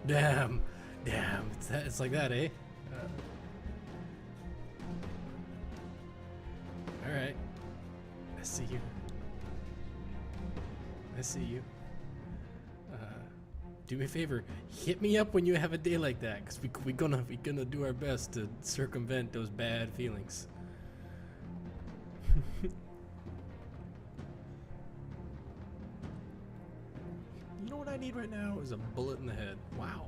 Damn. Damn. It's like that, eh? Alright. I see you. I see you. Do me a favor, hit me up when you have a day like that, cause we gonna do our best to circumvent those bad feelings. You know what I need right now is a bullet in the head. Wow.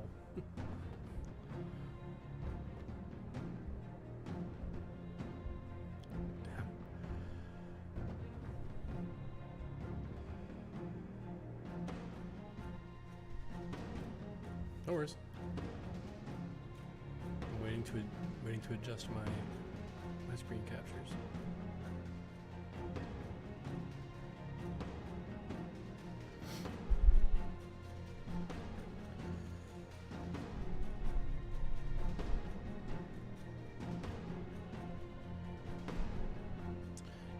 No worries. I'm waiting to adjust my screen captures.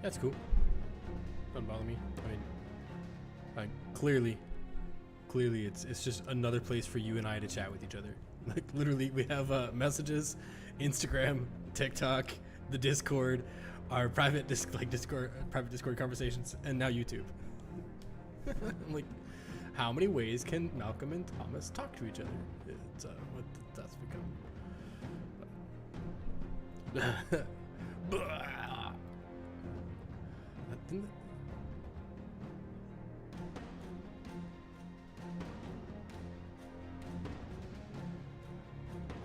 That's cool. Doesn't bother me. I mean, like clearly it's just another place for you and I to chat with each other. Like literally we have messages, Instagram, TikTok, the Discord, our private Discord conversations, and now YouTube. I'm like, how many ways can Malcolm and Thomas talk to each other? It's what that's become.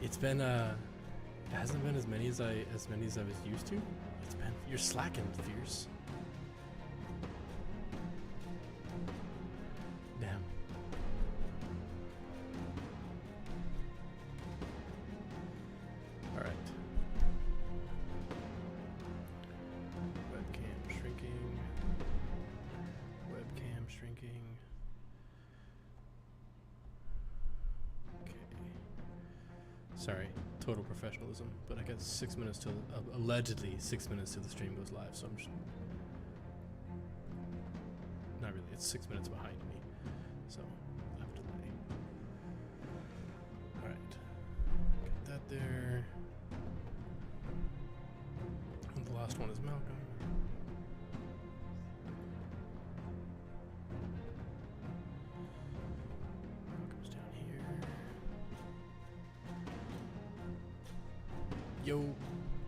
It's been it hasn't been as many as I was used to. It's been, you're slacking, Fierce. Damn. All right. Webcam shrinking. Webcam shrinking. Sorry, total professionalism, but I got 6 minutes till allegedly 6 minutes till the stream goes live, so I'm just not really. It's 6 minutes behind me, so I have to delay. All right, got that there. And the last one is Malcolm. Yo,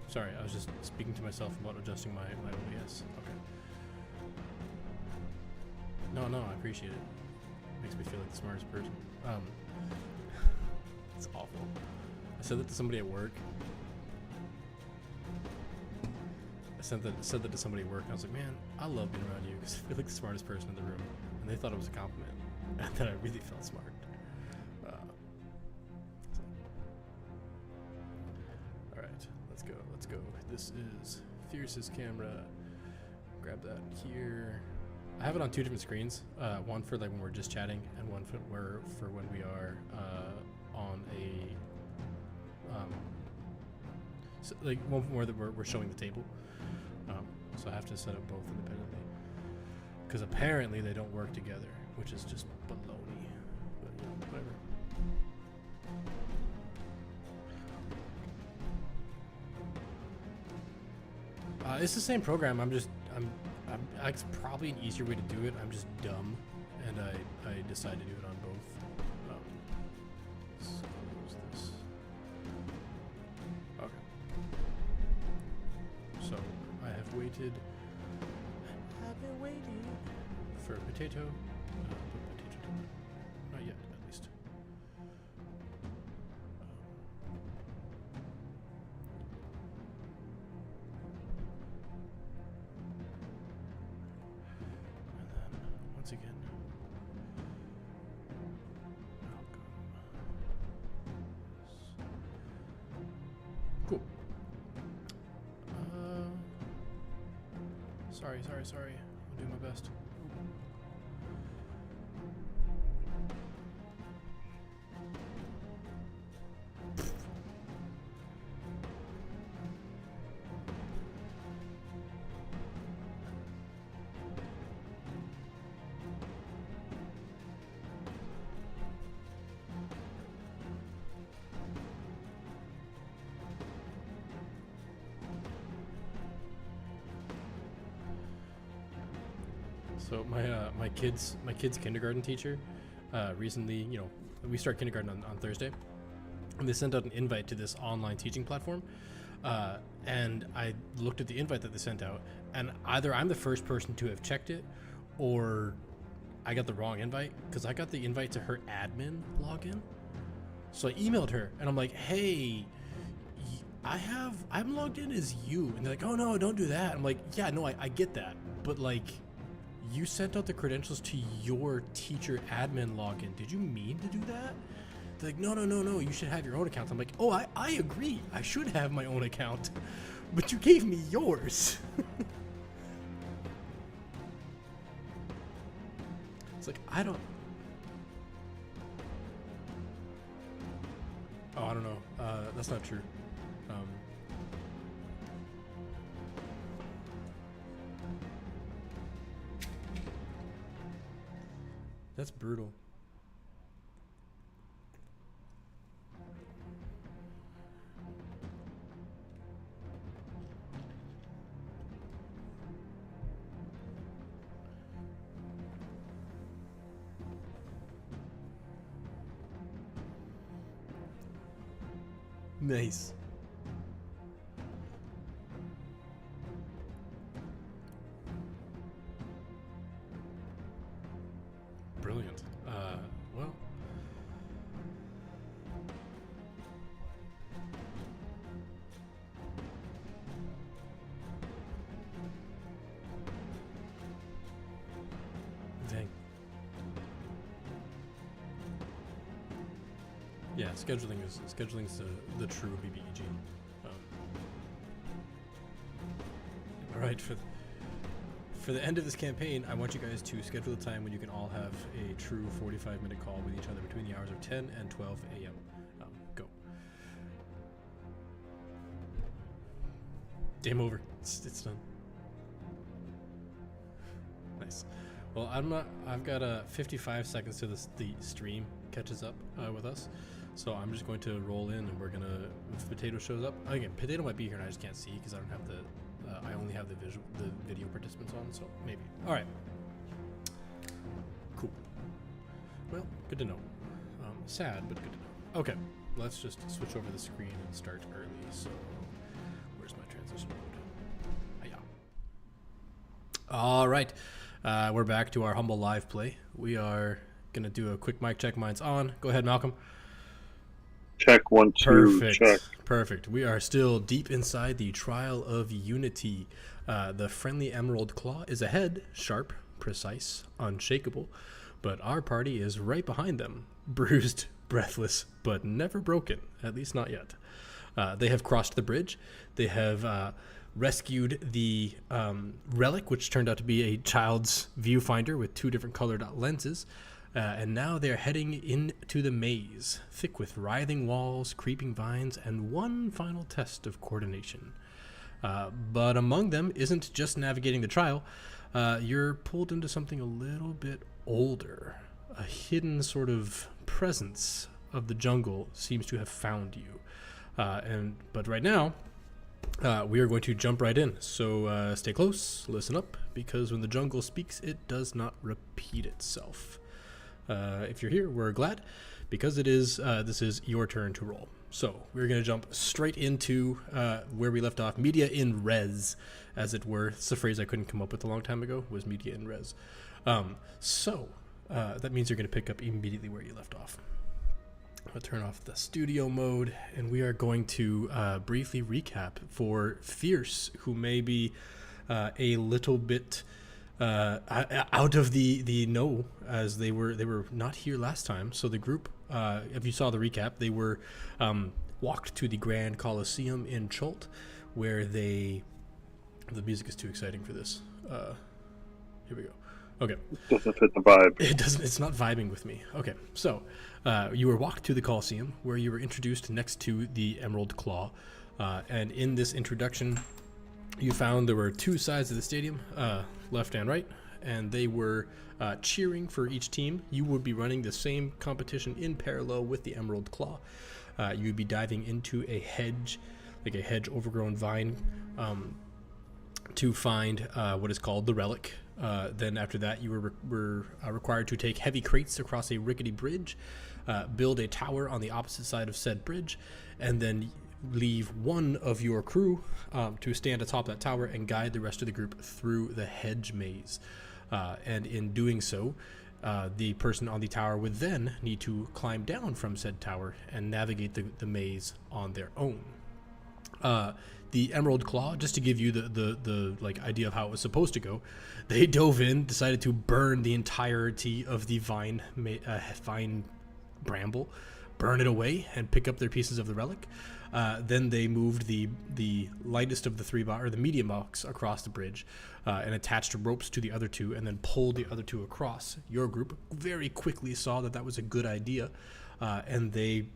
sorry, I was just speaking to myself about adjusting my OBS. Okay. No, I appreciate it. Makes me feel like the smartest person. It's awful. I said that to somebody at work. I said that to somebody at work, and I was like, man, I love being around you because I feel like the smartest person in the room. And they thought it was a compliment, and that I really felt smart. Let's go. This is Fierce's camera. Grab that here. I have it on two different screens. One for like when we're just chatting, and one for when we are on a so like one more that we're showing the table. So I have to set up both independently because apparently they don't work together, which is just baloney. But you know, whatever. It's the same program. It's probably an easier way to do it. I'm just dumb, and I decided to do it on both. So close this. Okay. So I have waited. I've been waiting for potato. Potato. Not yet, at least. Once again, Malcolm. Cool. Sorry. I'll do my best. So my kid's kindergarten teacher recently, we start kindergarten on Thursday, and they sent out an invite to this online teaching platform. And I looked at the invite that they sent out, and either I'm the first person to have checked it, or I got the wrong invite, because I got the invite to her admin login. So I emailed her, and I'm like, hey, I'm logged in as you. And they're like, oh no, don't do that. I'm like, yeah, no, I get that. But like, you sent out the credentials to your teacher admin login. Did you mean to do that? They're like, no, you should have your own account. I'm like, oh, I agree. I should have my own account. But you gave me yours. It's like, I don't know. That's not true. That's brutal. Nice. Brilliant. Well. Dang. Yeah, scheduling's the true BBEG. All right, for the end of this campaign, I want you guys to schedule a time when you can all have a true 45-minute call with each other between the hours of 10 and 12 a.m. Go. Game over. It's done. Nice. Well, I've got 55 seconds to the stream catches up with us. So I'm just going to roll in, and if Potato shows up, again, Potato might be here and I just can't see because I don't have I only have the video participants on, so maybe. All right. Cool. Well, good to know. Sad, but good to know. Okay, let's just switch over the screen and start early. So where's my transition mode? Hiya. All right. We're back to our humble live play. We are going to do a quick mic check. Mine's on. Go ahead, Malcolm. Check 1, 2, Perfect. check. Perfect. We are still deep inside the Trial of Unity. The friendly Emerald Claw is ahead, sharp, precise, unshakable, but our party is right behind them, bruised, breathless, but never broken, at least not yet. They have crossed the bridge. They have rescued the relic, which turned out to be a child's viewfinder with 2 different colored lenses. And now they're heading into the maze, thick with writhing walls, creeping vines, and one final test of coordination. But among them isn't just navigating the trial. You're pulled into something a little bit older. A hidden sort of presence of the jungle seems to have found you. But right now, we are going to jump right in. So stay close, listen up, because when the jungle speaks, it does not repeat itself. If you're here, we're glad, because this is your turn to roll. So we're going to jump straight into where we left off. Media in res, as it were. It's a phrase I couldn't come up with a long time ago, was media in res. So that means you're going to pick up immediately where you left off. I'll turn off the studio mode, and we are going to briefly recap for Fierce, who may be a little bit out of the know, as they were not here last time. So the group, if you saw the recap, they were walked to the Grand Coliseum in Chult, where the music is too exciting for this. Here we go. Okay. It doesn't fit the vibe. It doesn't. It's not vibing with me. Okay. So you were walked to the Coliseum, where you were introduced next to the Emerald Claw, and in this introduction, you found there were 2 sides of the stadium, left and right, and they were cheering for each team. You would be running the same competition in parallel with the Emerald Claw. You would be diving into a hedge, like a hedge overgrown vine, to find what is called the relic. Then after that, you were required to take heavy crates across a rickety bridge, build a tower on the opposite side of said bridge, and then leave one of your crew to stand atop that tower and guide the rest of the group through the hedge maze. And in doing so, the person on the tower would then need to climb down from said tower and navigate the maze on their own. The Emerald Claw, just to give you the like idea of how it was supposed to go, they dove in, decided to burn the entirety of the vine bramble, burn it away, and pick up their pieces of the relic. Then they moved the lightest of the the medium box across the bridge, and attached ropes to the other two, and then pulled the other two across. Your group very quickly saw that was a good idea, and they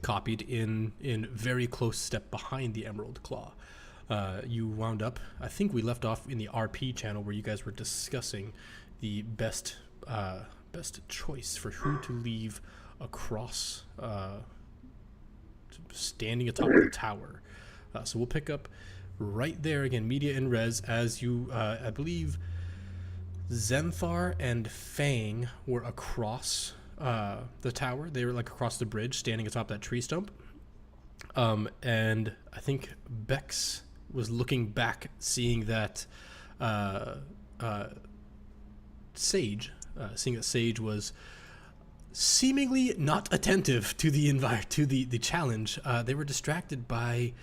copied in very close step behind the Emerald Claw. You wound up, I think we left off in the RP channel where you guys were discussing the best choice for who to leave across, standing atop of the tower. So we'll pick up right there again, media and res, as you, I believe Zenthar and Fang were across the tower. They were like across the bridge, standing atop that tree stump. And I think Bex was looking back, seeing that Sage was seemingly not attentive to the challenge. They were distracted by,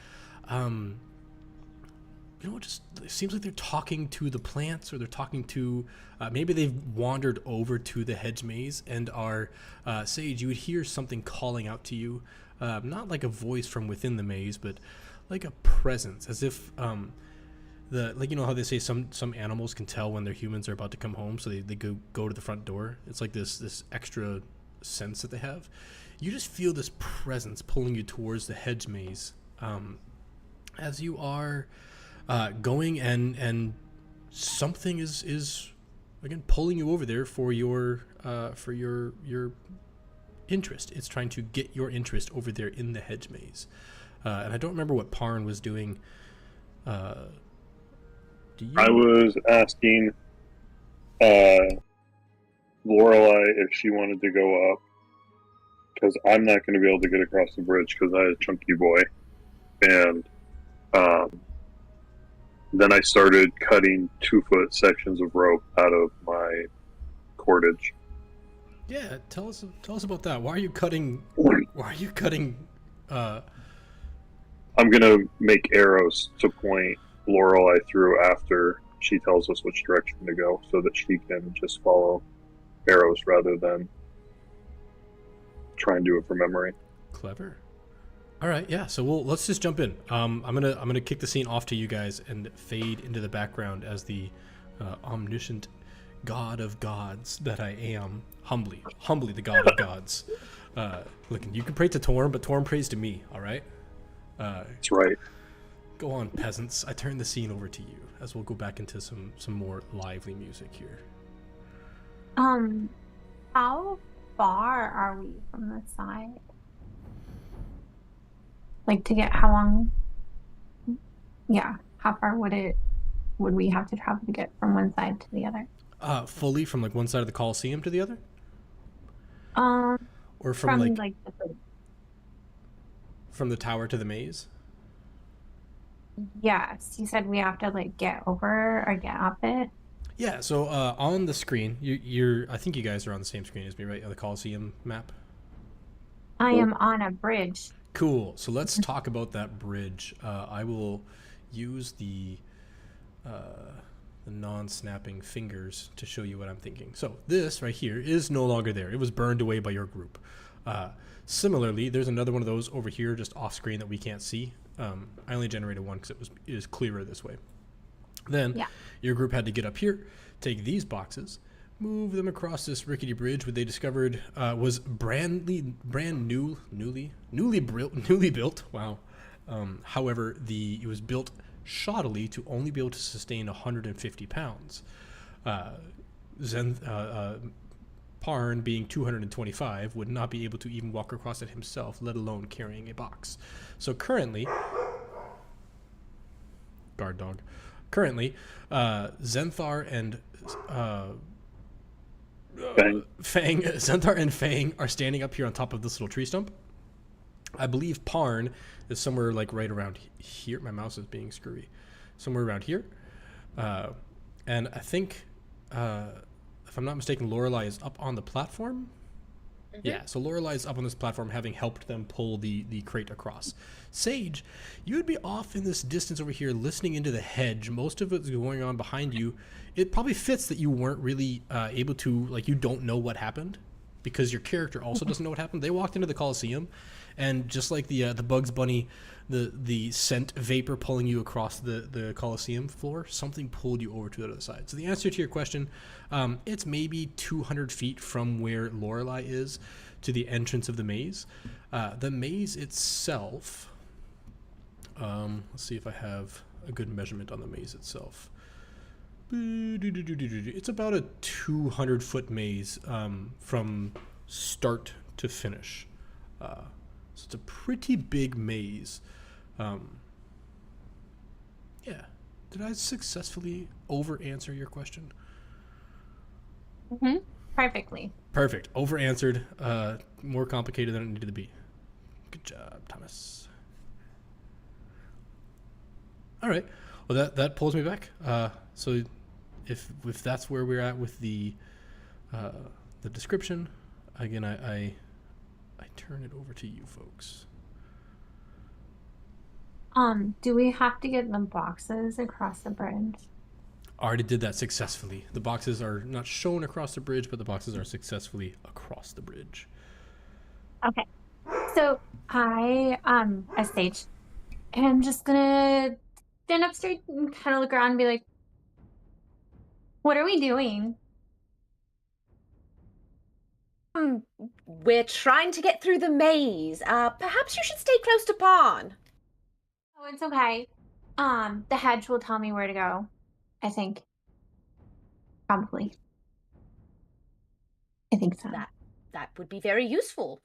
just it seems like they're talking to the plants, or they're talking to, maybe they've wandered over to the hedge maze and are, Sage, you would hear something calling out to you, not like a voice from within the maze, but like a presence, as if, how they say some animals can tell when their humans are about to come home, so they go to the front door. It's like this extra sense that they have. You just feel this presence pulling you towards the hedge maze, as you are going, and something is again pulling you over there for your interest. It's trying to get your interest over there in the hedge maze. And I don't remember what Parn was doing. I was asking Lorelei if she wanted to go up, because I'm not going to be able to get across the bridge because I'm a chunky boy. And then I started cutting 2-foot sections of rope out of my cordage. Yeah, tell us about that. Why are you cutting? I'm gonna make arrows to point Lorelei through after she tells us which direction to go, so that she can just follow arrows rather than try and do it from memory. Clever. All right, yeah. So let's just jump in. I'm gonna kick the scene off to you guys and fade into the background as the omniscient God of gods that I am, humbly the God of gods. Look, you can pray to Torm, but Torm prays to me. All right. That's right. Go on, peasants. I turn the scene over to you as we'll go back into some more lively music here. How far are we from the side? Like, to get how long? Yeah, how far would we have to travel to get from one side to the other? Fully from like one side of the Coliseum to the other? Or from from the tower to the maze? Yes, you said we have to like get over or get up it. Yeah, so on the screen, you're I think you guys are on the same screen as me, right? On the Coliseum map? I am on a bridge. Cool. So let's talk about that bridge. I will use the non-snapping fingers to show you what I'm thinking. So this right here is no longer there. It was burned away by your group. Similarly, there's another one of those over here just off screen that we can't see. I only generated one because it is clearer this way. Then your group had to get up here, take these boxes, move them across this rickety bridge, which they discovered was newly built. Wow. However, it was built shoddily to only be able to sustain 150 pounds. Parn, being 225, would not be able to even walk across it himself, let alone carrying a box. So currently, guard dog. currently, Zenthar and Zenthar and Fang are standing up here on top of this little tree stump. I believe Parn is somewhere like right around here. My mouse is being screwy. Somewhere around here. And I think, if I'm not mistaken, Lorelei is up on the platform. Mm-hmm. Yeah, so Lorelei is up on this platform, having helped them pull the crate across. Sage, you would be off in this distance over here, listening into the hedge. Most of it's going on behind you. It probably fits that you weren't really able to, like, you don't know what happened, because your character also doesn't know what happened. They walked into the Coliseum, and just like the Bugs Bunny, the scent vapor pulling you across the Coliseum floor, something pulled you over to the other side. So the answer to your question, it's maybe 200 feet from where Lorelei is to the entrance of the maze. The maze itself, let's see if I have a good measurement on the maze itself. It's about a 200-foot maze from start to finish. So it's a pretty big maze. Yeah. Did I successfully over-answer your question? Mm-hmm. Perfectly. Perfect. Over-answered. More complicated than it needed to be. Good job, Thomas. All right. Well, that pulls me back. So if that's where we're at with the description, again, I turn it over to you folks. Do we have to get the boxes across the bridge? Already did that successfully. The boxes are not shown across the bridge, but the boxes are successfully across the bridge. Okay. So I, as Sage, am just gonna stand up straight and kind of look around and be like, what are we doing? We're trying to get through the maze. Perhaps you should stay close to Pawn. Oh, it's okay. The hedge will tell me where to go, I think. Probably. I think so. That would be very useful.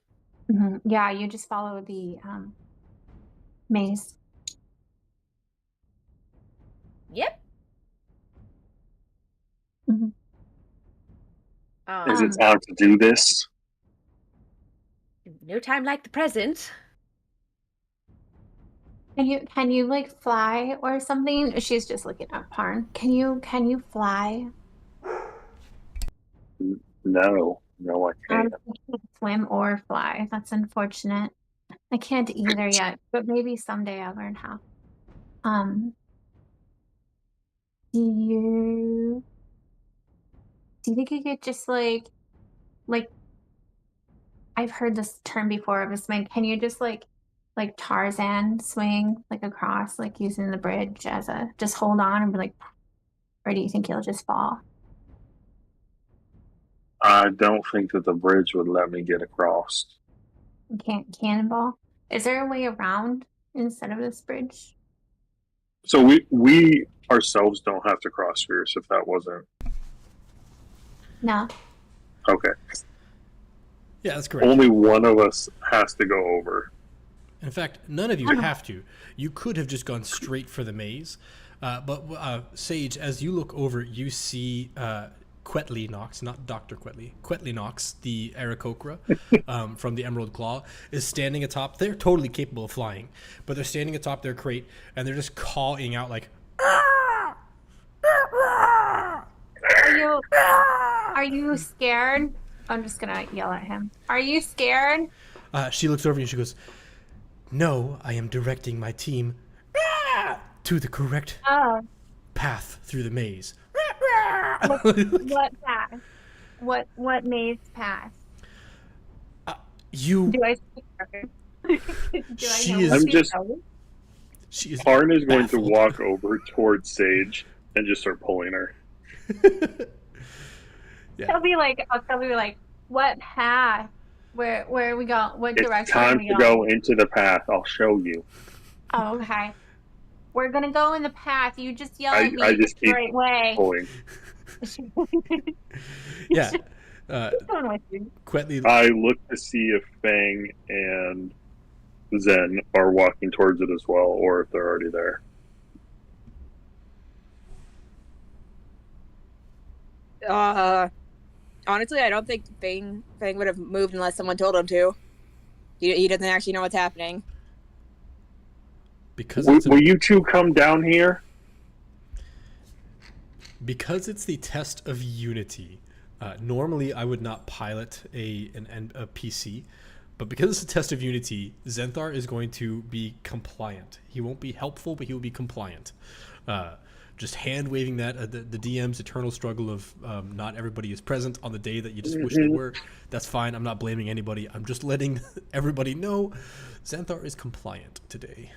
Mm-hmm. Yeah, you just follow the maze. Yep. Mm-hmm. Is it time to do this? No time like the present. Can you like fly or something? She's just looking at Parn. Can you fly? No, I can't. I can't swim or fly. That's unfortunate. I can't either yet, but maybe someday I'll learn how. Do you think you could just like I've heard this term before of a swing. Can you just like Tarzan swing like across, like using the bridge as a just hold on and be like, or do you think you'll just fall? I don't think that the bridge would let me get across. You can't cannonball. Is there a way around instead of this bridge? So we ourselves don't have to cross spheres if that wasn't. No. Okay. Yeah, that's correct. Only one of us has to go over. In fact, none of you have to. You could have just gone straight for the maze. But Sage, as you look over, you see Quetley Knox, not Dr. Quetley. Quetley Knox, the Aarakocra from the Emerald Claw, is standing atop. They're totally capable of flying, but they're standing atop their crate, and they're just calling out like, Are you scared? I'm just gonna yell at him. Are you scared? She looks over and she goes, "No, I am directing my team to the correct path through the maze." What path? What maze path? You. Do I speak Parn is going to walk over towards Sage and just start pulling her. Yeah. I'll be like, what path? Where are we going? What direction it's time are we to going? go into the path. I'll show you. Oh, okay. We're gonna go in the path. You just yell at me I just the keep right way. pulling. Yeah. Going with you. Quetley. I look to see if Fang and Zen are walking towards it as well, or if they're already there. Honestly, I don't think Fang would have moved unless someone told him to. He doesn't actually know what's happening. Because Will you two come down here? Because it's the test of unity. Normally, I would not pilot a PC, but because it's a test of unity, Zenthar is going to be compliant. He won't be helpful, but he will be compliant. Just hand waving that the DM's eternal struggle of not everybody is present on the day that you just wish they were. That's fine. I'm not blaming anybody. I'm just letting everybody know Zenthar is compliant today.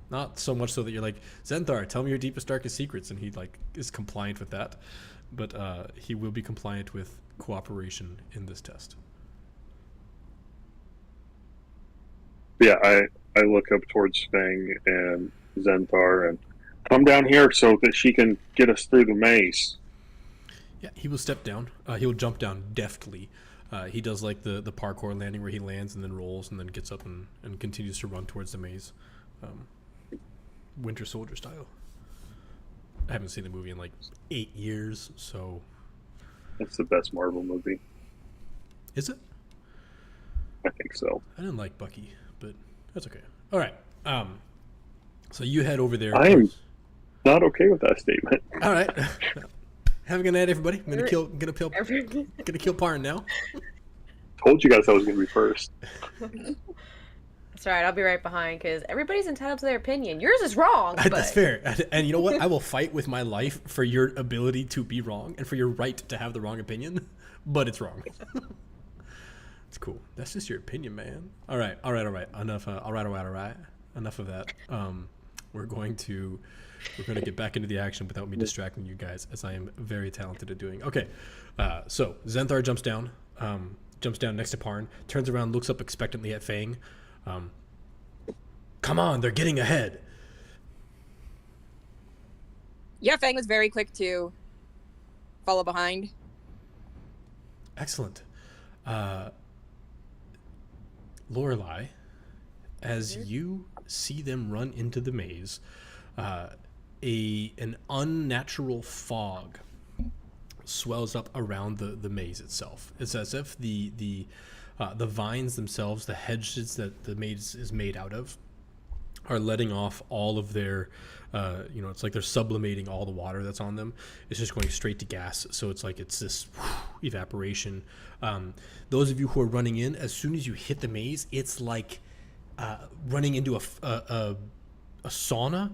Not so much so that you're like, Zenthar, tell me your deepest, darkest secrets, and he like is compliant with that, but he will be compliant with cooperation in this test. Yeah, I look up towards Fang and Zenthar and come down here so that she can get us through the maze. Yeah, he will step down. He'll jump down deftly. He does like the parkour landing where he lands and then rolls and then gets up and continues to run towards the maze. Winter Soldier style. I haven't seen the movie in like 8 years, so... It's the best Marvel movie. Is it? I think so. I didn't like Bucky, but that's okay. All right. So you head over there. I am not okay with that statement. All right. Have a good night, everybody. I'm gonna kill Parn now. Told you guys I was gonna be first. That's right. I'll be right behind because everybody's entitled to their opinion. Yours is wrong. But... That's fair. And you know what? I will fight with my life for your ability to be wrong and for your right to have the wrong opinion, but it's wrong. It's cool. That's just your opinion, man. All right. Enough. All right. Enough of that. We're going to get back into the action without me distracting you guys, as I am very talented at doing. Okay. So Zenthar jumps down next to Parn, turns around, looks up expectantly at Fang. Come on, they're getting ahead. Yeah, Fang was very quick to follow behind. Excellent. Lorelei, as you see them run into the maze, an unnatural fog swells up around the maze itself. It's as if the vines themselves, the hedges that the maze is made out of, are letting off all of their, it's like they're sublimating all the water that's on them. It's just going straight to gas. So it's like it's this evaporation. Those of you who are running in, as soon as you hit the maze, it's like running into a sauna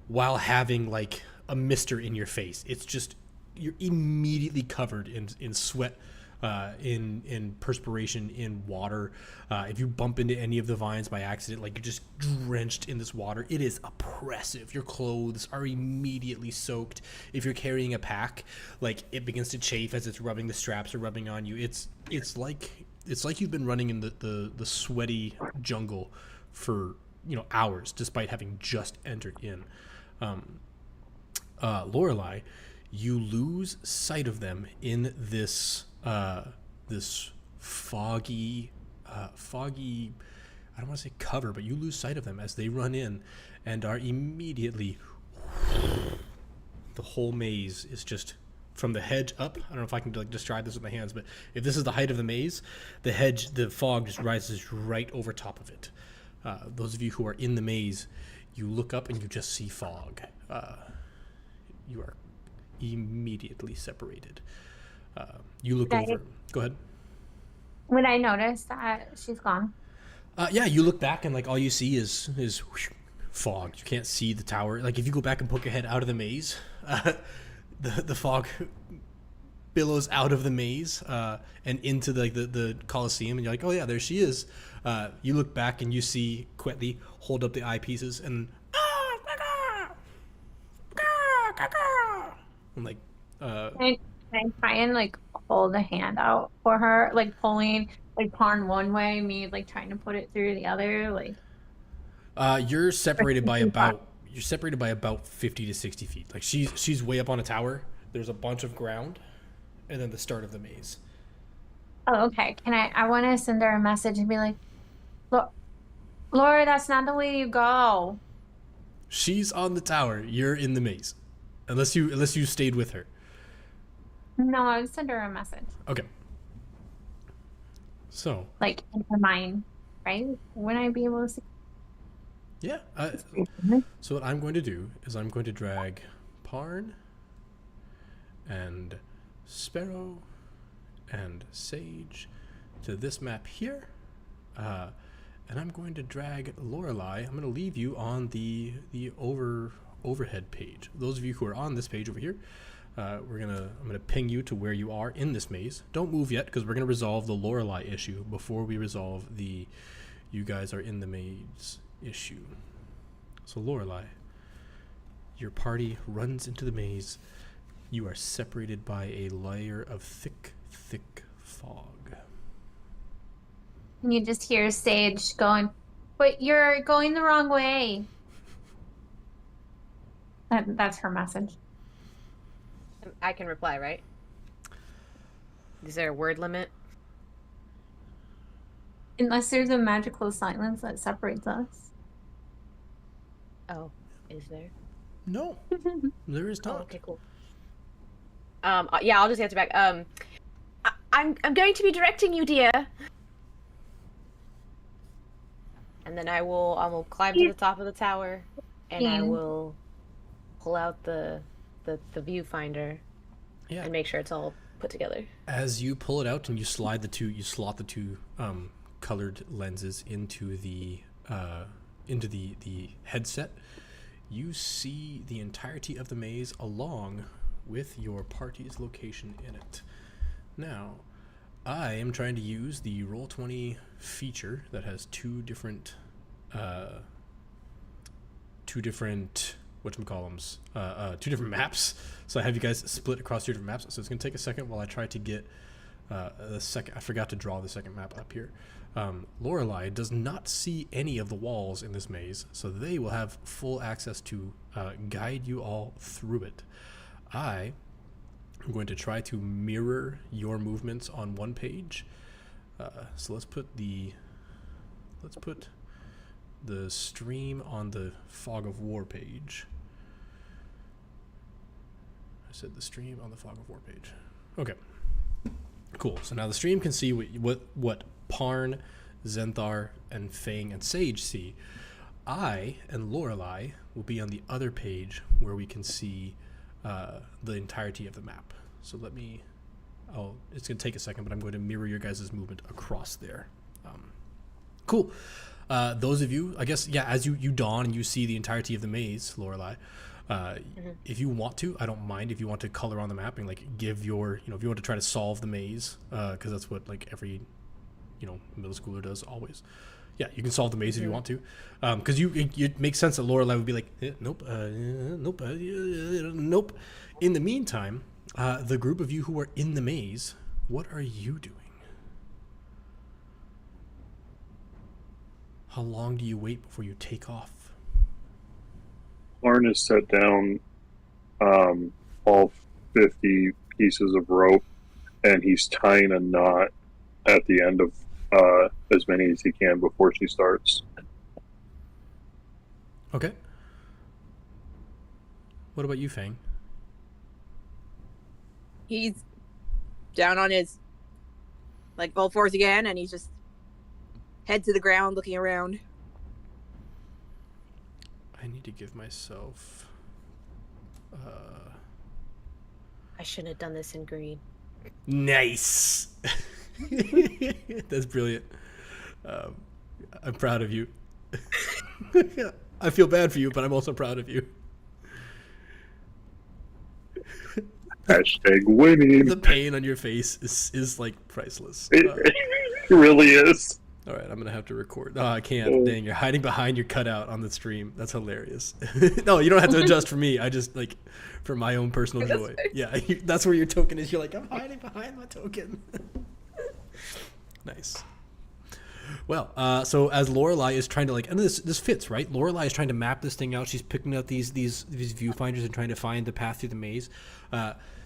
while having like a mister in your face. It's just, you're immediately covered in sweat, in perspiration, in water. If you bump into any of the vines by accident, like you're just drenched in this water. It is oppressive. Your clothes are immediately soaked. If you're carrying a pack, like it begins to chafe as it's rubbing, the straps are rubbing on you. It's like you've been running in the sweaty jungle for hours, despite having just entered in. Lorelei, you lose sight of them in this foggy, I don't want to say cover, but you lose sight of them as they run in and are immediately, the whole maze is just from the hedge up. I don't know if I can describe this with my hands, but if this is the height of the maze, the fog just rises right over top of it. Those of you who are in the maze, you look up and you just see fog. You are immediately separated. You look over. Go ahead. Would I notice that she's gone? Yeah, you look back and all you see is whoosh, fog. You can't see the tower. If you go back and poke your head out of the maze, the fog billows out of the maze and into the Colosseum, and you're like, oh yeah, there she is. You look back and you see Quetley hold up the eyepieces and Can I try and hold a hand out for her, pulling Parn one way, me trying to put it through the other, you're separated by about 50 to 60 feet. She's way up on a tower. There's a bunch of ground, and then the start of the maze. Oh, okay. I want to send her a message and be like, look, Laura, that's not the way you go. She's on the tower. You're in the maze, unless you stayed with her. No, I would send her a message. Okay. So. Like in her mind, right? Wouldn't I be able to see? Yeah. So what I'm going to do is I'm going to drag Parn and Sparrow and Sage to this map here. And I'm going to drag Lorelei. I'm going to leave you on the overhead page. Those of you who are on this page over here, I'm gonna ping you to where you are in this maze. Don't move yet, because we're gonna resolve the Lorelei issue before we resolve the you guys are in the maze issue. So Lorelei, your party runs into the maze. You are separated by a layer of thick fog. And you just hear Sage going, "But you're going the wrong way." That's her message. I can reply, right? Is there a word limit? Unless there's a magical silence that separates us. Oh, is there? No, there is Oh, not. okay, cool. Yeah, I'll just answer back. I'm going to be directing you, dear. And then I will climb to the top of the tower, and I will pull out the viewfinder, and make sure it's all put together. As you pull it out and you slot the two colored lenses into the headset, you see the entirety of the maze along with your party's location in it. Now, I am trying to use the Roll20 feature that has two different whatchamacallums, two different maps. So I have you guys split across two different maps. So it's going to take a second while I try to get the second. I forgot to draw the second map up here. Lorelei does not see any of the walls in this maze, so they will have full access to guide you all through it. I am going to try to mirror your movements on one page. So let's put the stream on the Fog of War page. I said the stream on the Fog of War page. Okay. Cool. So now the stream can see what Parn, Zenthar, and Fang and Sage see. I and Lorelei will be on the other page where we can see the entirety of the map. So it's going to take a second, but I'm going to mirror your guys' movement across there. Cool. Those of you, I guess, yeah, as you dawn and you see the entirety of the maze, Lorelei, if you want to, I don't mind if you want to color on the map and like give your, if you want to try to solve the maze, because that's what like every, middle schooler does always. Yeah, you can solve the maze if you want to, because it makes sense that Lorelei would be like, nope, nope, nope. In the meantime, the group of you who are in the maze, what are you doing? How long do you wait before you take off? Arn has set down all 50 pieces of rope, and he's tying a knot at the end of as many as he can before she starts. Okay. What about you, Fang? He's down on his full force again, and he's just head to the ground looking around. I need to give myself I shouldn't have done this in green. Nice. That's brilliant. I'm proud of you. I feel bad for you, but I'm also proud of you. Hashtag winning. The pain on your face is like priceless. It really is. All right, I'm gonna have to record. Oh, I can't. Dang, you're hiding behind your cutout on the stream. That's hilarious. No, you don't have to adjust for me. I just like for my own personal joy. Yeah, that's where your token is. You're like, I'm hiding behind my token. Nice. Well, so as Lorelei is trying to and this fits, right? Lorelei is trying to map this thing out. She's picking out these viewfinders and trying to find the path through the maze.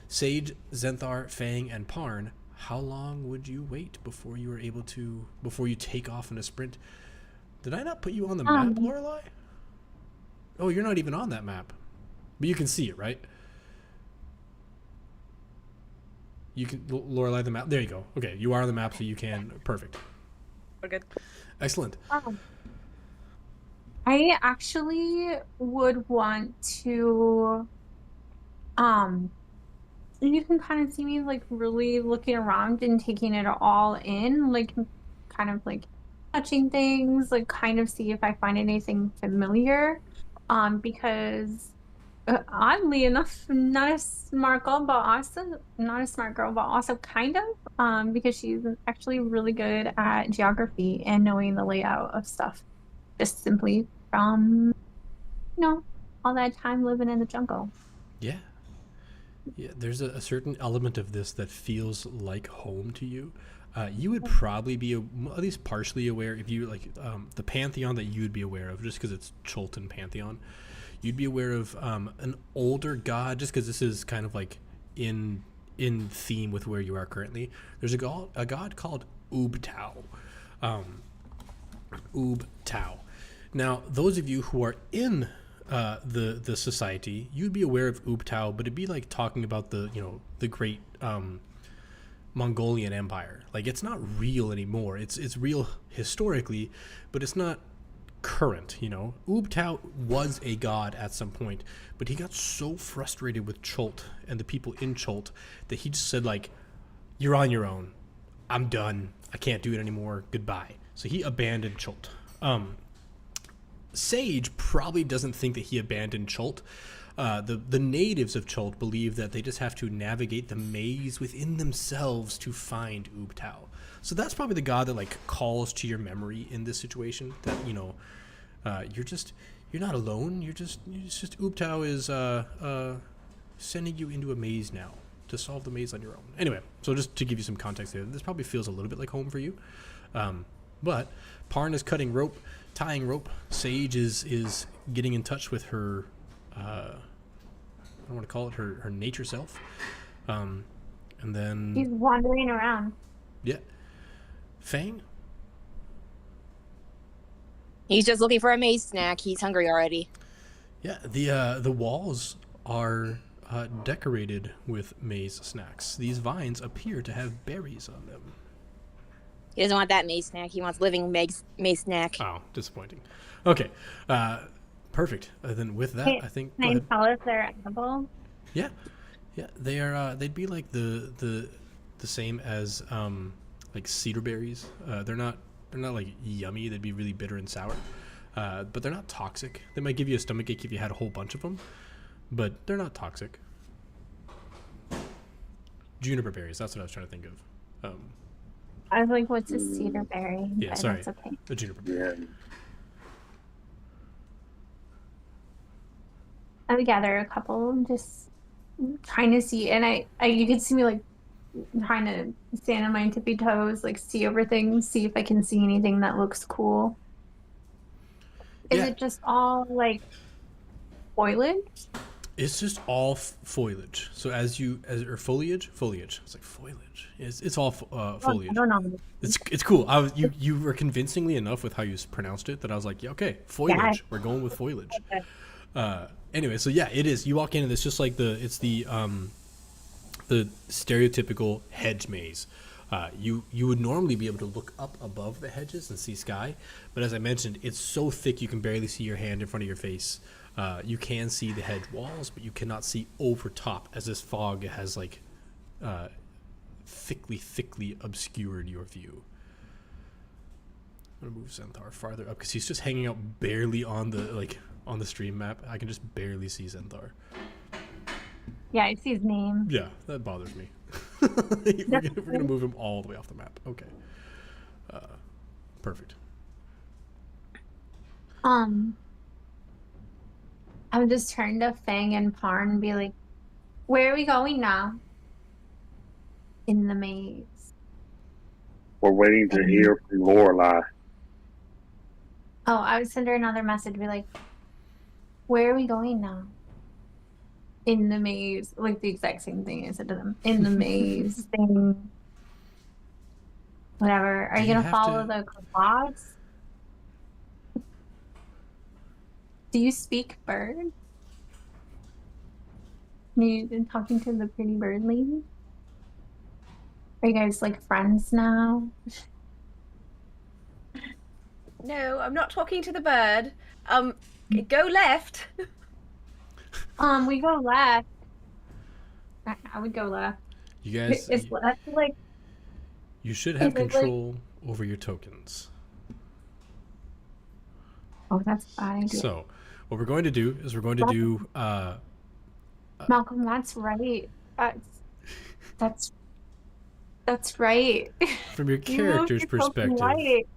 Sage, Zenthar, Fang, and Parn, how long would you wait before you take off in a sprint? Did I not put you on the map, Lorelei? Oh, you're not even on that map. But you can see it, right? You can Lorelei the map. There you go. Okay, you are on the map, so you can. Perfect. We're good. Excellent. I actually would want to you can kind of see me like really looking around and taking it all in, like kind of like touching things, like kind of see if I find anything familiar. Because oddly enough, not a smart girl, but also not a smart girl, but also kind of, because she's actually really good at geography and knowing the layout of stuff, just simply from, all that time living in the jungle. Yeah. Yeah, there's a certain element of this that feels like home to you. You would probably be at least partially aware if you like the pantheon that you would be aware of, just because it's Chultan pantheon. You'd be aware of an older god, just because this is kind of like in theme with where you are currently. There's a god called Ubtao. Ubtao. Now, those of you who are in the society, you'd be aware of Ubtao, but it'd be like talking about the great Mongolian Empire. Like, it's not real anymore. It's real historically, but it's not current. Ubtao was a god at some point, but he got so frustrated with Chult and the people in Chult that he just said, like, you're on your own. I'm done. I can't do it anymore. Goodbye. So he abandoned Chult. Sage probably doesn't think that he abandoned Chult. The natives of Chult believe that they just have to navigate the maze within themselves to find Ubtao. So that's probably the god that like calls to your memory in this situation. That you're not alone. You're just Ubtao is sending you into a maze now to solve the maze on your own. Anyway, so just to give you some context there, this probably feels a little bit like home for you. But Parn is cutting rope, tying rope. Sage is getting in touch with her, I don't want to call it her nature self. And then... He's wandering around. Yeah. Fang? He's just looking for a maze snack. He's hungry already. Yeah, the walls are decorated with maze snacks. These vines appear to have berries on them. He doesn't want that maze snack. He wants living maze snack. Oh, disappointing. Okay, perfect. Then with that, I think. Can I tell if they're edible? Yeah, they are. They'd be like the same as like cedar berries. They're not like yummy. They'd be really bitter and sour. But they're not toxic. They might give you a stomachache if you had a whole bunch of them, but they're not toxic. Juniper berries. That's what I was trying to think of. I was like, what's a cedar berry? Yeah, but sorry. That's okay. A juniper berry. Yeah. I would gather a couple, just trying to see, and I you can see me like trying to stand on my tippy toes, like see over things, see if I can see anything that looks cool. Is it just all like foliage? It's just all foliage. So or foliage. It's like foliage. It's all foliage. I don't know. It's cool. You were convincingly enough with how you pronounced it that I was like, yeah, okay, foliage. Yeah. We're going with foliage. Okay. Anyway, so yeah, it is. You walk in and it's just like the stereotypical hedge maze. You would normally be able to look up above the hedges and see sky, but as I mentioned, it's so thick you can barely see your hand in front of your face. You can see the hedge walls, but you cannot see over top, as this fog has like thickly obscured your view. I'm gonna move Zenthar farther up because he's just hanging out barely on the stream map. I can just barely see Zenthar. Yeah, I see his name. Yeah, that bothers me. we're gonna move him all the way off the map. Okay. Perfect. I would just turn to Fang and Parn and be like, where are we going now? In the maze. We're waiting to hear from Lorelei. Oh, I would send her another message, be like, where are we going now? In the maze. Like the exact same thing I said to them. In the maze thing. Whatever. Are you going to follow the clouds? Do you speak bird? Are you talking to the pretty bird lady? Are you guys like friends now? No, I'm not talking to the bird. Go left. We go left. I would go left. You guys, Is left like? you should have Is it, like- control over your tokens. Oh, that's a bad idea. So, what we're going to do is we're going to do. Malcolm, that's right. That's right. From your You moved character's your token perspective. right.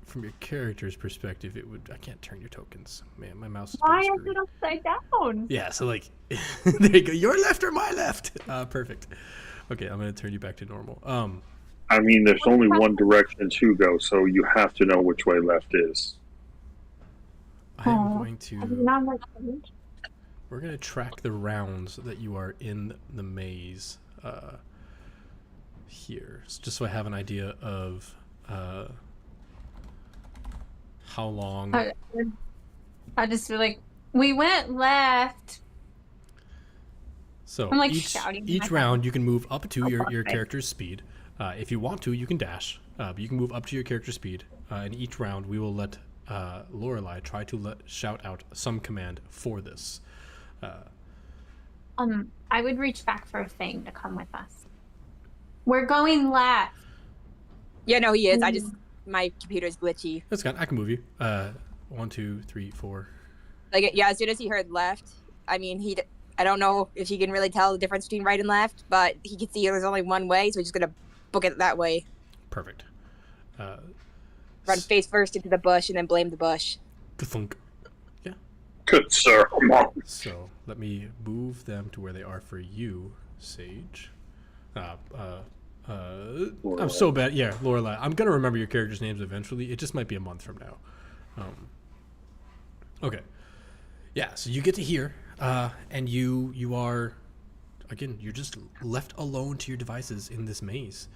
From your character's perspective, it would. I can't turn your tokens. Man, my mouse is Why pretty is screwy. it upside down? Yeah, so like, there you go. Your left or my left? Perfect. Okay, I'm gonna turn you back to normal. I mean, there's only one direction to go, so you have to know which way left is. I am Oh, going I to. mean, I'm like, We're gonna track the rounds that you are in the maze. Here, just so I have an idea of how long. I just feel like we went left. So I'm, like, each shouting to each myself. round you can move up to your right. character's speed. If you want to, you can dash, but you can move up to your character's speed. In each round, we will let Lorelei try to shout out some command for this. I would reach back for a thing to come with us. We're going left. Yeah, no, he is. My computer's glitchy. That's good. I can move you. 1, 2, 3, 4. Like, yeah, as soon as he heard left, I mean, I don't know if he can really tell the difference between right and left, but he can see there's only one way, so he's just gonna book it that way. Perfect. Run face first into the bush and then blame the bush. Thunk. Yeah. Good sir, come on. So let me move them to where they are for you, Sage. I'm so bad. Yeah, Lorelei. I'm gonna remember your characters' names eventually. It just might be a month from now. Okay. Yeah. So you get to here, and you are, again, you're just left alone to your devices in this maze.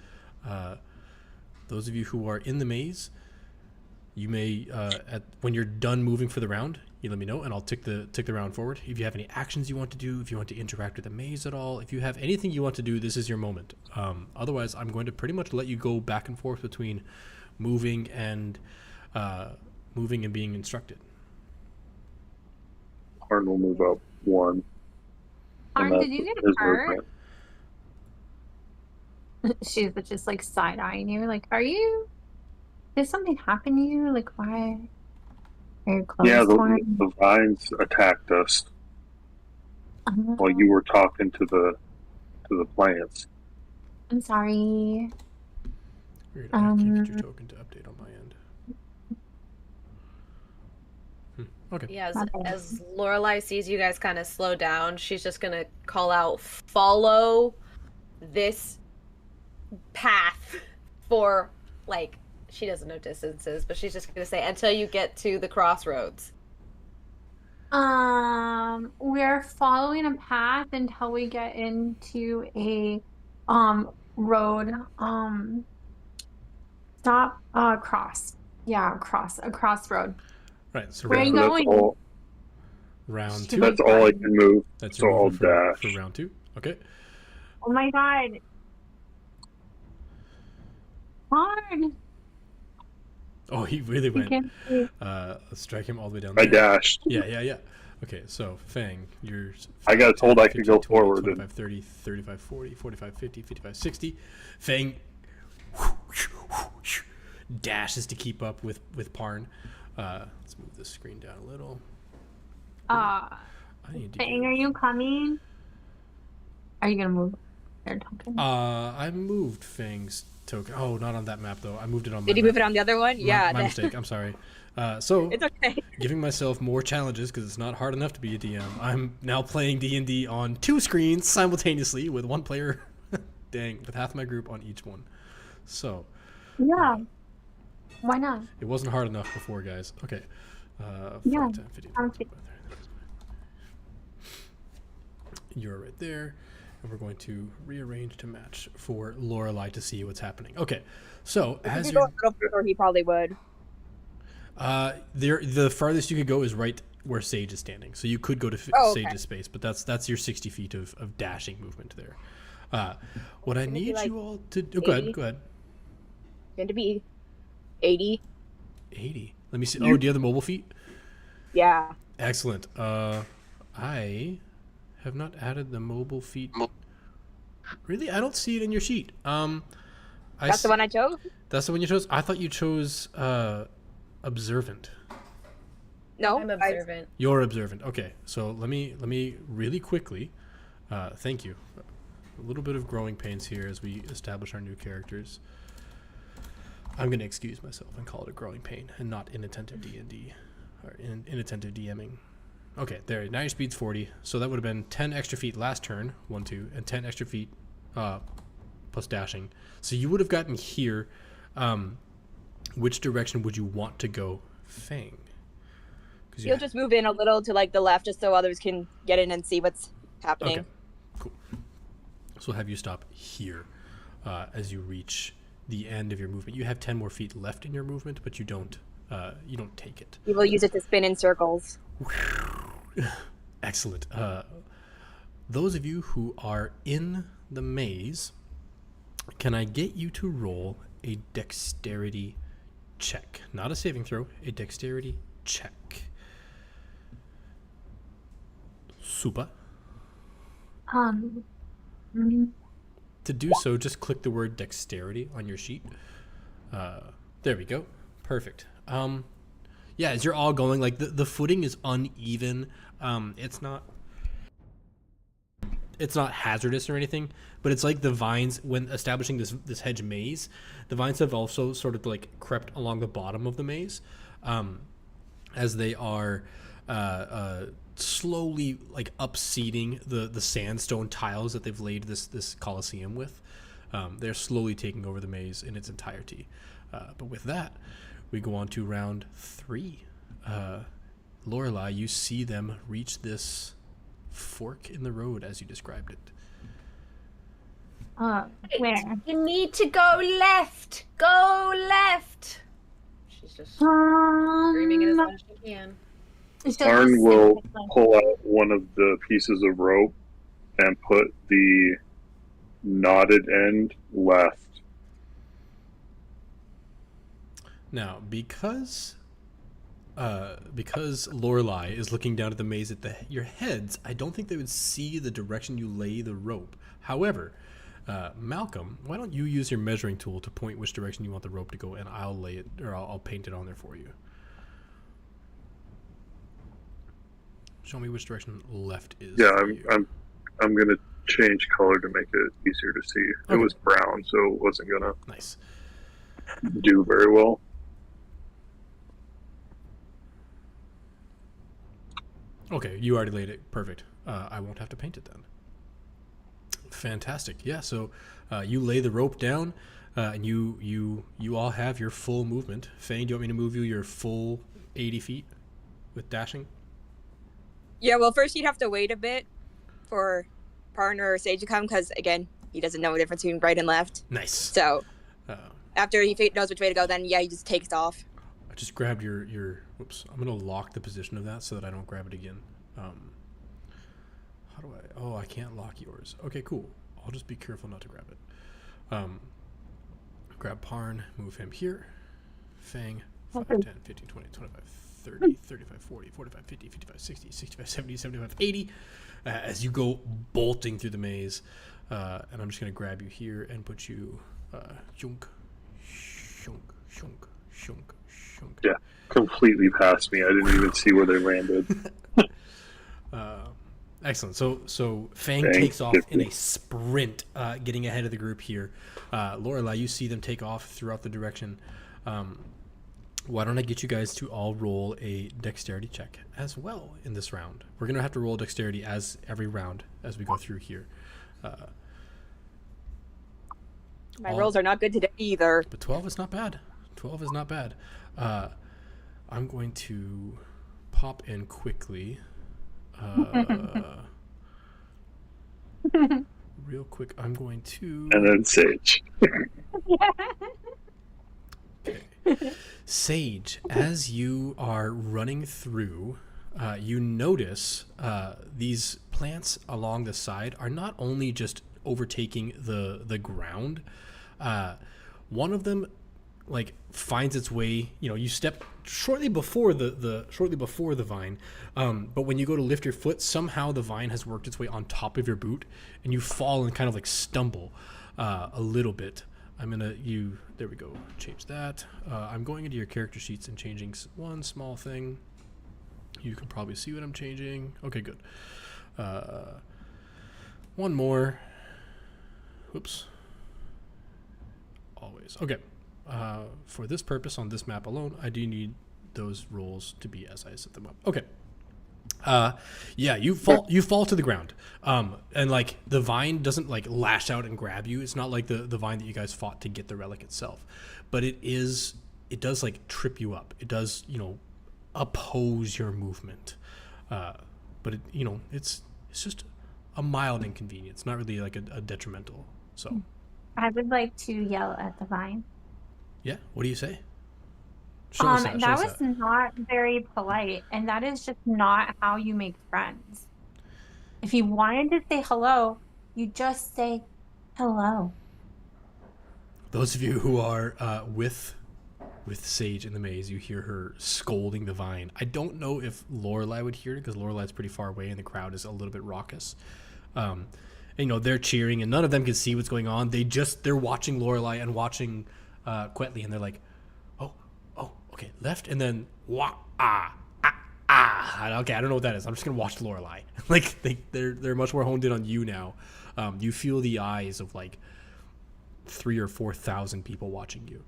Those of you who are in the maze, you may when you're done moving for the round, you let me know, and I'll tick the round forward. If you have any actions you want to do, if you want to interact with the maze at all, if you have anything you want to do, this is your moment. Otherwise, I'm going to pretty much let you go back and forth between moving and being instructed. Arn will move up 1. Arn, did you get his hurt? movement. She's just like side eyeing you, like, did something happen to you? Like, why are your clothes Yeah, torn? the vines attacked us while you were talking to the plants. I'm sorry. Weird. I can't get your token to update on my end. Okay. Yeah, as Lorelei sees you guys kind of slow down, she's just gonna call out, "Follow this path for, like," she doesn't know distances, but she's just gonna say, "until you get to the crossroads." We're following a path until we get into a road cross. Yeah, a crossroad. Right. So Where are you round, going? That's all. round 2. That's all I can move. That's so your I'll movement dash. for round 2. Okay. Oh my god. Hard. Oh, he really You went. can't see. Let's strike him all the way down I there. dashed. Yeah. Okay, so Fang, you're. I got 5, told 10, I could 15, go 20, forward 25, 30, 35, 40, 45, 50, 55, 60. Fang dashes to keep up with Parn. Let's move the screen down a little. I need to. Fang, are you coming? Are you gonna move your token? I moved Fang's token. Oh, not on that map though. I moved it on. Did my you map. move it on the other one? Yeah. My mistake. I'm sorry. So It's okay. giving myself more challenges because it's not hard enough to be a DM. I'm now playing D&D on 2 screens simultaneously with one player. Dang, with half my group on each one. So Yeah. Why not? it wasn't hard enough before, guys. Okay. 5, Yeah, 10, 15, sounds good. 25, 30. You're right there. And we're going to rearrange to match for Lorelei to see what's happening. Okay. So as If you you're go a little further, he probably would. the farthest you could go is right where Sage is standing. So you could go to Oh, okay. Sage's space, but that's your 60 feet of dashing movement there. What I Gonna be need like you all to do. Go ahead. 80. Go ahead. Going to be 80. 80. Let me see. Oh, do you have the mobile feat? Yeah. Excellent. I have not added the mobile feat. Really? I don't see it in your sheet. That's the one I chose? That's the one you chose? I thought you chose observant. No. I'm observant. You're observant. Okay. So let me really quickly thank you. A little bit of growing pains here as we establish our new characters. I'm going to excuse myself and call it a growing pain and not inattentive D&D or inattentive DMing. Okay, there. Now your speed's 40. So that would have been 10 extra feet last turn, 1, 2, and 10 extra feet plus dashing. So you would have gotten here. Which direction would you want to go, Fang? You'll just move in a little to like the left just so others can get in and see what's happening. Okay, cool. So we'll have you stop here as you reach the end of your movement. You have 10 more feet left in your movement, but you don't take it. You will use it to spin in circles. Excellent. Those of you who are in the maze, can I get you to roll a dexterity check? Not a saving throw, a dexterity check. Super. To do so, just click the word dexterity on your sheet. There we go. Perfect. Yeah, as you're all going, like the footing is uneven. It's not hazardous or anything, but it's like the vines, when establishing this hedge maze, the vines have also sort of like crept along the bottom of the maze, as they are slowly like upseeding the sandstone tiles that they've laid this coliseum with. They're slowly taking over the maze in its entirety. But with that, we go on to round 3. Lorelei, you see them reach this fork in the road as you described it. Where? You need to go left. Go left. She's just screaming it as loud as she can. Arn will pull out one of the pieces of rope and put the knotted end left. Now, because Lorelei is looking down at the maze at your heads, I don't think they would see the direction you lay the rope. However, Malcolm, why don't you use your measuring tool to point which direction you want the rope to go, and I'll lay it, or I'll paint it on there for you. Show me which direction left is. Yeah, for you. I'm gonna change color to make it easier to see. Okay. It was brown, so it wasn't gonna Nice. do very well. Okay, you already laid it. Perfect. I won't have to paint it then. Fantastic. Yeah, so you lay the rope down, and you all have your full movement. Fang, do you want me to move you your full 80 feet with dashing? Yeah, well, first you'd have to wait a bit for partner or Sage to come, because, again, he doesn't know the difference between right and left. Nice. So, after he knows which way to go, then, yeah, he just takes off. I just grabbed your whoops. I'm going to lock the position of that so that I don't grab it again. How do I... Oh, I can't lock yours. Okay, cool. I'll just be careful not to grab it. Grab Parn, move him here. Fang, 5, 10, 15, 20, 25, 30, 35, 40, 45, 50, 55, 60, 65, 70, 75, 80. As you go bolting through the maze. And I'm just going to grab you here and put you... shunk, shunk, shunk, shunk, shunk. Yeah, completely past me. I didn't even see where they landed. Excellent. So Fang takes off in a sprint, getting ahead of the group here. Lorelei, you see them take off throughout the direction. Why don't I get you guys to all roll a dexterity check as well in this round? We're going to have to roll dexterity as every round as we go through here. My rolls are not good today either. But 12 is not bad. 12 is not bad. I'm going to pop in quickly. Real quick, I'm going to... And then Sage. Okay. Sage, as you are running through, you notice these plants along the side are not only just overtaking the ground. One of them like finds its way, you step shortly before the vine, but when you go to lift your foot, somehow the vine has worked its way on top of your boot, and you fall and kind of like stumble a little bit. There we go, change that. I'm going into your character sheets and changing one small thing. You can probably see what I'm changing. Okay, good. One more. Whoops. Always. Okay. For this purpose, on this map alone, I do need those rolls to be as I set them up. Okay. You fall to the ground. And like the vine doesn't like lash out and grab you. It's not like the vine that you guys fought to get the relic itself. But it does like trip you up. It does, oppose your movement. But it's just a mild inconvenience, not really like a detrimental. So I would like to yell at the vine. Yeah, what do you say? Show us that. That was not very polite, and that is just not how you make friends. If you wanted to say hello, you just say hello. Those of you who are with Sage in the maze, you hear her scolding the vine. I don't know if Lorelai would hear it, because Lorelai's pretty far away and the crowd is a little bit raucous. And, they're cheering, and none of them can see what's going on. They're watching Lorelai and watching Quetley, and they're like, oh, okay, left, and then okay, I don't know what that is. I'm just gonna watch Lorelai. Like they're much more honed in on you now. You feel the eyes of like 3,000 or 4,000 people watching you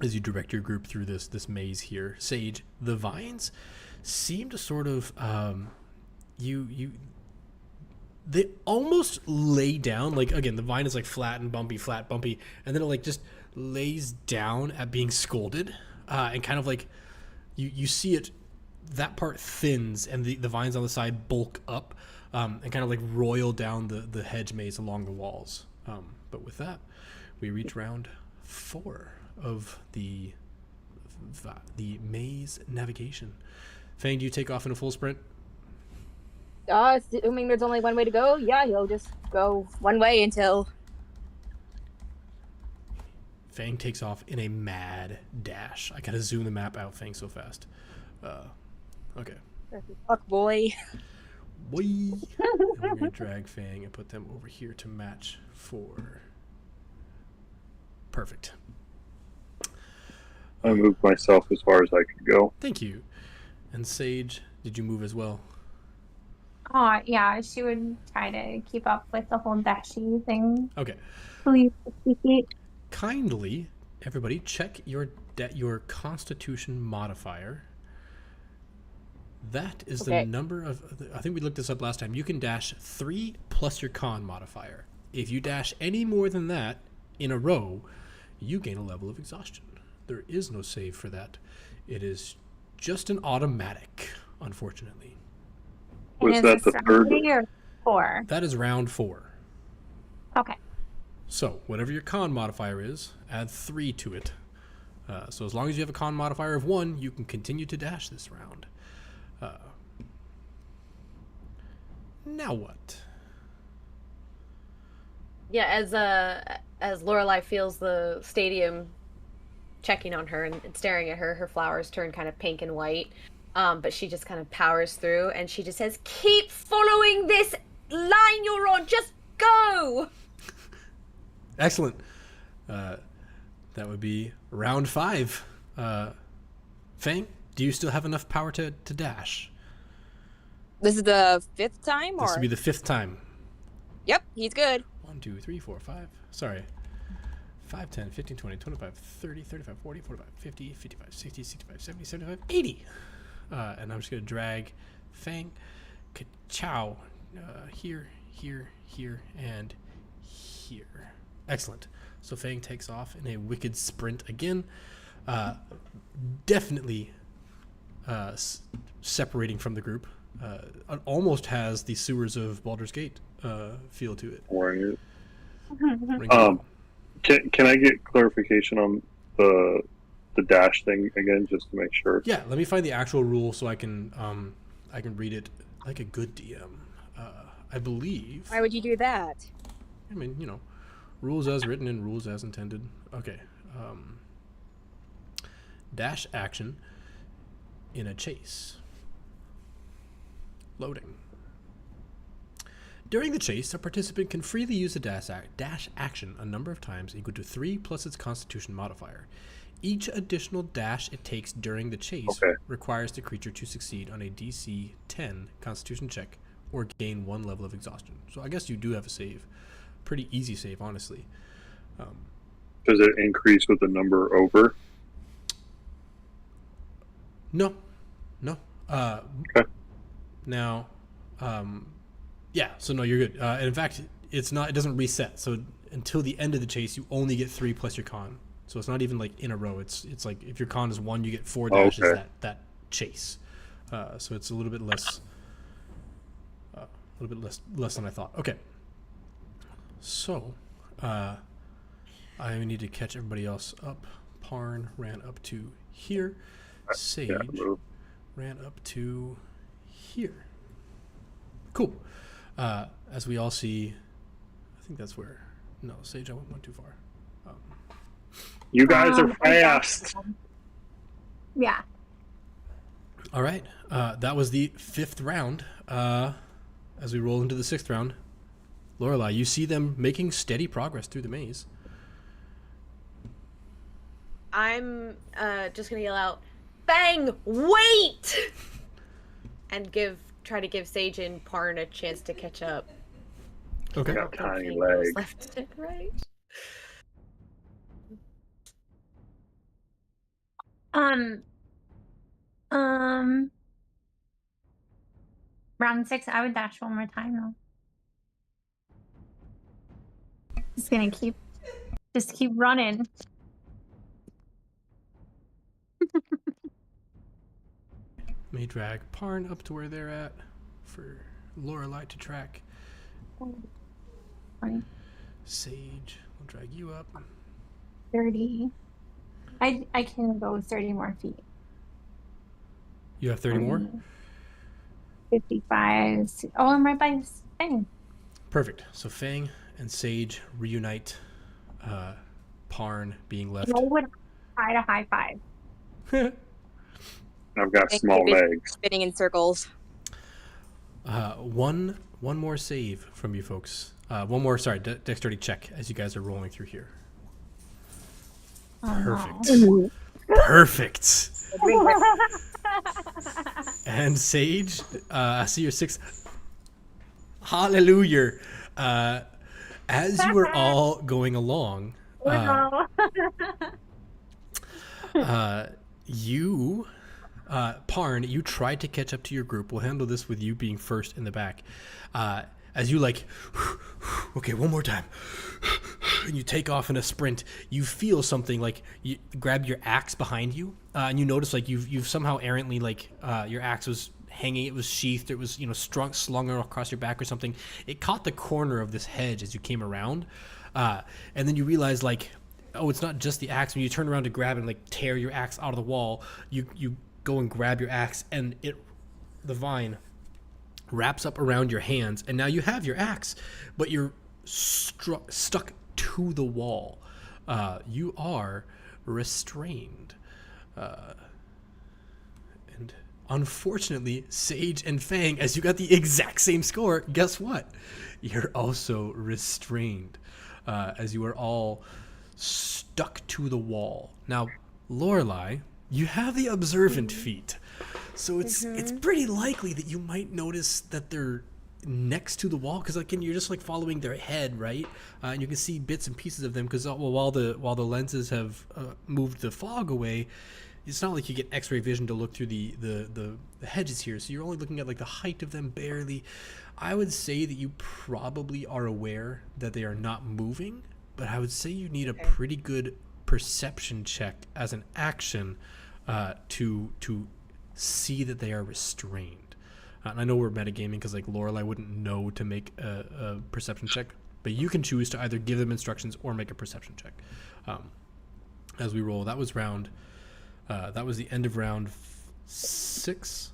as you direct your group through this maze here. Sage, the vines seem to sort of they almost lay down, like, again, the vine is like flat, bumpy, and then it like just lays down at being scolded, and kind of like you see it, that part thins, and the vines on the side bulk up, and kind of like roil down the hedge maze along the walls. But with that, we reach round 4 of the maze navigation. Fang, do you take off in a full sprint? Assuming there's only one way to go, yeah, he'll just go one way until... Fang takes off in a mad dash. I gotta zoom the map out, Fang, so fast. Okay. Fuck, boy. Boy. And we're gonna drag Fang and put them over here to match 4. Perfect. I moved myself as far as I could go. Thank you. And Sage, did you move as well? Oh, yeah, she would try to keep up with the whole dashy thing. Okay. Please, kindly, everybody, check your Constitution modifier. That is the number of... I think we looked this up last time. You can dash 3 plus your Con modifier. If you dash any more than that in a row, you gain a level of exhaustion. There is no save for that. It is just an automatic, unfortunately. Was that the third? Or 4? That is round 4. Okay. So, whatever your Con modifier is, add 3 to it. So as long as you have a Con modifier of 1, you can continue to dash this round. Now what? Yeah, as Lorelai feels the stadium checking on her and staring at her, her flowers turn kind of pink and white. But she just kind of powers through, and she just says, "Keep following this line you're on. Just go." Excellent. That would be round 5. Fang, do you still have enough power to dash? This is the 5th time, or? This would be the 5th time. Yep, he's good. 1, 2, 3, 4, 5. Sorry. 5, 10, 15, 20, 25, 30, 35, 40, 45, 50, 55, 60, 65, 70, 75, 80. And I'm just going to drag Fang, Ka-chow, here, and here. Excellent. So Fang takes off in a wicked sprint again. Definitely separating from the group. It almost has the sewers of Baldur's Gate feel to it. Can I get clarification on the dash thing again, just to make sure? Yeah, let me find the actual rule so I can read it like a good DM. I believe. Why would you do that? I mean, you know, rules as written and rules as intended. Okay. Dash action in a chase. Loading. During the chase, a participant can freely use the dash action a number of times equal to 3 plus its constitution modifier. Each additional dash it takes during the chase requires the creature to succeed on a DC 10 constitution check or gain 1 level of exhaustion. So I guess you do have a save. Pretty easy save, honestly. Does it increase with the number over? No. Okay. Now, yeah, so no, you're good. And in fact, it doesn't reset. So until the end of the chase, you only get 3 plus your con. So it's not even like in a row. It's like if your con is 1, you get 4 dashes that chase. So it's a little bit less than I thought. Okay. So, I need to catch everybody else up. Parn ran up to here. Sage ran up to here. Cool. As we all see, I think that's where. No, Sage, I went too far. You guys are fast. Yeah. All right. That was the 5th round. As we roll into the 6th round, Lorelei, you see them making steady progress through the maze. I'm just gonna yell out, "Bang! Wait!" and try to give Sage and Parn a chance to catch up. Okay. Got tiny legs. Left and right. Round 6, I would dash one more time though. Just gonna keep running. May drag Parn up to where they're at for Lorelei to track. 20. Sage, we'll drag you up. 30. I can go 30 more feet. You have 30 more? 55. Oh, I'm right by Fang. Perfect. So Fang and Sage reunite. Parn being left. I would try to high five. I've got small legs. Spinning in circles. One more save from you folks. One more, dexterity check as you guys are rolling through here. Perfect. No. Perfect. And Sage, I see your 6. Hallelujah. As you are all going along, you, Parn, you tried to catch up to your group. We'll handle this with you being first in the back. As you okay, one more time. And you take off in a sprint, you feel something like you grab your axe behind you, and you notice like you've somehow errantly your axe was hanging, it was sheathed, it was slung across your back or something. It caught the corner of this hedge as you came around, and then you realize oh, it's not just the axe. When you turn around to grab and tear your axe out of the wall, you go and grab your axe, and the vine wraps up around your hands, and now you have your axe, but you're stuck to the wall. You are restrained. And unfortunately, Sage and Fang, as you got the exact same score, guess what? You're also restrained, as you are all stuck to the wall. Now, Lorelei, you have the observant feat, so it's pretty likely that you might notice that they're next to the wall, because again, you're just following their head, right? And you can see bits and pieces of them, because while the lenses have moved the fog away, it's not like you get X-ray vision to look through the hedges here, so you're only looking at the height of them barely. I would say that you probably are aware that they are not moving, but I would say you need a pretty good perception check as an action to see that they are restrained. And I know we're metagaming because Lorelei wouldn't know to make a perception check, but you can choose to either give them instructions or make a perception check. As we roll, that was the end of round 6.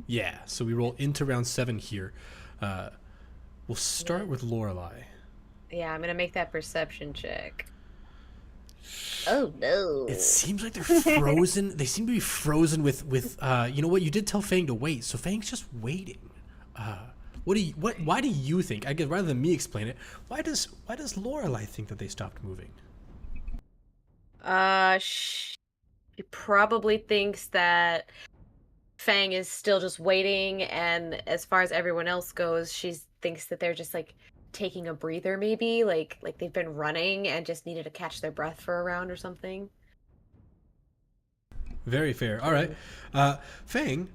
Yeah, so we roll into round 7 here. We'll start with Lorelai. Yeah, I'm gonna make that perception check. Oh no. It seems like they're frozen. They seem to be frozen with you know what? You did tell Fang to wait, so Fang's just waiting. Why do you think? I guess rather than me explain it, why does Lorelai think that they stopped moving? She probably thinks that Fang is still just waiting, and as far as everyone else goes, she thinks that they're just like taking a breather, maybe like they've been running and just needed to catch their breath for a round or something. Very fair. All right, Fang,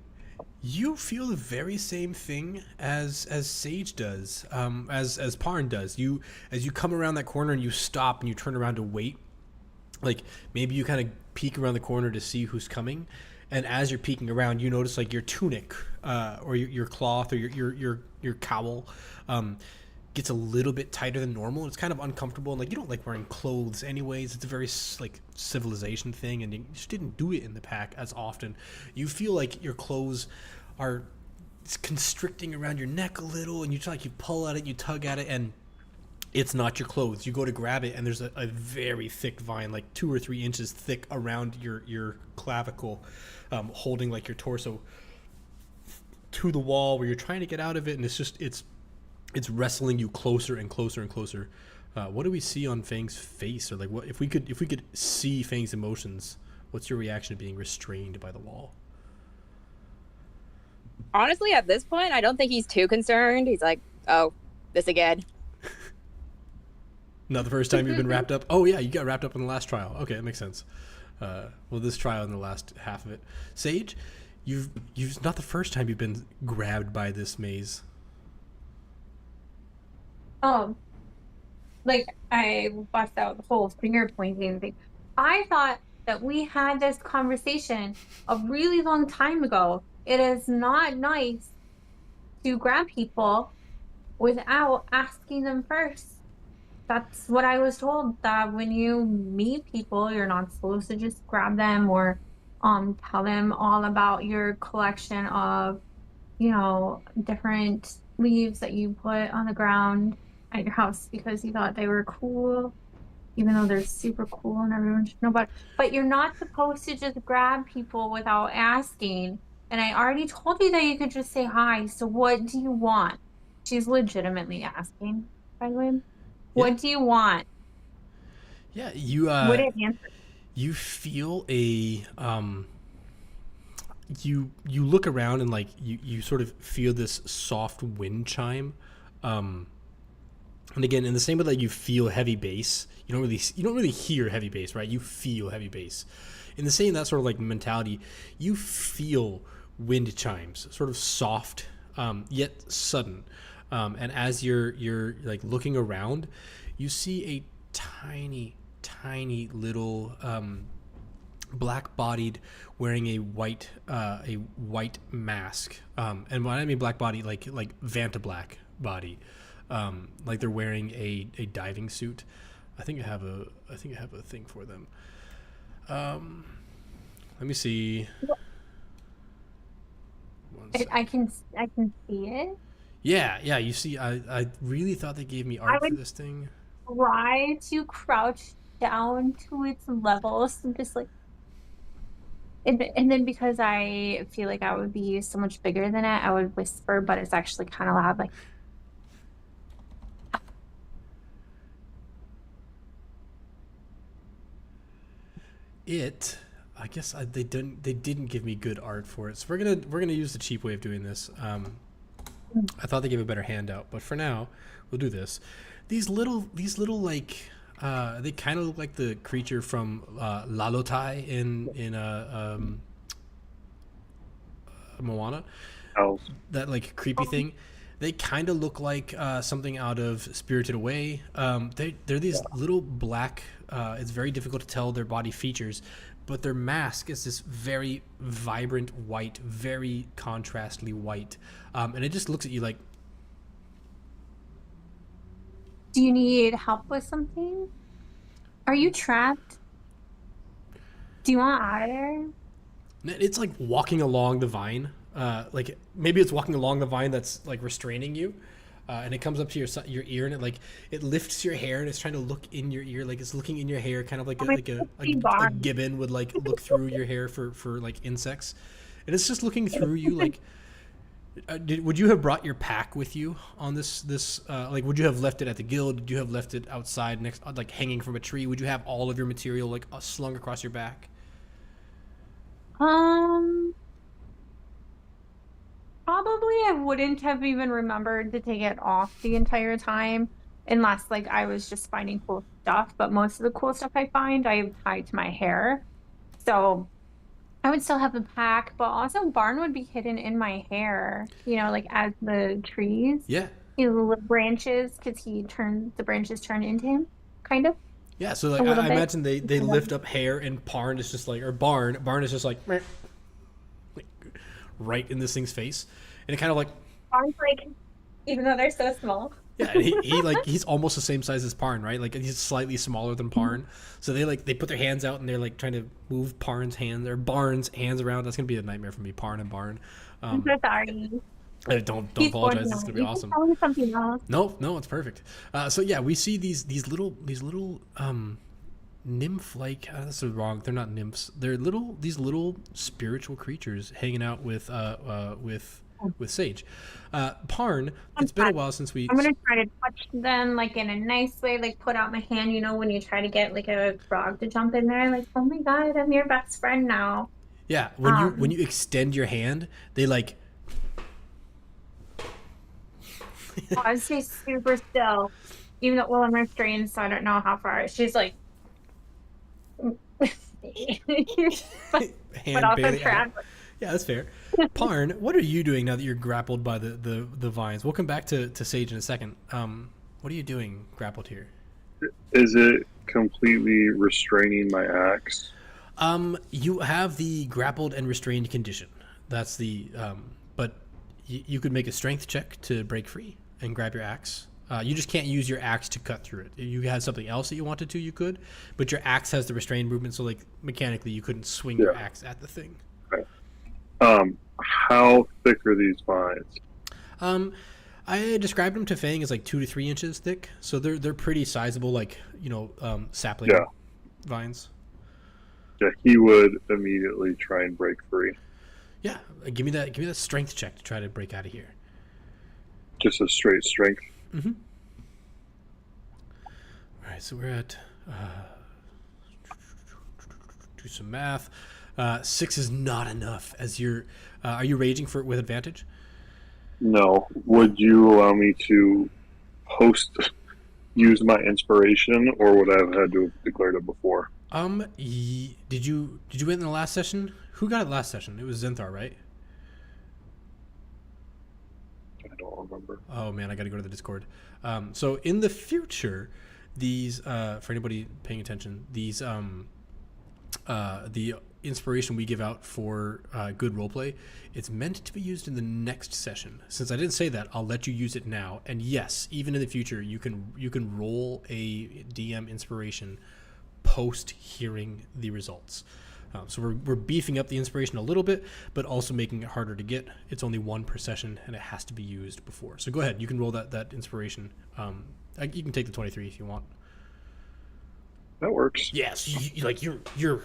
you feel the very same thing as Sage does, as Parn does. As you come around that corner and you stop and you turn around to wait, like maybe you kind of peek around the corner to see who's coming, and as you're peeking around, you notice like your tunic or your cloth or your cowl gets a little bit tighter than normal. It's kind of uncomfortable, and like you don't like wearing clothes anyways. It's a very like civilization thing, and you just didn't do it in the pack as often. You feel like your clothes are constricting around your neck a little, and you pull at it, you tug at it, and it's not your clothes. You go to grab it, and there's a very thick vine, like 2 or 3 inches thick around your clavicle, holding like your torso to the wall where you're trying to get out of it, and it's wrestling you closer and closer and closer. What do we see on Fang's face, or like what if we could see Fang's emotions? What's your reaction to being restrained by the wall? Honestly, at this point, I don't think he's too concerned. He's like, "Oh, this again." Not the first time you've been wrapped up. Oh yeah, you got wrapped up in the last trial. Okay, that makes sense. Well, this trial in the last half of it. Sage, you've not the first time you've been grabbed by this maze. Like I bust out the whole finger pointing thing. I thought that we had this conversation a really long time ago. It is not nice to grab people without asking them first. That's what I was told, that when you meet people, you're not supposed to just grab them or tell them all about your collection of, different leaves that you put on the ground at your house because you thought they were cool, even though they're super cool and everyone should know about it. But you're not supposed to just grab people without asking. And I already told you that you could just say hi. So what do you want? She's legitimately asking, by the way. What do you want? Yeah, you Would it answer? You feel a you look around and like you sort of feel this soft wind chime, and again in the same way that you feel heavy bass, you don't really hear heavy bass, right? You feel heavy bass. In the same that sort of like mentality, you feel wind chimes, sort of soft yet sudden. And as you're like looking around, you see a tiny little black-bodied, wearing a white mask. And when I mean black body, like Vanta black body, like they're wearing a diving suit. I think I have a thing for them. Let me see. I can see it. Yeah. You see, I really thought they gave me art for this thing. Try to crouch down to its level, so just like, and then because I feel like I would be so much bigger than it, I would whisper, but it's actually kind of loud, like. I guess they didn't give me good art for it, so we're gonna use the cheap way of doing this. I thought they gave a better handout, but for now, we'll do this. These little like they kind of look like the creature from Lalotai in Moana. Owls. That like creepy thing. They kind of look like something out of Spirited Away. They're these little black. It's very difficult to tell their body features, but their mask is this very vibrant white, very contrastly white, and it just looks at you like. Do you need help with something? Are you trapped? Do you want out of there? It's like walking along the vine. like maybe it's walking along the vine that's like restraining you, and it comes up to your ear, and it lifts your hair, and it's trying to look in your ear, like it's looking in your hair, kind of like a gibbon would like look through your hair for like insects, and it's just looking through you like. Would you have brought your pack with you on this like would you have left it at the guild? Did you have left it outside next, like hanging from a tree? Would you have all of your material like slung across your back? Probably I wouldn't have even remembered to take it off the entire time unless like I was just finding cool stuff. But most of the cool stuff I find I have tied to my hair. So I would still have the pack, but also Barn would be hidden in my hair, like as the trees, Yeah. The little branches, because the branches turn into him, kind of. Yeah, so like I imagine they lift up hair, and Barn is just like, or Barn is just like right in this thing's face, and it kind of like Barn's like, even though they're so small. Yeah, and he like he's almost the same size as Parn, right? Like he's slightly smaller than Parn. So they put their hands out and they're like trying to move Barn's hands around. That's gonna be a nightmare for me, Parn and Barn. I'm so sorry. Don't apologize. It's gonna be awesome. Tell me something else. No, it's perfect. So yeah, we see these little nymph-like. That's wrong. They're not nymphs. They're these little spiritual creatures hanging out with Sage. Parn, it's been a while since I'm gonna try to touch them like in a nice way, like put out my hand, when you try to get like a frog to jump in there, like, oh my god, I'm your best friend now. Yeah, when you extend your hand, they like I stay super still. Even though I'm restrained, so I don't know how far. She's like hand barely out. Yeah, that's fair. Parn, what are you doing now that you're grappled by the vines? We'll come back to Sage in a second. What are you doing grappled here? Is it completely restraining my axe? You have the grappled and restrained condition. That's the but you could make a strength check to break free and grab your axe. You just can't use your axe to cut through it. If you had something else that you wanted to, you could, but your axe has the restrained movement, so like mechanically you couldn't swing your axe at the thing. Okay. How thick are these vines? I described them to Fang as like 2 to 3 inches thick, so they're pretty sizable, like sapling vines. Yeah, he would immediately try and break free. Yeah, give me that strength check to try to break out of here. Just a straight strength. Mm-hmm. All right, so we're at do some math. 6 is not enough. As are you raging with advantage? No. Would you allow me to use my inspiration, or would I have had to have declared it before? Did you win in the last session? Who got it last session? It was Zenthar, right? I don't remember. Oh man, I got to go to the Discord. So in the future, these for anybody paying attention, these the inspiration we give out for good roleplay, it's meant to be used in the next session. Since I didn't say that, I'll let you use it now. And yes, even in the future, you can roll a DM inspiration post hearing the results. So we're beefing up the inspiration a little bit, but also making it harder to get. It's only 1 per session, and it has to be used before. So go ahead, you can roll that inspiration. You can take the 23 if you want. That works. Yes, you're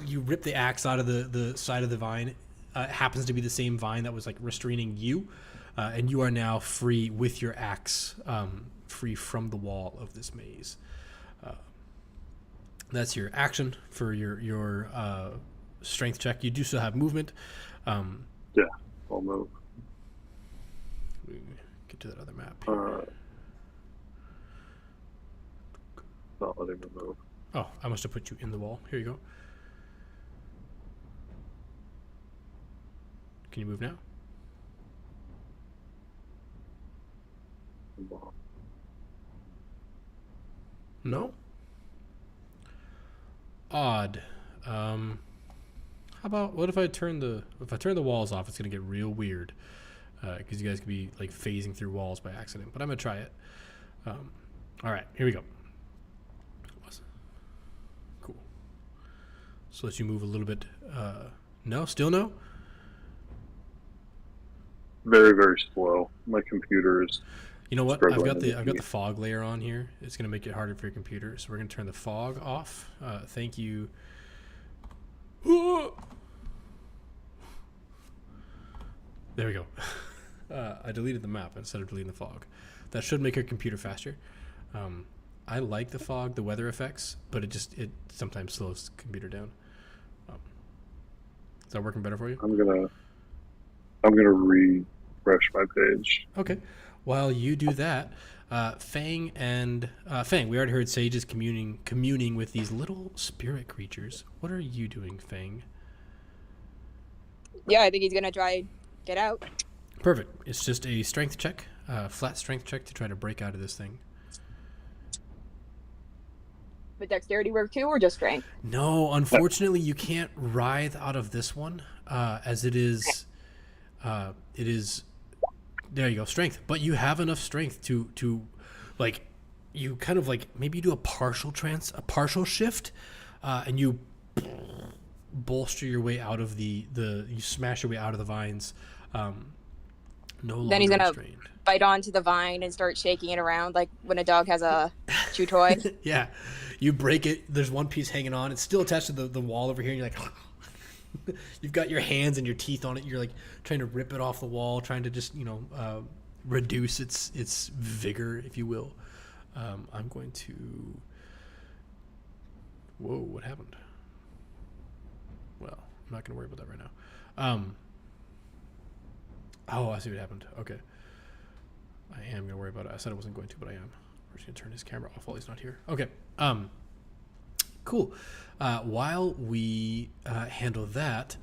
you rip the axe out of the side of the vine. It happens to be the same vine that was like restraining you, and you are now free with your axe, free from the wall of this maze. That's your action for your strength check. You do still have movement. Yeah, I'll move. We get to that other map here. Not letting me move. Oh, I must have put you in the wall. Here you go. Can you move now? No? Odd. How about what if I turn the walls off? It's gonna get real weird because you guys could be like phasing through walls by accident. But I'm gonna try it. All right, here we go. Cool. So let you move a little bit. No, still no. Very, very slow. My computer is. You know what? Struggling I've got the fog layer on here. It's gonna make it harder for your computer. So we're gonna turn the fog off. Thank you. There we go. I deleted the map instead of deleting the fog. That should make your computer faster. I like the fog, the weather effects, but it sometimes slows the computer down. Is that working better for you? I'm gonna refresh my page. Okay. While you do that, Fang, we already heard Sage is communing with these little spirit creatures. What are you doing, Fang? Yeah, I think he's gonna try get out. Perfect. It's just a strength check, flat strength check to try to break out of this thing. Would dexterity work too, or just strength? No, unfortunately, you can't writhe out of this one, as it is. There you go, strength. But you have enough strength to, like, you kind of like maybe you do a partial shift, and you bolster your way out of you smash your way out of the vines. No longer Then he's gonna restrained. bite onto the vine and start shaking it around like when a dog has a chew toy. Yeah, you break it. There's one piece hanging on. It's still attached to the wall over here. And you're like, you've got your hands and your teeth on it. You're like trying to rip it off the wall, trying to just reduce its vigor, if you will. I'm going to. Whoa! What happened? Well, I'm not going to worry about that right now. Oh, I see what happened. Okay. I am going to worry about it. I said I wasn't going to, but I am. We're just going to turn his camera off while he's not here. Okay. Cool. While we handle that,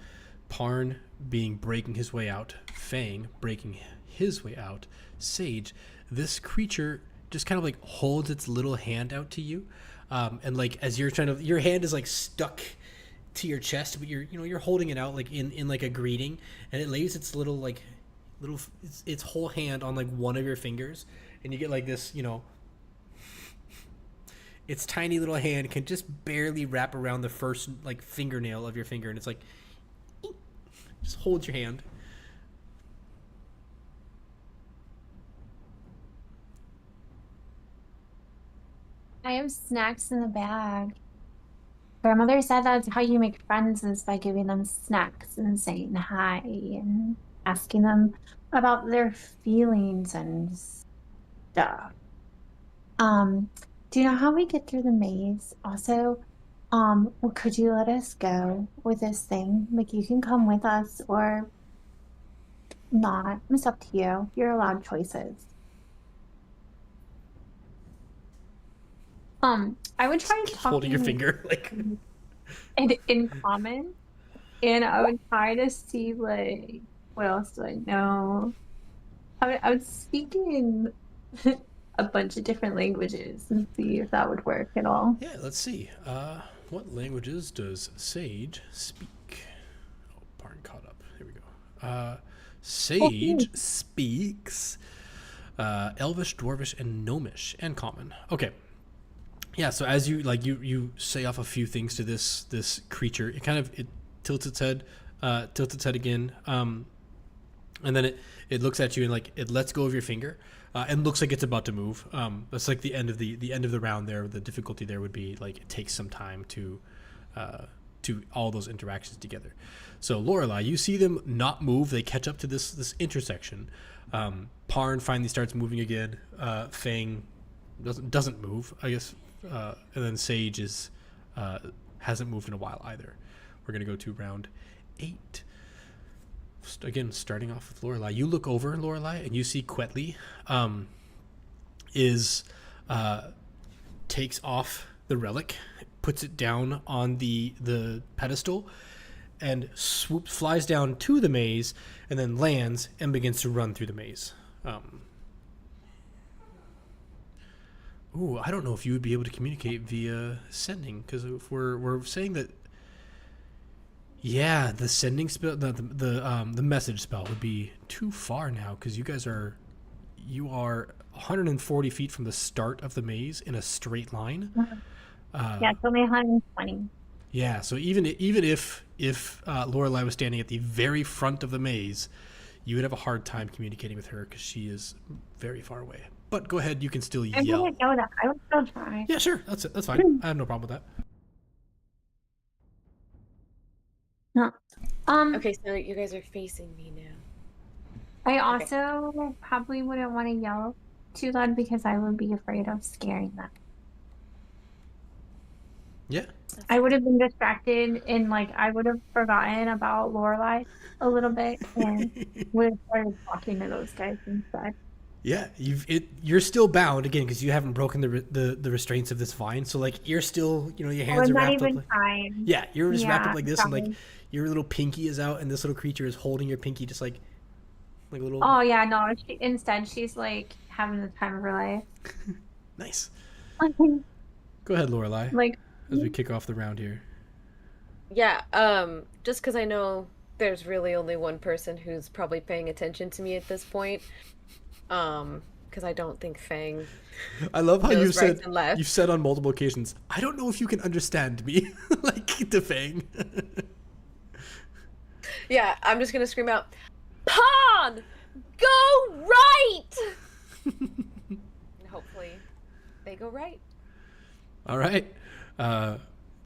Parn breaking his way out, Fang breaking his way out, Sage, this creature just kind of like holds its little hand out to you. And like as you're your hand is like stuck to your chest, but you're holding it out like in like a greeting, and it lays its its whole hand on like one of your fingers, and you get like this, its tiny little hand can just barely wrap around the first like fingernail of your finger, and it's like just hold your hand. I have snacks in the bag. Grandmother said that's how you make friends, is by giving them snacks and saying hi and asking them about their feelings and stuff. Do you know how we get through the maze? Also, could you let us go with this thing? Like, you can come with us or not. It's up to you. You're allowed choices. I would try Holding your talking finger like in common, and I would try to see like what else do I know. I would speak in a bunch of different languages and see if that would work at all. Yeah, let's see. What languages does Sage speak? Oh, Parn caught up. Here we go. Sage speaks Elvish, Dwarvish, and Gnomish, and Common. Okay. Yeah, so as you say off a few things to this creature, it tilts its head again, and then it looks at you and like it lets go of your finger, and looks like it's about to move. That's like the end of the round there. The difficulty there would be like it takes some time to all those interactions together. So Lorelei, you see them not move. They catch up to this intersection. Parn finally starts moving again. Fang doesn't move, I guess. And then Sage hasn't moved in a while either. We're gonna go to round 8. Again, starting off with Lorelei. You look over, Lorelei, and you see Quetley takes off the relic, puts it down on the pedestal, and flies down to the maze, and then lands and begins to run through the maze. I don't know if you would be able to communicate via sending, because if we're saying that, yeah, the sending spell, the message spell would be too far now, because you are 140 feet from the start of the maze in a straight line. Yeah, it's only 120. Yeah, so even if Lorelei was standing at the very front of the maze, you would have a hard time communicating with her because she is very far away. But go ahead, you can still I yell. didn't know that. I would still try. Yeah, sure, that's it. That's fine. I have no problem with that. No. Okay, so you guys are facing me now. I also probably wouldn't want to yell too loud because I would be afraid of scaring them. Yeah. I would have been distracted and like I would have forgotten about Lorelai a little bit and would have started talking to those guys instead. Yeah, you're still bound again because you haven't broken the restraints of this vine. So like you're still, you know, your hands are not wrapped up. even Like, trying. yeah, you're just wrapped up Yeah, like this, and like sorry. your little pinky is out, and this little creature is holding your pinky, just like a little. Oh yeah, no. Instead, she's like having the time of her life. Nice. Go ahead, Lorelai. Like As we kick off the round here. Yeah, just because I know there's really only one person who's probably paying attention to me at this point. Because I don't think Fang. I love how Goes right and left. you've said on multiple occasions, I don't know if you can understand me. Like the Fang. Yeah, I'm just gonna scream out, Pawn! Go right! And hopefully they go right. All right.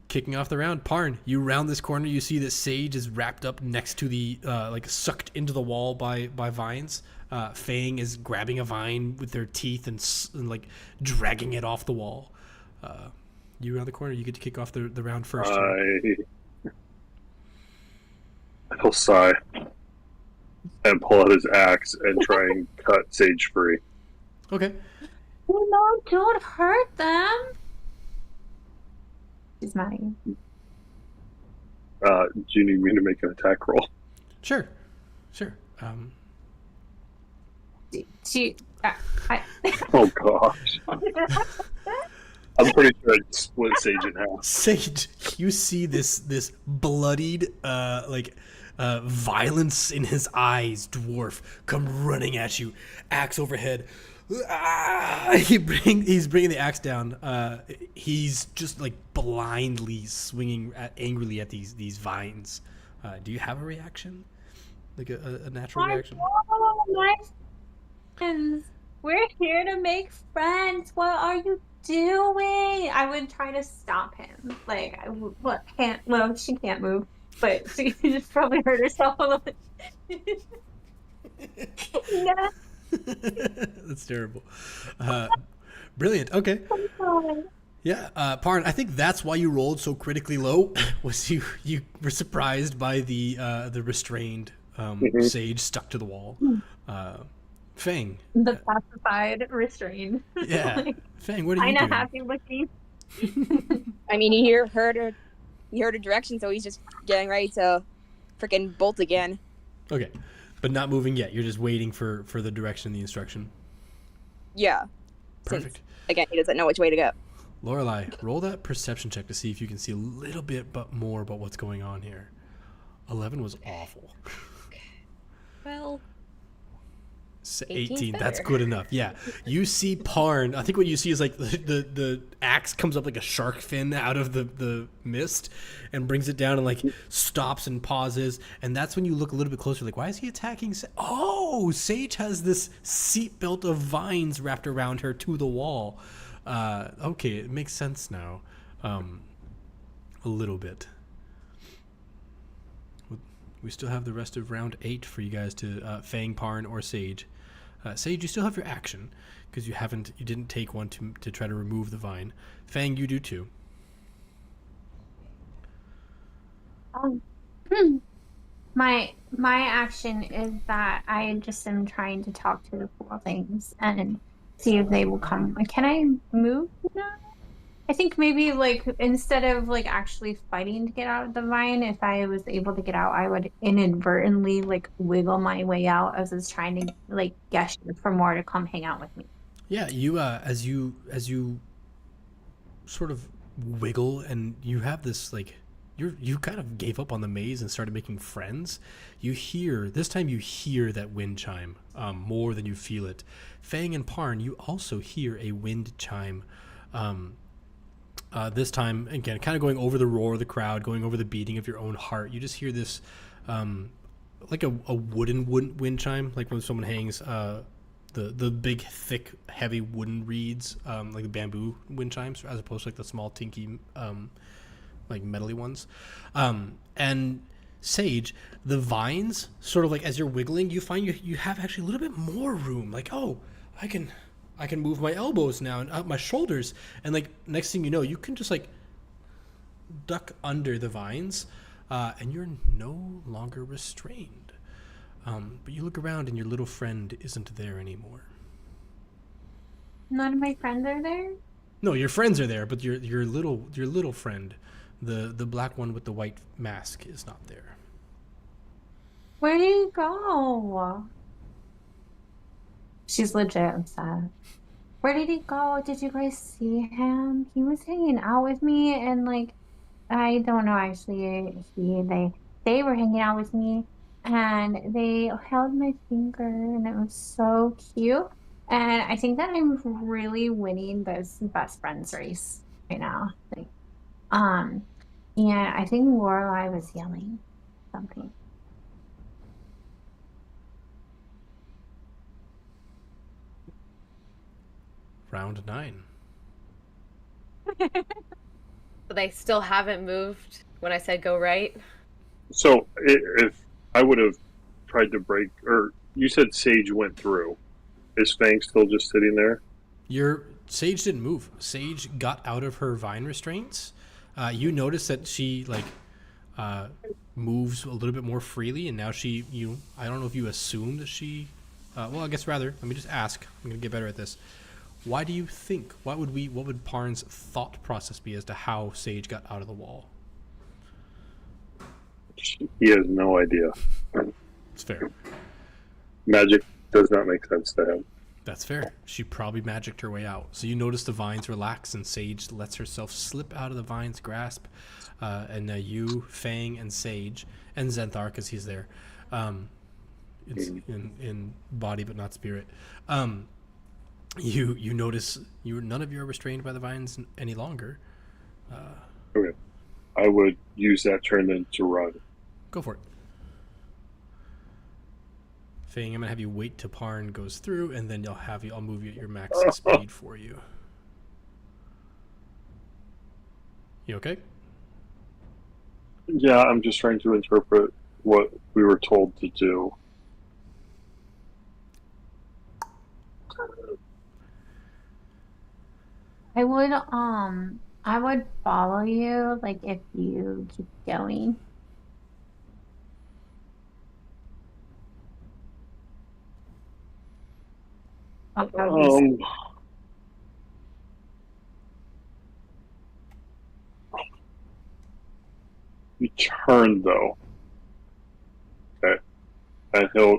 Kicking off the round, Parn, you round this corner, you see that Sage is wrapped up next to the, like sucked into the wall by vines. Fang is grabbing a vine with their teeth and like dragging it off the wall. You round the corner, you get to kick off the round first. He'll sigh and pull out his axe and try and cut Sage free. Okay. oh no, don't hurt them. She's mad at you. Do you need me to make an attack roll? Sure. She Oh gosh. I'm pretty sure I'd split Sage in half. Sage, you see this bloodied, violence in his eyes dwarf come running at you, axe overhead. He's bringing the axe down. He's just like blindly swinging angrily at these vines. Do you have a reaction, like a natural reaction? Oh, my friends. We're here to make friends. What are you doing? I would try to stop him. Like, she can't move, but she just probably hurt herself a little bit. Yeah. That's terrible. Brilliant. Okay. Yeah, Parn, I think that's why you rolled so critically low. Was you were surprised by the restrained Sage stuck to the wall. Fang. The pacified, restrained. Yeah. Fang, what are you Kinda doing? happy looking. I mean, he heard a direction, so he's just getting ready to freaking bolt again. Okay, but not moving yet. You're just waiting for the direction, the instruction. Yeah. Perfect. Since, again, he doesn't know which way to go. Lorelai, roll that perception check to see if you can see a little bit more about what's going on here. 11 was awful. Well, 18, better. that's good enough. Yeah, you see Parn. I think what you see is like the axe comes up like a shark fin out of the mist and brings it down and like stops and pauses, and that's when you look a little bit closer, like, why is he attacking Sage has this seat belt of vines wrapped around her to the wall. Okay, it makes sense now, a little bit. We still have the rest of round 8 for you guys to Fang, Parn, or Sage. Sage, you still have your action because you didn't take one to try to remove the vine. Fang, you do too. My action is that I just am trying to talk to the four things and see if they will come. Can I move now? I think maybe like instead of like actually fighting to get out of the vine, if I was able to get out, I would inadvertently like wiggle my way out as I was trying to like gesture for more to come hang out with me. Yeah, you as you sort of wiggle and you have this like you kind of gave up on the maze and started making friends. This time you hear that wind chime more than you feel it. Fang and Parn, you also hear a wind chime This time, again, kind of going over the roar of the crowd, going over the beating of your own heart. You just hear this, like a wooden wind chime, like when someone hangs the big, thick, heavy wooden reeds, like the bamboo wind chimes, as opposed to like the small, tinky, like metally ones. And Sage, the vines, sort of like as you're wiggling, you find you have actually a little bit more room. Like, oh, I can move my elbows now and up my shoulders, and like next thing you know, you can just like duck under the vines, and you're no longer restrained. But you look around and your little friend isn't there anymore. None of my friends are there? No, your friends are there, but your little friend, the black one with the white mask, is not there. Where did he go? She's legit upset. Where did he go? Did you guys see him? He was hanging out with me, and like, I don't know actually. They were hanging out with me, and they held my finger, and it was so cute. And I think that I'm really winning this best friends race right now. Like, and I think Lorelai was yelling something. Round 9. But they still haven't moved when I said go right. So if I would have tried to break, or you said Sage went through, is Fang still just sitting there? Your Sage didn't move. Sage got out of her vine restraints. You notice that she moves a little bit more freely, and now I don't know if you assume that she. Well, I guess rather. Let me just ask. I'm gonna get better at this. Why do you think? What would Parn's thought process be as to how Sage got out of the wall? He has no idea. It's fair. Magic does not make sense to him. That's fair. She probably magicked her way out. So you notice the vines relax, and Sage lets herself slip out of the vine's grasp. And now you, Fang, and Sage, and Zenthar, because he's there, in body but not spirit. You notice none of you are restrained by the vines any longer. Okay. I would use that turn then to run. Go for it. Fang, I'm gonna have you wait till Parn goes through, and then I'll move you at your max speed for you. You okay? Yeah, I'm just trying to interpret what we were told to do. I would follow you, like, if you keep going. You turn though. Okay. And he'll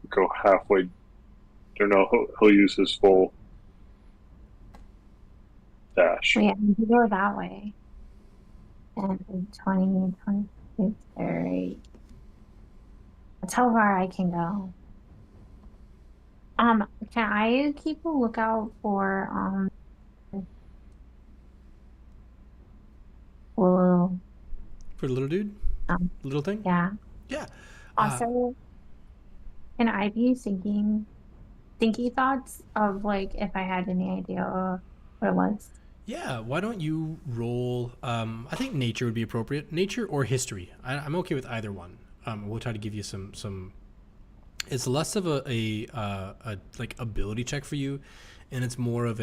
go halfway. Or no, he'll use his full dash. Yeah, you go that way. And 20, 26, 30. That's how far I can go. Can I keep a lookout for well, For the little dude? Little thing? yeah. Yeah. Also, can I be thinky thoughts of like if I had any idea what it was? Yeah, why don't you roll, I think nature would be appropriate. Nature or history. I'm okay with either one. We'll try to give you some it's less of a like ability check for you, and it's more of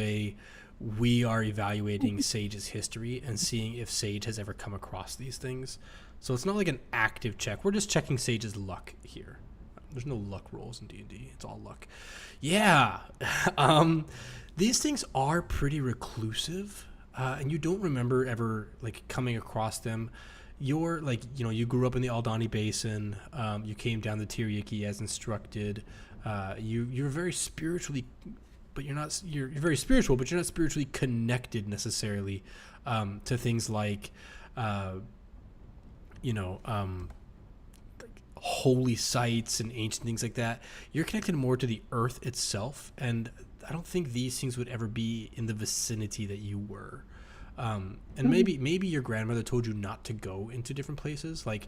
we are evaluating Sage's history and seeing if Sage has ever come across these things. So it's not like an active check. We're just checking Sage's luck here. There's no luck rolls in D&D. It's all luck. Yeah. These things are pretty reclusive, and you don't remember ever like coming across them. You're like, you grew up in the Aldani Basin. You came down the Tiriyaki as instructed. You're very spiritually, but you're very spiritual, but you're not spiritually connected necessarily to things like, holy sites and ancient things like that. You're connected more to the earth itself, and I don't think these things would ever be in the vicinity that you were. And maybe your grandmother told you not to go into different places. Like,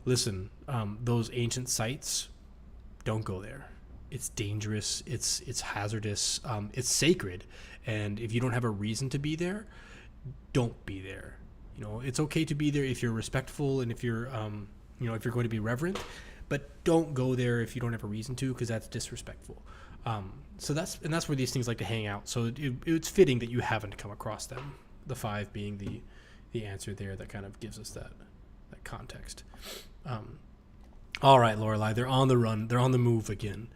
listen, those ancient sites, don't go there. It's dangerous. It's hazardous. It's sacred, and if you don't have a reason to be there, don't be there. You know, it's okay to be there if you're respectful and if you're, if you're going to be reverent, but don't go there if you don't have a reason to, because that's disrespectful. So that's where these things like to hang out. So it's fitting that you haven't come across them. The 5 being the answer there that kind of gives us that context. All right, Lorelei, they're on the run. They're on the move again.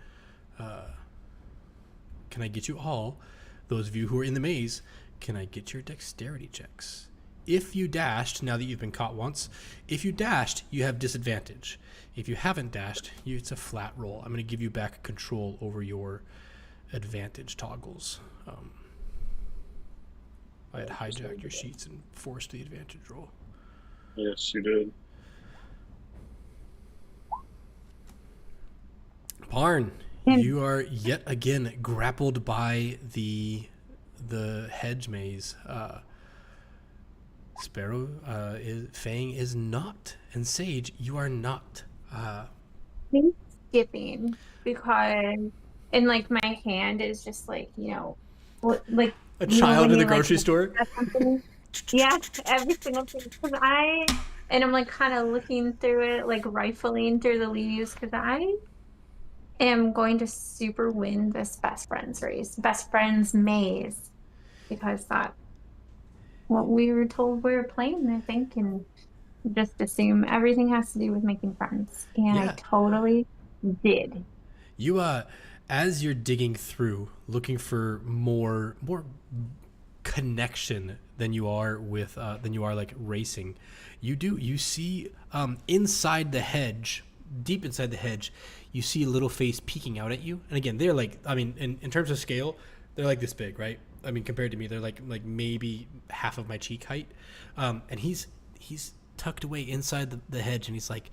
Can I get you all, those of you who are in the maze, can I get your dexterity checks? If you dashed, now that you've been caught once, if you dashed, you have disadvantage. If you haven't dashed, it's a flat roll. I'm going to give you back control over your advantage toggles. I had hijacked your sheets and forced the advantage roll. Yes, you did. Parn, you are yet again grappled by the hedge maze. Sparrow, Fang is not, and Sage, you are not. I'm skipping because, and like my hand is just like, like A child when in the you, grocery store? Yeah, every single thing. Because I'm like kind of looking through it, like rifling through the leaves, because I am going to super win this best friends race, best friends maze, because that's what we were told we were playing, I think, and just assume everything has to do with making friends. And Yeah. I totally did. You, as you're digging through, looking for more connection than you are with, like racing, you see, inside the hedge, deep inside the hedge, you see a little face peeking out at you. And again, they're like, I mean, in terms of scale, they're like this big, right? I mean, compared to me, they're like maybe half of my cheek height. And he's tucked away inside the hedge, and he's like,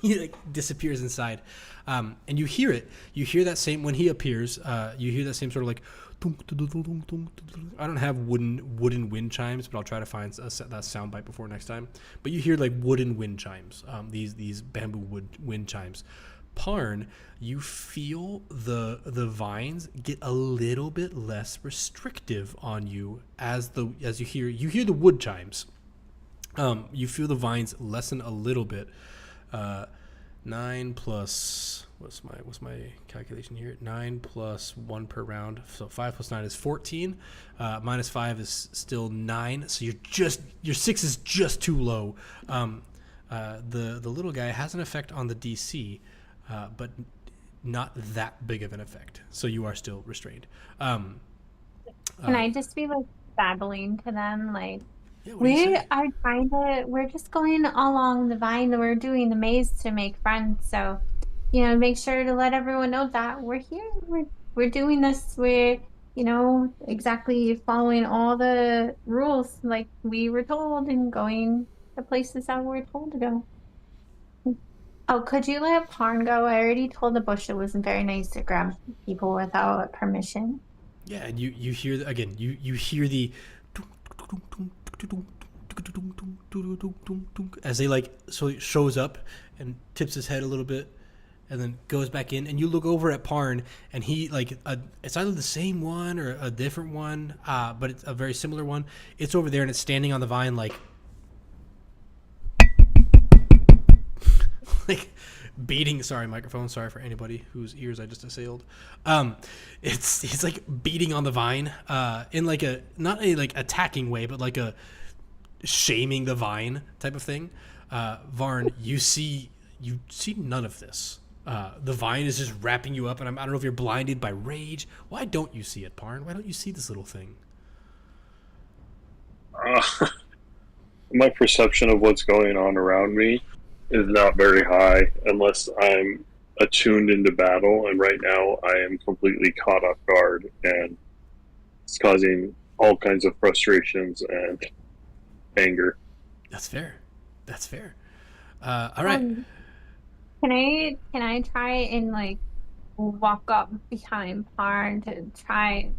he like disappears inside. And you hear it. You hear that same, when he appears, you hear that same sort of like, I don't have wooden wind chimes, but I'll try to find that soundbite before next time. But you hear like wooden wind chimes, these bamboo wind chimes. Parn, you feel the vines get a little bit less restrictive on you as you hear the wood chimes. You feel the vines lessen a little bit. 9 plus what's my calculation here? 9 plus 1 per round, so 5 plus 9 is 14. Minus 5 is still 9. So your 6 is just too low. The little guy has an effect on the DC, but not that big of an effect. So you are still restrained. Can I just be like babbling to them, like, yeah, what do you say? we're just going along the vine, we're doing the maze to make friends. So, make sure to let everyone know that we're here. We're doing this. We're, exactly following all the rules like we were told and going the places that we're told to go. Oh, could you let Parn go? I already told the bush it wasn't very nice to grab people without permission. Yeah, and you hear again. You hear the as they like, so it shows up and tips his head a little bit and then goes back in, and you look over at Parn, and he like it's either the same one or a different one, but it's a very similar one. It's over there and it's standing on the vine like like beating, sorry microphone, sorry for anybody whose ears I just assailed. It's like beating on the vine in like a, not a like attacking way, but like a shaming the vine type of thing. Varn, you see none of this. The vine is just wrapping you up, and I don't know if you're blinded by rage. Why don't you see it, Parn? Why don't you see this little thing? My perception of what's going on around me is not very high unless I'm attuned into battle, and right now I am completely caught off guard, and It's causing all kinds of frustrations and anger. That's fair. That's fair. All right. Can I try and like walk up behind Parn to try?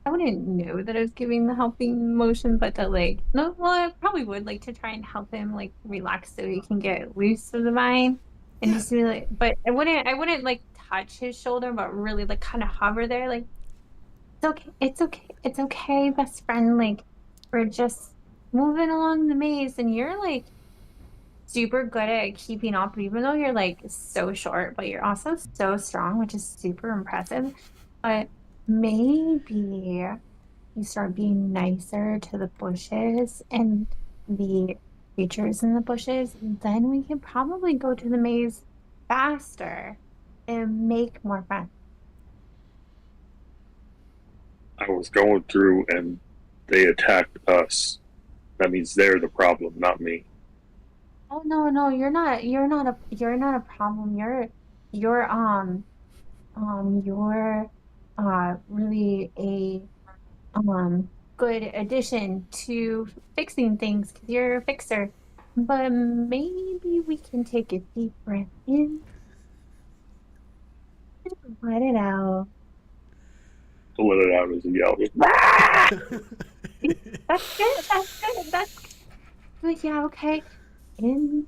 I wouldn't know that I was giving the helping motion, but to like no, well, I probably would like to try and help him like relax so he can get loose of the vine, and Yeah. just be like. But I wouldn't like touch his shoulder, but really like kind of hover there, like it's okay, best friend. Like we're just moving along the maze, and you're like super good at keeping up, even though you're like so short, but you're also so strong, which is super impressive. But maybe you start being nicer to the bushes and the creatures in the bushes, then we can probably go to the maze faster and make more friends. I was going through and they attacked us. That means they're the problem, not me. Oh no, you're not a problem. You're really a good addition to fixing things because you're a fixer. But maybe we can take a deep breath in and let it out. To let it out as a yell. Ah! That's good. That's good. Yeah, okay. In.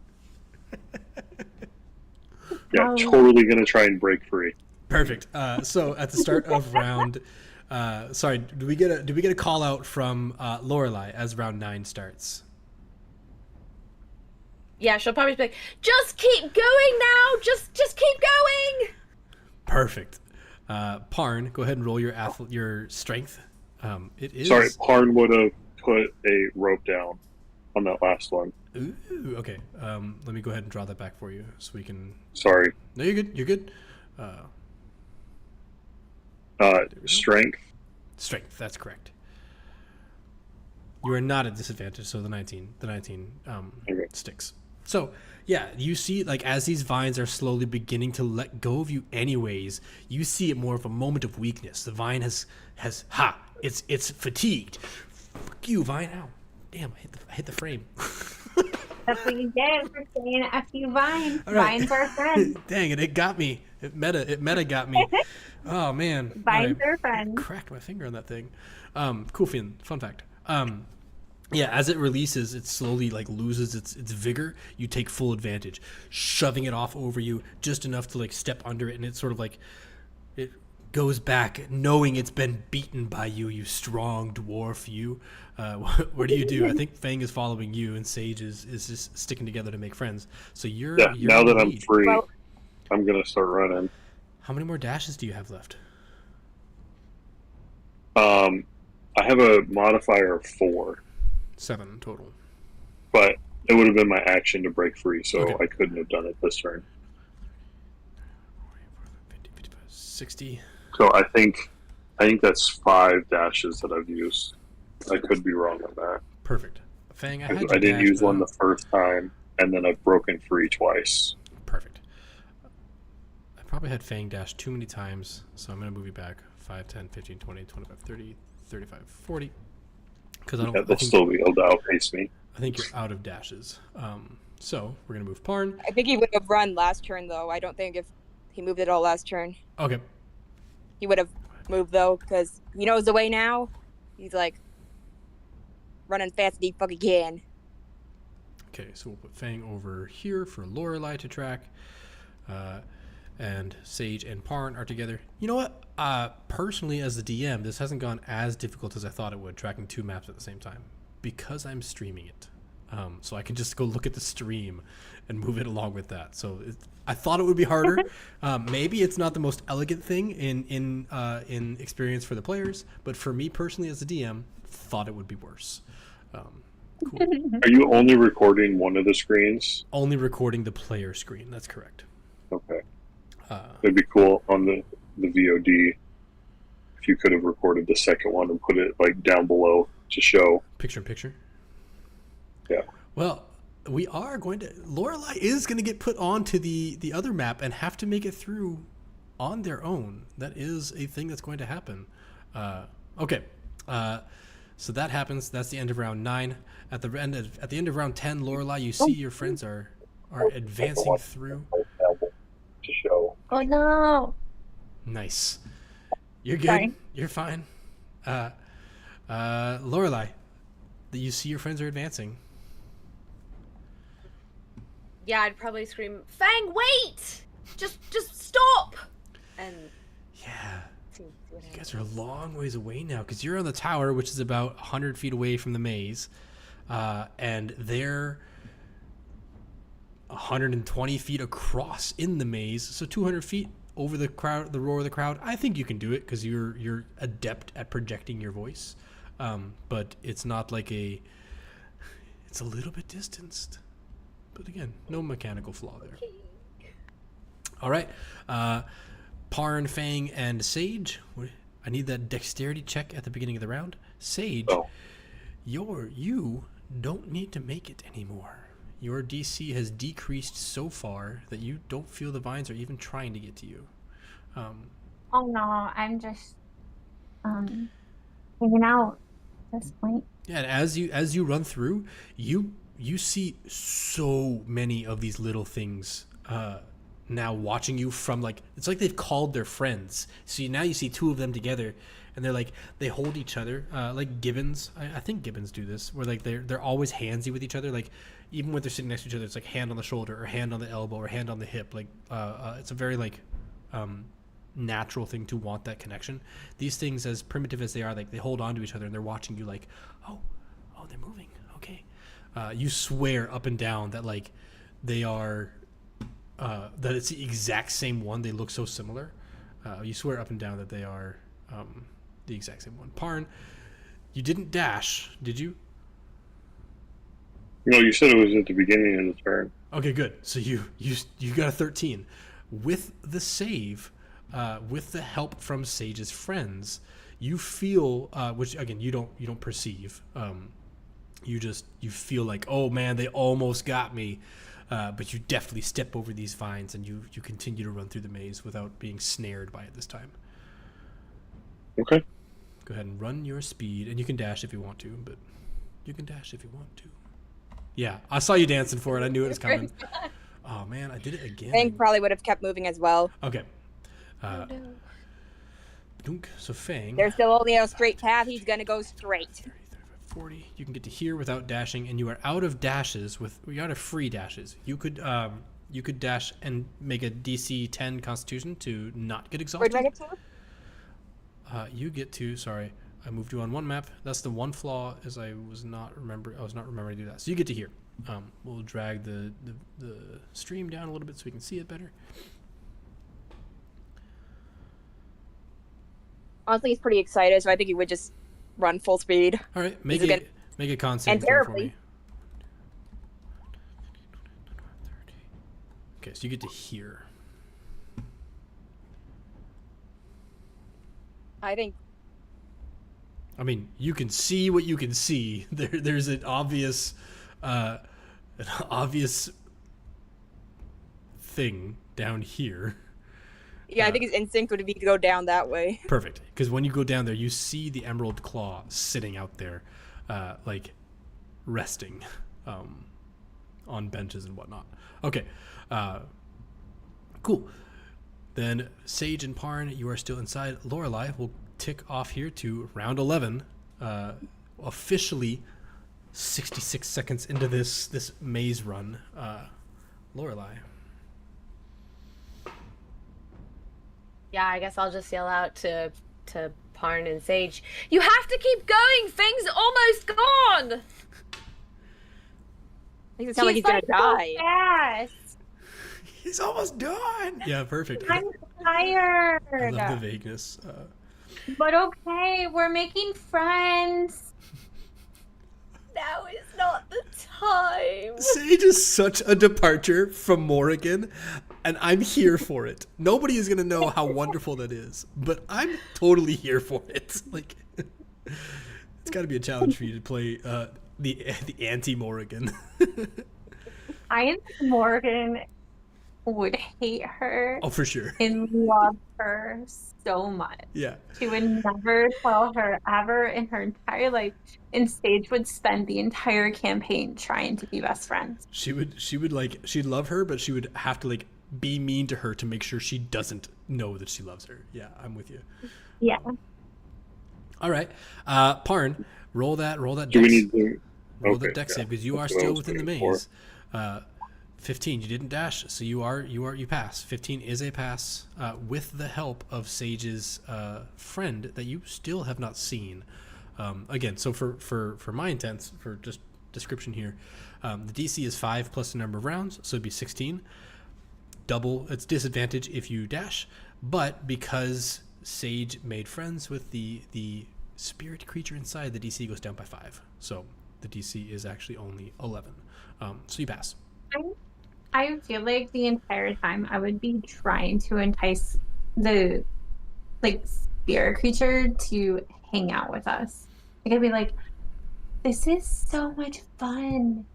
Yeah, totally gonna try and break free. Perfect. So at the start of round, sorry, do we get a call out from Lorelai as round 9 starts? Yeah, she'll probably be like, just keep going now. Just keep going. Perfect. Parn, go ahead and roll your strength. It is. Sorry, Parn would have put a rope down on that last one. Ooh, okay. Let me go ahead and draw that back for you so we can. Sorry. No, you're good. You're good. Strength. Strength. That's correct. You are not at disadvantage, so the 19 Okay. sticks. So yeah, you see, like as these vines are slowly beginning to let go of you, anyways, you see it more of a moment of weakness. The vine has it's fatigued. Fuck you, vine! Ow, damn! I hit the frame. That's what you get for saying F you, Vine. All right. Vines are friends. Dang it! It got me. It meta got me. Oh man! Vines All are friends. Cracked my finger on that thing. Cool fun fact. Yeah, as it releases, it slowly like loses its vigor. You take full advantage, shoving it off over you just enough to like step under it, and it's sort of like it goes back, knowing it's been beaten by you, you strong dwarf. You, what do you do? I think Fang is following you, and Sage is just sticking together to make friends. So you're Now in the that I'm lead. free, Well- I'm gonna start running. How many more dashes do you have left? I have a modifier of 4, 7 total. but it would have been my action to break free, so Okay. I couldn't have done it this turn. 50, 55, 60. So I think that's 5 dashes that I've used. I could be wrong on that. Perfect. Fang, I had you I didn't dash, use but one the first time, and then I've broken free twice. Perfect. I probably had Fang dash too many times, so I'm going to move you back 5, 10, 15, 20, 25, 30, 35, 40. Because Yeah, they'll still be able to outpace me. I think you're out of dashes. So we're going to move Parn. I think he would have run last turn, though. I don't think if he moved it all last turn. Okay. He would have moved, though, because he knows the way now. He's like running fast as he fucking can. Okay, so we'll put Fang over here for Lorelai to track. And Sage and Parn are together. You know what? Personally, as the DM, this hasn't gone as difficult as I thought it would, tracking 2 maps at the same time, because I'm streaming it. So I can just go look at the stream and move it along with that. So I thought it would be harder. Maybe it's not the most elegant thing in experience for the players, but for me personally as a DM, thought it would be worse. Cool. Are you only recording one of the screens? Only recording the player screen. That's correct. Okay. It'd be cool on the VOD if you could have recorded the second one and put it like down below to show. Picture in picture. Yeah. Well, we are going to. Lorelai is going to get put onto the other map and have to make it through on their own. That is a thing that's going to happen. Okay. So that happens. That's the end of round 9. At the end of round 10, Lorelai, you see your friends are advancing through. To show. Oh no. Nice. You're good. Sorry. You're fine. Lorelai, you see your friends are advancing. Yeah, I'd probably scream, "Fang, wait! Just stop!" And Yeah. see what You happens. guys are a long ways away now because you're on the tower, which is about 100 feet away from the maze. And they're 120 feet across in the maze. So 200 feet over the crowd, the roar of the crowd. I think you can do it because you're adept at projecting your voice. But it's not like it's a little bit distanced. But again, no mechanical flaw there. All right. Parn, Fang, and Sage. I need that dexterity check at the beginning of the round. Sage, you don't need to make it anymore. Your DC has decreased so far that you don't feel the vines are even trying to get to you. Oh no, I'm just hanging out at this point. Yeah, and as you run through, you see so many of these little things now watching you from, like, it's like they've called their friends. So now you see 2 of them together, and they're like, they hold each other, like Gibbons. I think Gibbons do this, where like they're always handsy with each other. Like even when they're sitting next to each other, it's like hand on the shoulder or hand on the elbow or hand on the hip. Like it's a very like natural thing to want that connection. These things, as primitive as they are, like they hold on to each other and they're watching you like, oh, they're moving. Okay. You swear up and down that like they are, that it's the exact same one. They look so similar. You swear up and down that they are the exact same one. Parn, you didn't dash, did you? No, you said it was at the beginning of the turn. Okay, good. So you got a 13. With the save, with the help from Sage's friends, you feel, which again you don't perceive. You feel like, oh man, they almost got me. But you definitely step over these vines and you continue to run through the maze without being snared by it this time. Okay. Go ahead and run your speed, and you can dash if you want to, but you can dash if you want to. Yeah, I saw you dancing for it. I knew it was coming. Oh man, I did it again. Fang probably would have kept moving as well. Okay. Oh, no. Dunk. So Fang. There's still only a straight path. He's gonna go straight. 30, 35, 40. You can get to here without dashing, and you are out of dashes. You're out of free dashes. You could dash and make a DC 10 Constitution to not get exhausted. Where do I get to? You get to. Sorry, I moved you on one map. That's the one flaw, is I was not remembering to do that. So you get to here. We'll drag the stream down a little bit so we can see it better. Honestly, he's pretty excited, so I think he would just run full speed. All right, make a con save And throw for terribly. me. Okay, so you get to here. I think I mean, you can see what you can see. There's an obvious thing down here. Yeah, I think his instinct would be to go down that way. Perfect, because when you go down there, you see the Emerald Claw sitting out there, like resting on benches and whatnot. Okay, cool. Then Sage and Parn, you are still inside. Lorelai will tick off here to round 11. Officially 66 seconds into this maze run. Lorelai. Yeah, I guess I'll just yell out to Parn and Sage, "You have to keep going! Fang's almost gone!" Makes it sound like he's gonna die. So fast. He's almost done. Yeah, perfect. I'm tired. I love the vagueness. But okay, we're making friends. Now is not the time. Sage is such a departure from Morrigan, and I'm here for it. Nobody is gonna know how wonderful that is, but I'm totally here for it. Like, it's got to be a challenge for you to play the anti-Morrigan. I and Morgan would hate her Oh, for sure. and love her so much. Yeah. She would never tell her ever in her entire life, and Sage would spend the entire campaign trying to be best friends. She would like, she'd love her, but she would have to like be mean to her to make sure she doesn't know that she loves her. Yeah, I'm with you. Yeah. All right. Parn, roll that Do we dex. need to? Roll Okay, the dex yeah. save because you are That's what I still was within the waiting maze. 15, you didn't dash, so you pass. 15 is a pass with the help of Sage's friend that you still have not seen. Again, so for my intents, for just description here, the DC is 5 plus the number of rounds, so it'd be 16. Double, it's disadvantage if you dash, but because Sage made friends with the spirit creature inside, the DC goes down by 5. So the DC is actually only 11. So you pass. I feel like the entire time I would be trying to entice the like spirit creature to hang out with us. Like I'd be like, this is so much fun.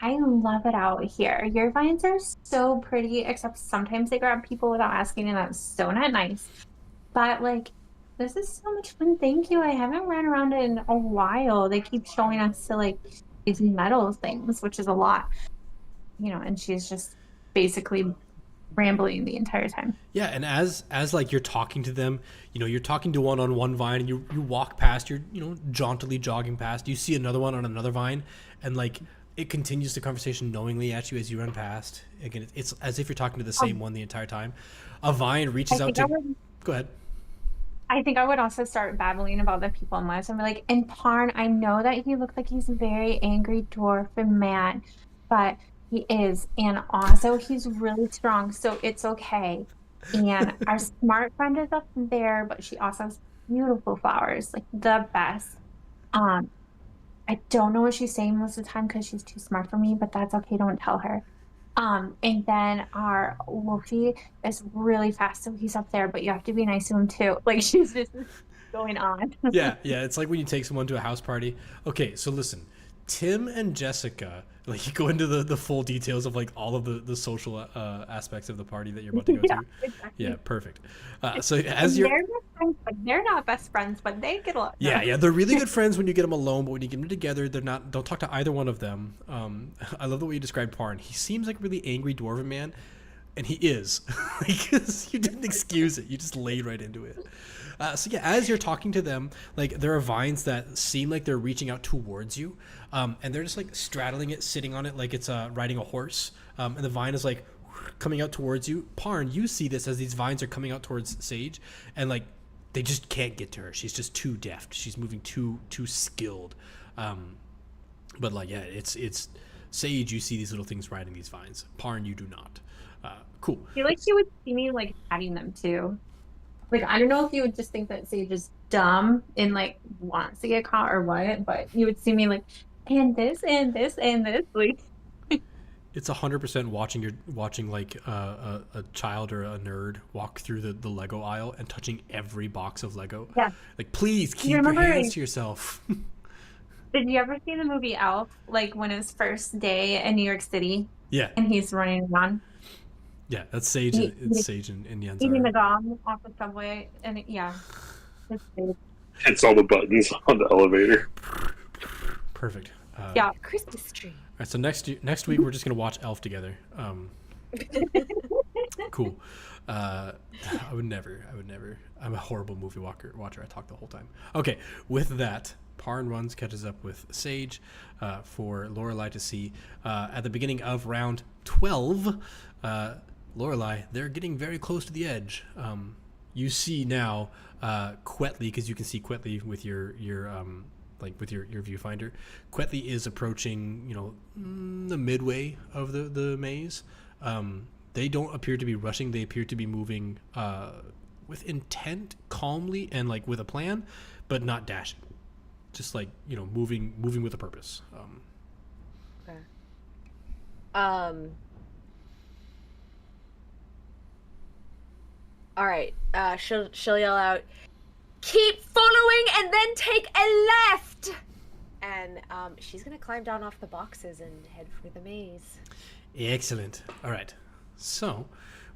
I love it out here. Your vines are so pretty, except sometimes they grab people without asking, and that's so not nice. But like, this is so much fun. Thank you. I haven't run around in a while. They keep showing us to like these metal things, which is a lot, and she's just basically rambling the entire time. Yeah, and as like you're talking to them, you're talking to one on one vine, and you walk past, you're jauntily jogging past, you see another one on another vine, and like it continues the conversation knowingly at you as you run past. Again, it's as if you're talking to the same one the entire time. A vine reaches out to. Go ahead. I think I would also start babbling about the people in lives and be like, and Parn, I know that he looks like he's a very angry dwarf and mad, but he is. And also, he's really strong, so it's okay. And our smart friend is up there, but she also has beautiful flowers, like the best. I don't know what she's saying most of the time because she's too smart for me, but that's okay. Don't tell her. And then our Wolfie is really fast, so he's up there, but you have to be nice to him too. Like she's just going on. Yeah, it's like when you take someone to a house party. Okay, so listen, Tim and Jessica, like you go into the full details of like all of the social aspects of the party that you're about to go to. Exactly. Yeah, perfect. So as you're, they're best friends, but they're not best friends, but they get along. yeah, they're really good friends when you get them alone, but when you get them together, they're not. Don't talk to either one of them. I love the way you described Parn. He seems like a really angry dwarven man, and he is. Because you didn't excuse it, you just laid right into it. So yeah, as you're talking to them, like there are vines that seem like they're reaching out towards you, and they're just like straddling it, sitting on it like it's riding a horse, and the vine is like coming out towards you. Parn, you see this as these vines are coming out towards Sage, and like they just can't get to her. She's just too deft. She's moving too skilled. But like yeah, it's Sage. You see these little things riding these vines. Parn, you do not. Cool. I feel like she would see me like patting them too. Like I don't know if you would just think that Sage is dumb and like wants to get caught or what, but you would see me like, and this and this and this. Like It's 100% watching like a child or a nerd walk through the Lego aisle and touching every box of Lego. Yeah. Like please keep your hands to yourself. Did you ever see the movie Elf? Like when his first day in New York City? Yeah. And he's running around. Yeah, that's Sage. It's Sage and Jens. Eating the gum off the subway, and yeah, it's Sage. Hits all the buttons on the elevator. Perfect. Yeah. Christmas tree. All right, so next week we're just gonna watch Elf together. Cool. I would never. I'm a horrible movie watcher. I talk the whole time. Okay, with that, Parn runs, catches up with Sage for Lorelei to see. At the beginning of round 12, Lorelei, they're getting very close to the edge. You see now Quetley, because you can see Quetley with your viewfinder. Quetley is approaching, the midway of the maze. They don't appear to be rushing. They appear to be moving with intent, calmly, and like with a plan, but not dashing. Just like moving with a purpose. Okay. All right. She'll yell out, "Keep following, and then take a left." And she's gonna climb down off the boxes and head for the maze. Excellent. All right. So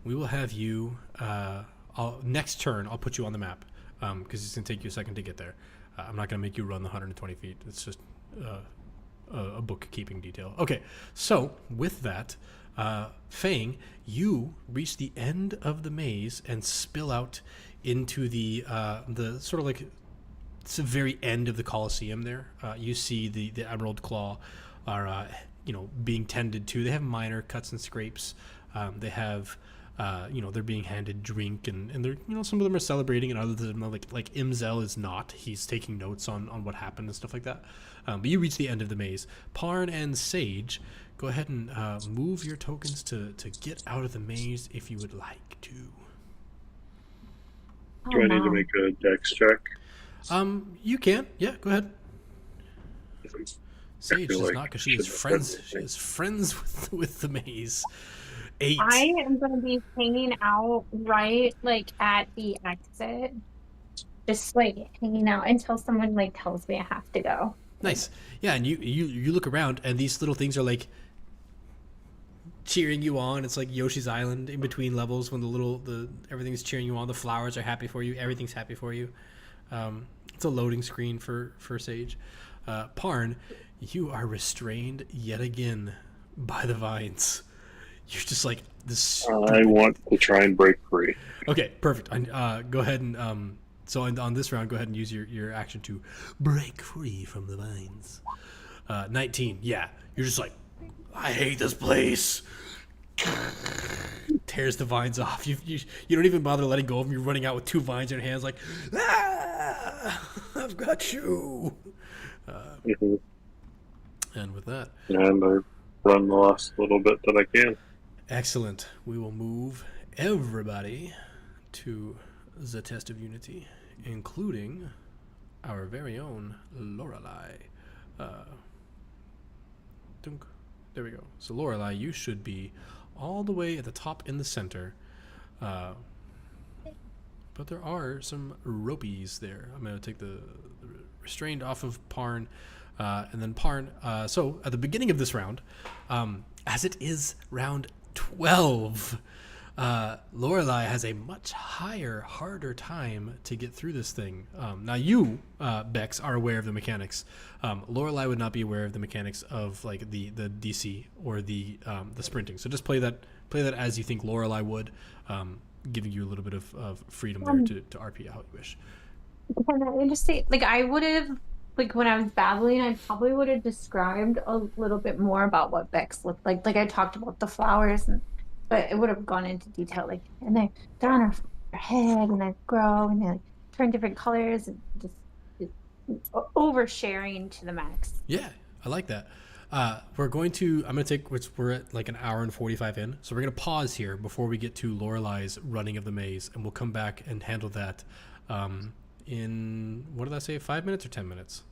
we will have you next turn I'll put you on the map because it's gonna take you a second to get there. I'm not gonna make you run the 120 feet. It's just a bookkeeping detail. Okay, so with that, Fang, you reach the end of the maze and spill out into the sort of like it's the very end of the Colosseum. There, you see the Emerald Claw are being tended to. They have minor cuts and scrapes. They have they're being handed drink and they're some of them are celebrating and others of them like Imzel is not. He's taking notes on what happened and stuff like that. But you reach the end of the maze. Parn and Sage, go ahead and move your tokens to get out of the maze if you would like to. Do I need to make a dex check? You can. Yeah, go ahead. Sage does like not because she is friends. She is friends with the maze. 8. I am going to be hanging out right like at the exit, just like hanging out until someone like tells me I have to go. Nice. Yeah, and you look around and these little things are like cheering you on. It's like Yoshi's Island in between levels when the everything's cheering you on. The flowers are happy for you. Everything's happy for you. It's a loading screen for Sage. Parn, you are restrained yet again by the vines. You're just like this. I want to try and break free. Okay, perfect. Go ahead and so on this round, go ahead and use your action to break free from the vines. 19. Yeah, you're just like, I hate this place. Tears the vines off. You don't even bother letting go of them. You're running out with 2 vines in your hands, like, I've got you. And with that, and I run the last little bit that I can. Excellent. We will move everybody to the test of unity, including our very own Lorelei. There we go. So Lorelei, you should be all the way at the top in the center. But there are some ropies there. I'm going to take the restrained off of Parn. And then Parn. So at the beginning of this round, as it is round 12, Lorelei has a much harder time to get through this thing. Now you, Bex, are aware of the mechanics. Lorelei would not be aware of the mechanics of like the DC or the sprinting. So just play that as you think Lorelei would, giving you a little bit of freedom there to RP how you wish. Can I just say, like, I would have, like, when I was babbling, I probably would have described a little bit more about what Bex looked like. Like, I talked about the flowers, but it would have gone into detail, like, and they're on her head, and they grow, and they like, turn different colors, and just oversharing to the max. Yeah, I like that. I'm going to take, we're at like an hour and 45 in, so we're going to pause here before we get to Lorelei's running of the maze, and we'll come back and handle that in, what did I say, 5 minutes or 10 minutes?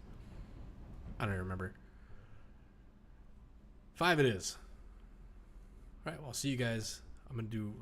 I don't remember. 5 it is. All right, well, I'll see you guys. I'm going to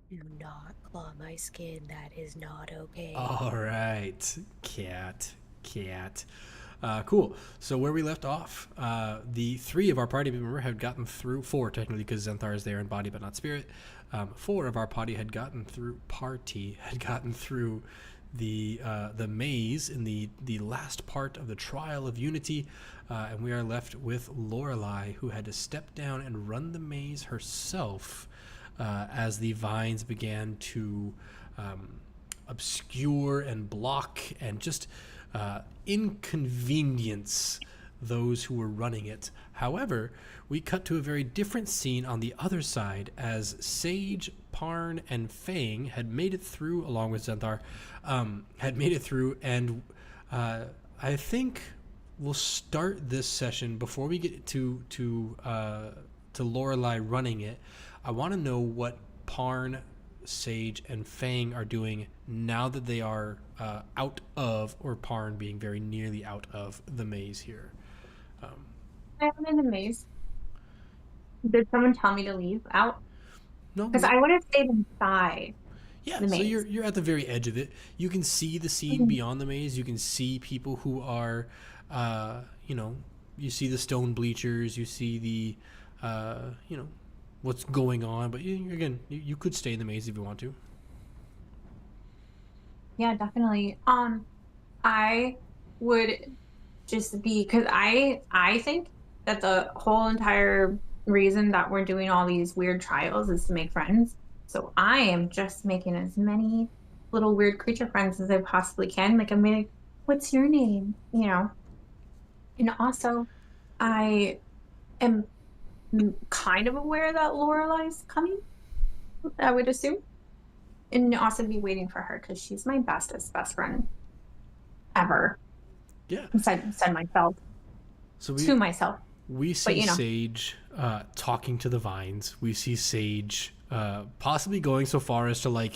Do not claw my skin. That is not okay. All right, cat. Cool. So where we left off, the 3 of our party member had gotten through, 4 technically, because Zenthar is there in body but not spirit. 4 of our party had gotten through the maze in the last part of the Trial of Unity, and we are left with Lorelei, who had to step down and run the maze herself as the vines began to obscure and block and just inconvenience those who were running it. However, we cut to a very different scene on the other side as Sage, Parn, and Fang had made it through, along with Zenthar, and I think we'll start this session before we get to Lorelei running it. I want to know what Parn, Sage, and Fang are doing now that they are out of, or Parn being very nearly out of, the maze here. I'm in the maze. Did someone tell me to leave out? No, Because I would have stayed inside. yeah. the So maze. you're at the very edge of it. You can see the scene beyond the maze. You can see people who are, you see the stone bleachers. You see the, what's going on. But you could stay in the maze if you want to. Yeah, definitely. I would just be, because I think that the whole entire reason that we're doing all these weird trials is to make friends. So I am just making as many little weird creature friends as I possibly can. Like, I'm like, what's your name? And also, I am kind of aware that Lorelei's coming, I would assume. And also be waiting for her because she's my bestest best friend ever. Yeah. Inside myself. So To myself. we see But, Sage talking to the vines. We see Sage possibly going so far as to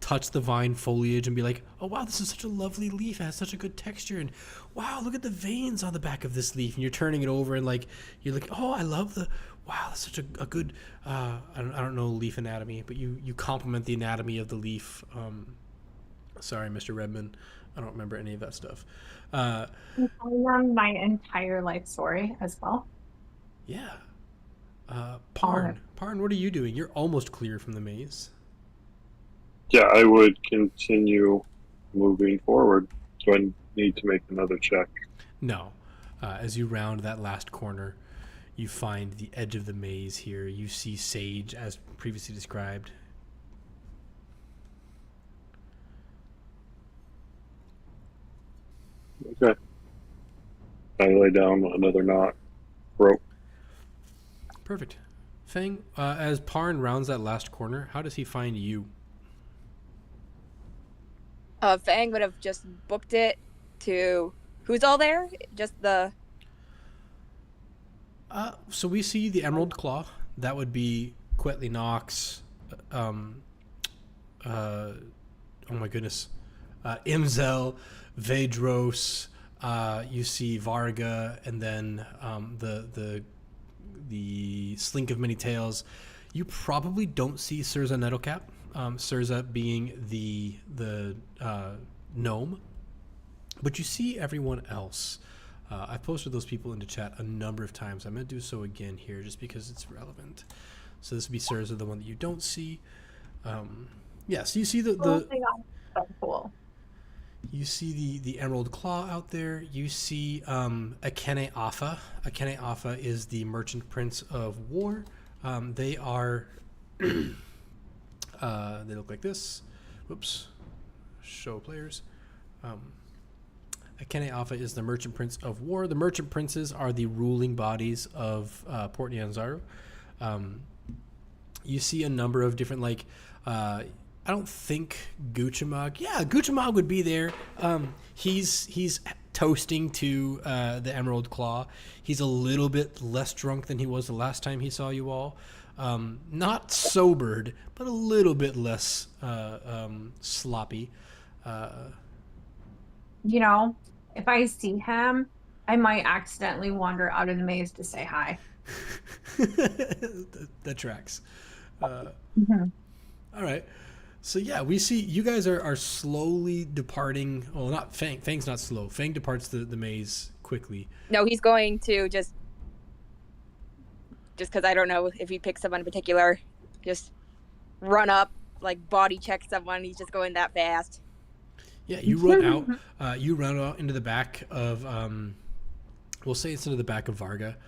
touch the vine foliage and be like, oh wow, this is such a lovely leaf. It has such a good texture, and wow, look at the veins on the back of this leaf. And you're turning it over and you're like, oh, I love wow, that's such a good I don't know leaf anatomy, but you compliment the anatomy of the leaf. Sorry, Mr. Redman, I don't remember any of that stuff. I'm telling them my entire life story as well. Yeah. Parn, what are you doing? You're almost clear from the maze. Yeah, I would continue moving forward. Do I need to make another check? No. As you round that last corner, you find the edge of the maze here. You see Sage, as previously described. Okay. I lay down another knot rope. Perfect. Fang, as Parn rounds that last corner, how does he find you? Fang would have just booked it to who's all there? Just the. So we see the Emerald Claw. That would be Quetley Knox. Oh my goodness. Imzel, Vedros. You see Varga, and then the Slink of Many Tails. You probably don't see Surza Nettlecap. Surza being the gnome, but you see everyone else. I posted those people into chat a number of times. I'm going to do so again here just because it's relevant. So this would be Surza, the one that you don't see. So you see So cool. You see the Emerald Claw out there. You see Akene Afa. Akene Afa is the Merchant Prince of War. They are... they look like this. Whoops. Show players. Akene Afa is the Merchant Prince of War. The Merchant Princes are the ruling bodies of Port Nyanzaru. You see a number of different, I don't think Guchamag. Yeah, Guchamag would be there. He's toasting to the Emerald Claw. He's a little bit less drunk than he was the last time he saw you all. Not sobered, but a little bit less sloppy. If I see him, I might accidentally wander out of the maze to say hi. That tracks. Mm-hmm. All right. So yeah, we see you guys are slowly departing. Well, not Fang. Fang's not slow. Fang departs the maze quickly. No, he's going to just because I don't know if he picks someone in particular, just run up, like body check someone. He's just going that fast. Yeah, you run out. You run out into the back of. We'll say it's into the back of Varga.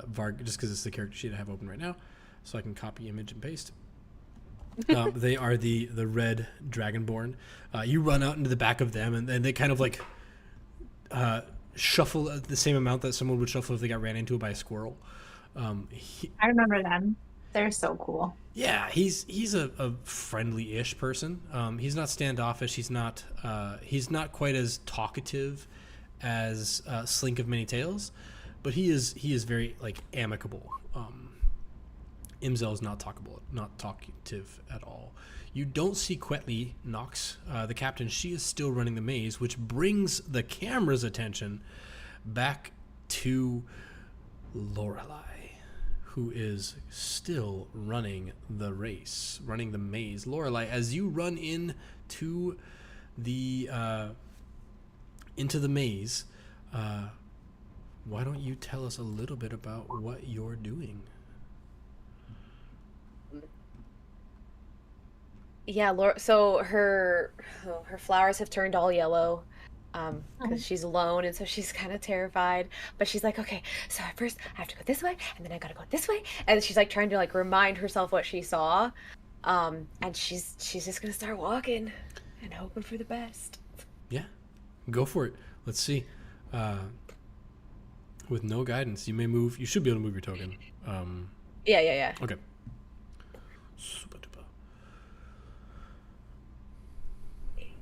Varga, just because it's the character sheet I have open right now, so I can copy, image, and paste. They are the red dragonborn. You run out into the back of them, and they kind of like shuffle the same amount that someone would shuffle if they got ran into by a squirrel. I remember them. They're so cool. Yeah, he's a friendly-ish person. He's not standoffish. He's not quite as talkative as Slink of Many Tails, but he is very like amicable. Imzel's not talkative at all. You don't see Quetly Nox, the captain. She is still running the maze, which brings the camera's attention back to Lorelei, who is still running the race, running the maze. Lorelei, as you run into the maze, why don't you tell us a little bit about what you're doing? Yeah, so her flowers have turned all yellow because she's alone, and so she's kind of terrified. But she's like, okay, so at first I have to go this way, and then I gotta go this way, and she's like trying to like remind herself what she saw, and she's just gonna start walking and hoping for the best. Yeah, go for it. Let's see. With no guidance, you may move. You should be able to move your token. Yeah. Okay.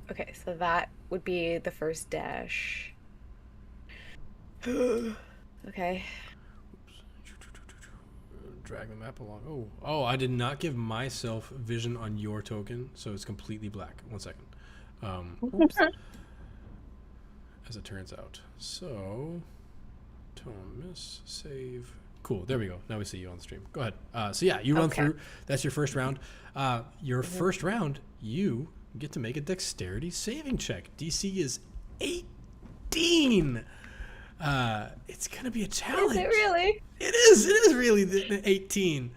Okay, so that would be the first dash. Okay. Drag the map along. Oh, I did not give myself vision on your token, so it's completely black. 1 second. Oops. As it turns out. So, Thomas, save. Cool, there we go. Now we see you on the stream. Go ahead. So yeah, you run through. That's your first round. Your first round, you get to make a dexterity saving check. DC is 18. It's gonna be a challenge. Is it really? It is really the 18.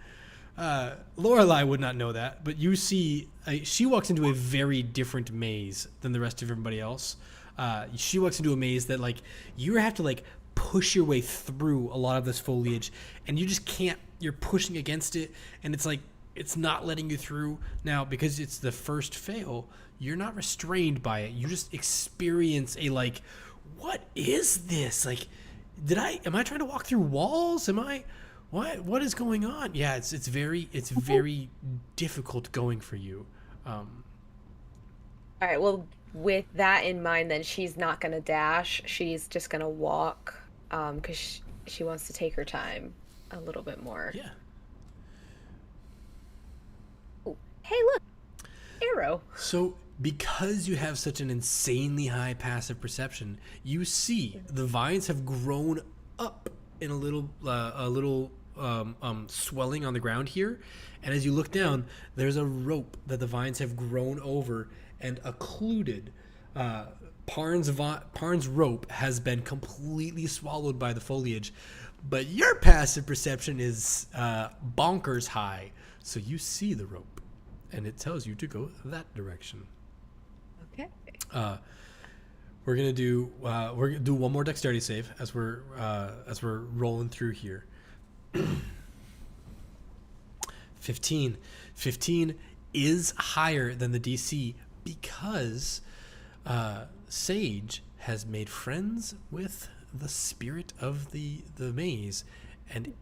Lorelei would not know that, but you see, she walks into a very different maze than the rest of everybody else. She walks into a maze that like you have to like push your way through a lot of this foliage, and you just can't. You're pushing against it, and it's like it's not letting you through. Now, because it's the first fail, you're not restrained by it. You just experience a like, what is this? Like, am I trying to walk through walls? What is going on? Yeah, it's very difficult going for you. All right, well, with that in mind, then she's not going to dash. She's just going to walk because she wants to take her time a little bit more. Yeah. Ooh, hey, look. Arrow. So because you have such an insanely high passive perception, you see the vines have grown up in a little swelling on the ground here. And as you look down, there's a rope that the vines have grown over and occluded. Parn's rope has been completely swallowed by the foliage, but your passive perception is bonkers high, so you see the rope, and it tells you to go that direction. Okay. We're gonna do one more dexterity save as we're rolling through here. 15 is higher than the DC because Sage has made friends with the spirit of the maze, and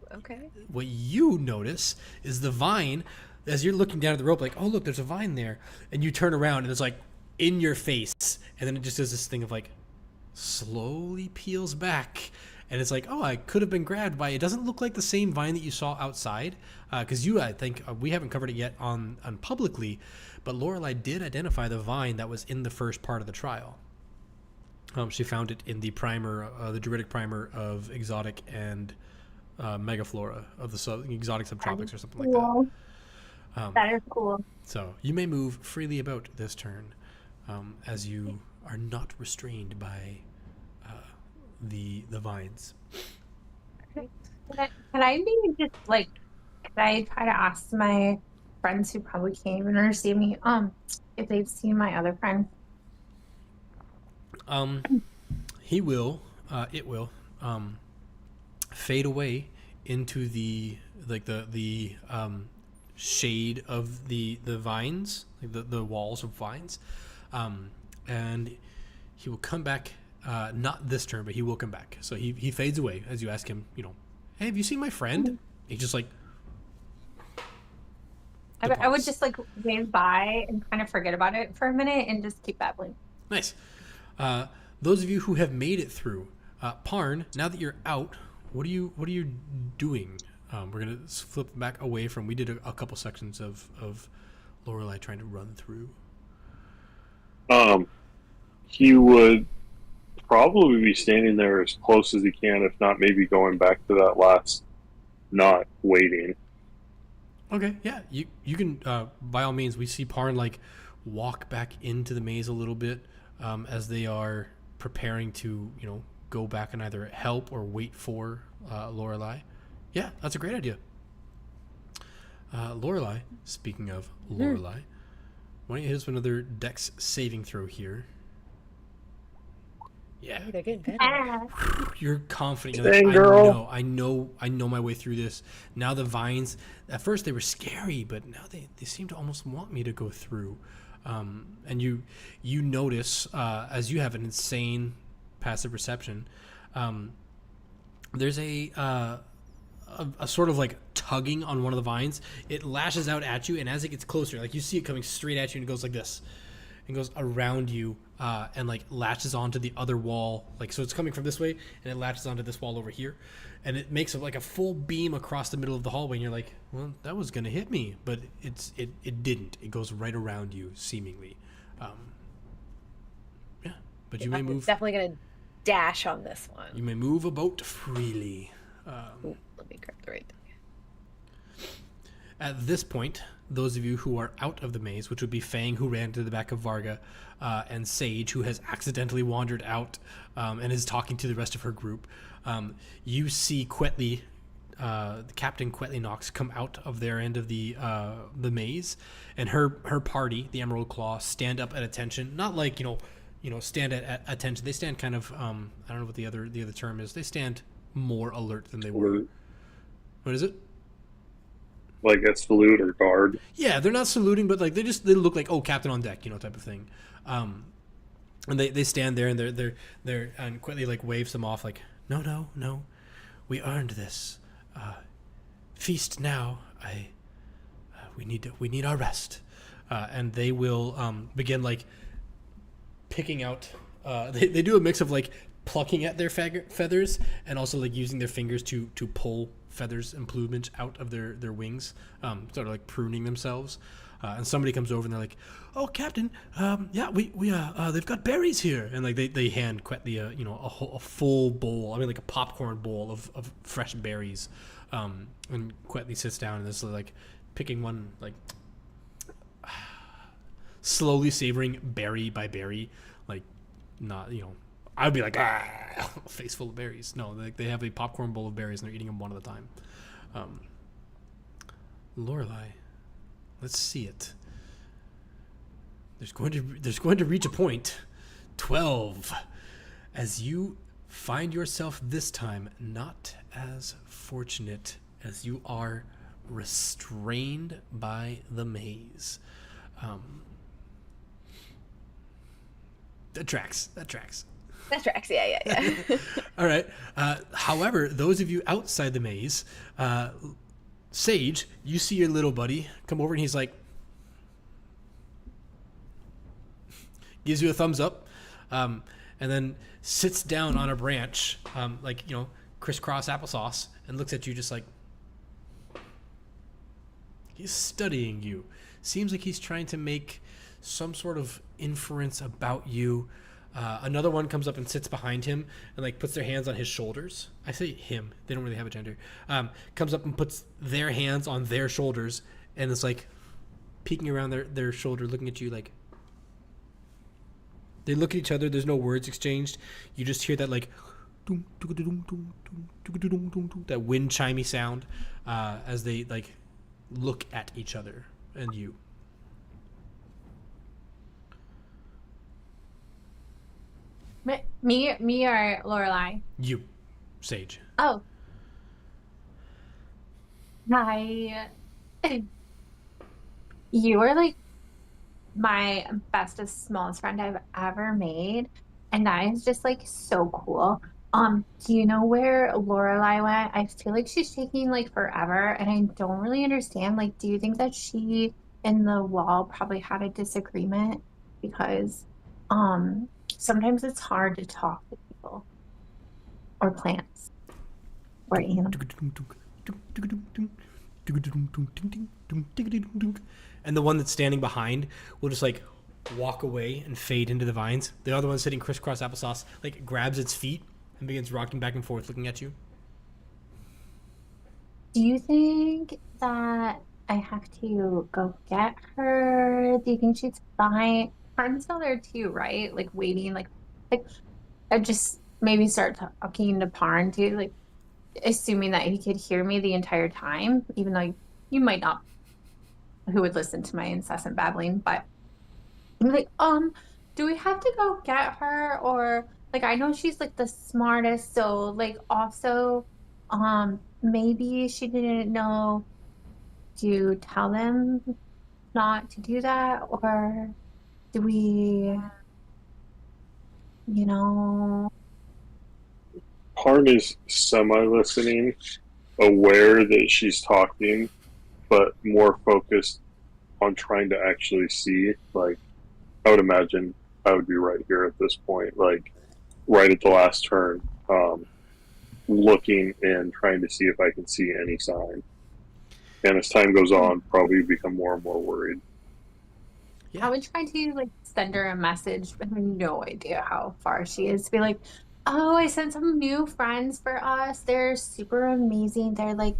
what you notice is the vine as you're looking down at the rope, like, oh look, there's a vine there, and you turn around and it's like in your face, and then it just does this thing of like slowly peels back, and it's like, oh, I could have been grabbed by. It doesn't look like the same vine that you saw outside, because I think we haven't covered it yet on publicly, but Lorelei did identify the vine that was in the first part of the trial. She found it in the primer, the druidic primer of exotic and megaflora of the exotic subtropics or something like That is cool. So you may move freely about this turn, as you are not restrained by the vines. Could I be just like, could I try to ask my friends who probably can't even understand me, if they've seen my other friend? He will, it will, fade away into the shade of the vines, like the walls of vines, and he will come back. Not this turn, but he will come back. So he fades away as you ask him, hey, have you seen my friend? He just like I would just like wave by and kind of forget about it for a minute and just keep babbling. Nice. Those of you who have made it through, Parn, now that you're out, what are you doing? We're gonna flip back away from. We did a couple sections of Lorelei trying to run through. He would probably be standing there as close as he can, if not maybe going back to that last knot, waiting. Okay, yeah, you can. By all means, we see Parn like walk back into the maze a little bit as they are preparing to go back and either help or wait for Lorelei. Yeah, that's a great idea. Lorelei, speaking of Lorelei, why don't you hit us with another Dex saving throw here? Yeah, They're getting better. you're confident. You're Dang, like, girl. I know my way through this. Now the vines, at first they were scary, but now they seem to almost want me to go through. And you notice as you have an insane passive perception, there's a sort of like tugging on one of the vines. It lashes out at you, and as it gets closer, like you see it coming straight at you, and it goes like this, and goes around you, and like latches onto the other wall. Like, so it's coming from this way, and it latches onto this wall over here, and it makes like a full beam across the middle of the hallway. And you're like, well, that was gonna hit me, but it didn't. It goes right around you, seemingly. Yeah, but you may move. Definitely gonna dash on this one. You may move about freely. Ooh, let me grab the right thing. At this point, those of you who are out of the maze, which would be Fang, who ran to the back of Varga, and Sage, who has accidentally wandered out and is talking to the rest of her group, you see Quetley, Captain Quetley Knox, come out of their end of the maze, and her party, the Emerald Claw, stand up at attention. Not like stand at attention. They stand kind of I don't know what the other term is. They stand more alert than they were. What is it? Like a salute or guard. Yeah, they're not saluting, but like they look like, oh, captain on deck, type of thing. And they stand there, and they're and Quetley like waves them off, like, no, we earned this. Feast now. We need our rest. And they will begin like picking out. They do a mix of like plucking at their feathers and also like using their fingers to pull feathers and plumage out of their wings, sort of like pruning themselves. And somebody comes over and they're like, "Oh, Captain, yeah, we they've got berries here," and like they hand Quetley a full bowl. I mean, like a popcorn bowl of fresh berries. And Quetley sits down and is like picking one, like slowly savoring berry by berry, like not I'd be like, face full of berries. No, they have a popcorn bowl of berries and they're eating them one at a time. Lorelei, let's see it. There's going to reach a point. 12. As you find yourself this time not as fortunate as you are restrained by the maze. That tracks. That tracks, yeah. All right. However, those of you outside the maze, Sage, you see your little buddy come over and he's like, gives you a thumbs up, and then sits down on a branch, like, crisscross applesauce, and looks at you just like, he's studying you. Seems like he's trying to make some sort of inference about you. Another one comes up and sits behind him and like puts their hands on his shoulders. I say him, they don't really have a gender. Comes up and puts their hands on their shoulders and it's like, peeking around their shoulder, looking at you like. They look at each other. There's no words exchanged. You just hear that like, that wind chimey sound as they like look at each other and you. Me or Lorelai? You, Sage. Oh, hi. You are like my bestest, smallest friend I've ever made, and that is just like so cool. Do you know where Lorelai went? I feel like she's taking like forever, and I don't really understand. Like, do you think that she and the wall probably had a disagreement? Because, sometimes it's hard to talk to people or plants or animals. And the one that's standing behind will just like walk away and fade into the vines. The other one sitting crisscross applesauce like grabs its feet and begins rocking back and forth looking at you. Do you think that I have to go get her? Do you think she's fine? I'm still there too, right? Like waiting, like I just maybe start talking to Parn too, like assuming that he could hear me the entire time, even though you might not, who would listen to my incessant babbling, but I'm like, do we have to go get her? Or like I know she's like the smartest, so like also maybe she didn't know to tell them not to do that, or do we, you know, Harn is semi-listening, aware that she's talking, but more focused on trying to actually see. Like, I would imagine I would be right here at this point, like right at the last turn, looking and trying to see if I can see any sign. And as time goes on, probably become more and more worried. Yeah. I would try to like send her a message, but I have no idea how far she is. To be like, oh, I sent some new friends for us. They're super amazing. They're like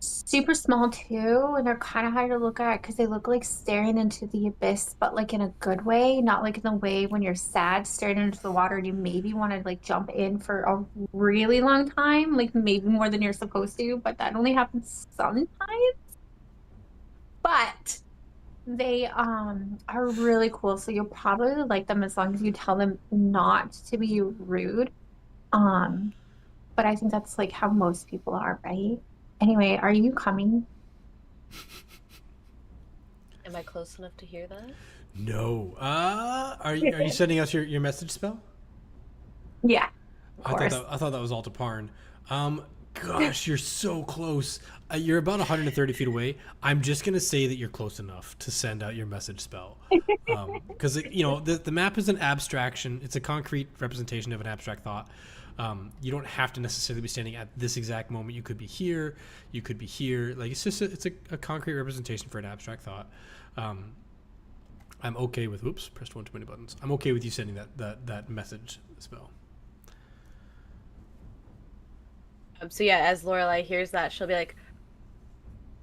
super small too, and they're kind of hard to look at because they look like staring into the abyss, but like in a good way, not like in the way when you're sad staring into the water and you maybe want to like jump in for a really long time, like maybe more than you're supposed to, but that only happens sometimes. But they are really cool, so you'll probably like them as long as you tell them not to be rude. Um, but I think that's like how most people are, right? Anyway, are you coming? Am I close enough to hear that? No. Are you sending us your message spell? Yeah, of I course. thought that was all to Parn. Gosh, you're so close. You're about 130 feet away. I'm just gonna say that you're close enough to send out your message spell, because you know the map is an abstraction. It's a concrete representation of an abstract thought. You don't have to necessarily be standing at this exact moment. You could be here. You could be here. Like it's just it's a concrete representation for an abstract thought. I'm okay with. Whoops, pressed one too many buttons. I'm okay with you sending that message spell. So yeah, as Lorelai hears that, she'll be like,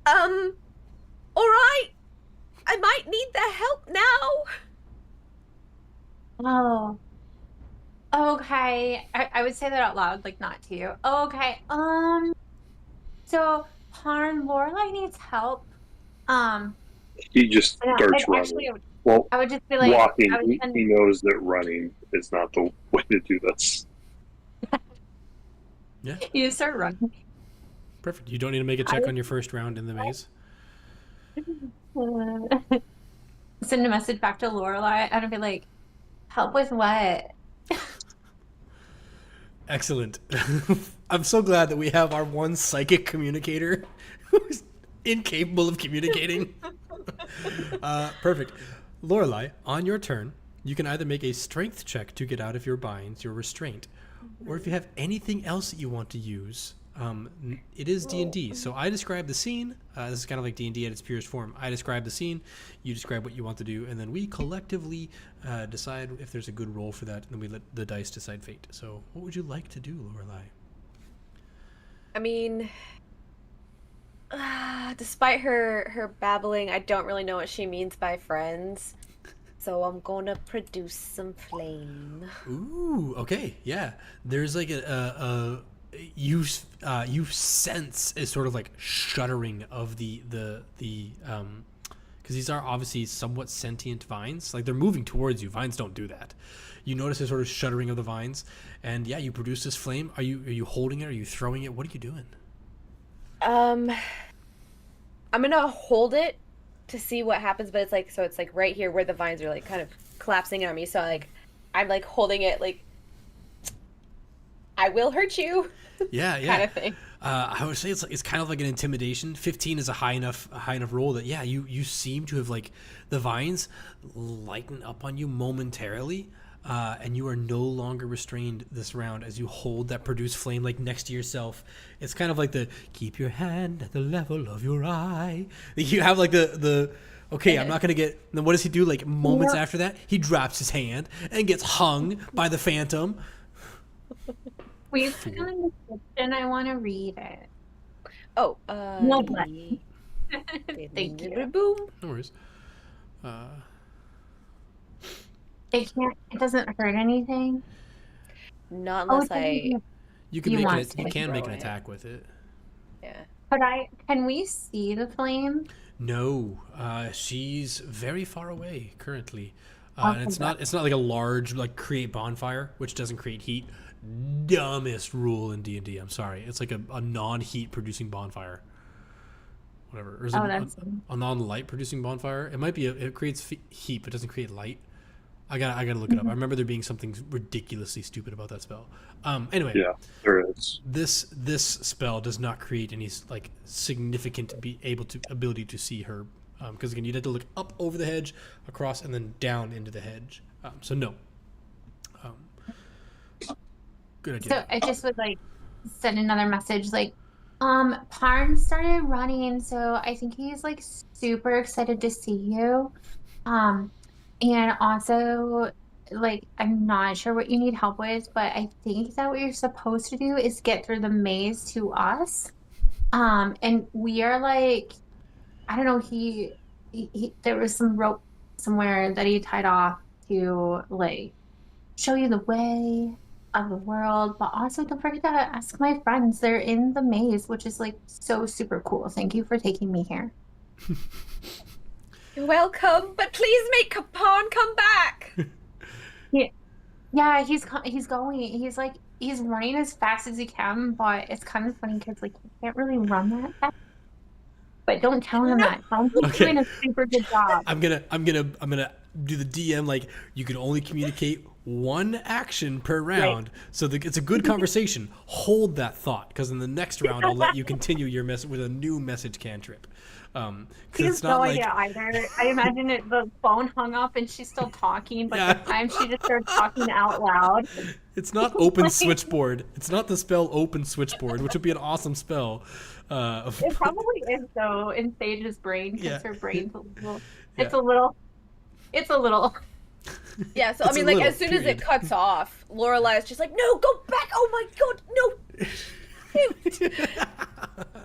all right, I might need the help now. Oh, okay. I would say that out loud, like not to you. Okay. So Parn, Lorelai needs help. He just Yeah, starts running. actually, Well, I would just be like, walking. I would He send, knows that running is not the way to do this. Yeah, you start running. perfect. You don't need to make a check on your first round in the maze. Send a message back to Lorelai and I'd be like, help with what? Excellent. I'm so glad that we have our one psychic communicator who's incapable of communicating. Perfect. Lorelai, on your turn, you can either make a strength check to get out of your binds, your restraint, or if you have anything else that you want to use, it is D&D. So I describe the scene. This is kind of like D&D at its purest form. I describe the scene, you describe what you want to do, and then we collectively decide if there's a good roll for that, and then we let the dice decide fate. So what would you like to do, Lorelai? I mean, Despite her babbling, I don't really know what she means by friends. So I'm gonna produce some flame. Ooh, okay, yeah. There's like you sense a sort of like shuddering of the because these are obviously somewhat sentient vines. Like they're moving towards you. Vines don't do that. You notice a sort of shuddering of the vines, and yeah, you produce this flame. Are you holding it? Are you throwing it? What are you doing? I'm gonna hold it to see what happens, but it's like right here where the vines are like kind of collapsing on me. So like I'm like holding it like I will hurt you. Yeah, yeah. Kind of thing. I would say it's kind of like an intimidation. 15 is a high enough roll that yeah, you seem to have like the vines lighten up on you momentarily, and you are no longer restrained this round as you hold that produced flame like next to yourself. It's kind of like the keep your hand at the level of your eye. You have like the okay, I'm not gonna get. Then what does he do? Like moments after that, he drops his hand and gets hung by the phantom. We've put on the description. I want to read it. Oh, No, but thank you. Boom. No worries. It can't. It doesn't hurt anything. Not Oh, unless it doesn't- You can You make want it. to You can make throw an it. attack with it. Yeah. But can we see the flame? No, she's very far away currently, Okay, and it's not like a large like create bonfire, which doesn't create heat. Dumbest rule in D&D. I'm sorry, it's like a non-heat producing bonfire. Whatever, or is it that's a non-light producing bonfire? It might be. It creates heat, but doesn't create light. I gotta look it up. I remember there being something ridiculously stupid about that spell. Anyway, Yeah, there is. this spell does not create any like significant ability to see her, because again you'd have to look up over the hedge, across, and then down into the hedge. So no. Good idea. So I just would like send another message like, Parn started running, so I think he's like super excited to see you. And also like I'm not sure what you need help with, but I think that what you're supposed to do is get through the maze to us. And we are like, I don't know, he there was some rope somewhere that he tied off to like show you the way of the world, but also don't forget to ask my friends. They're in the maze, which is like so super cool. Thank you for taking me here. You're welcome, but please make Capon come back. Yeah, he's going. He's running as fast as he can, but it's kind of funny because like he can't really run that fast. But don't tell him that. Tell him he's Okay. doing a super good job. I'm gonna do the DM like you can only communicate one action per round, so it's a good conversation. Hold that thought, because in the next round I'll let you continue your message with a new message cantrip. Because He it's has not no like idea either. I imagine the phone hung up and she's still talking, but Yeah. this time she just started talking out loud. it's not open switchboard. It's not the spell open switchboard, which would be an awesome spell. It probably is though in Sage's brain because Yeah. her brain's a little. Yeah. It's a little. It's a little. Yeah, so It's I mean, a like little, as soon as period. it cuts off, Lorelai's just like, "No, go back! Oh my god, no!"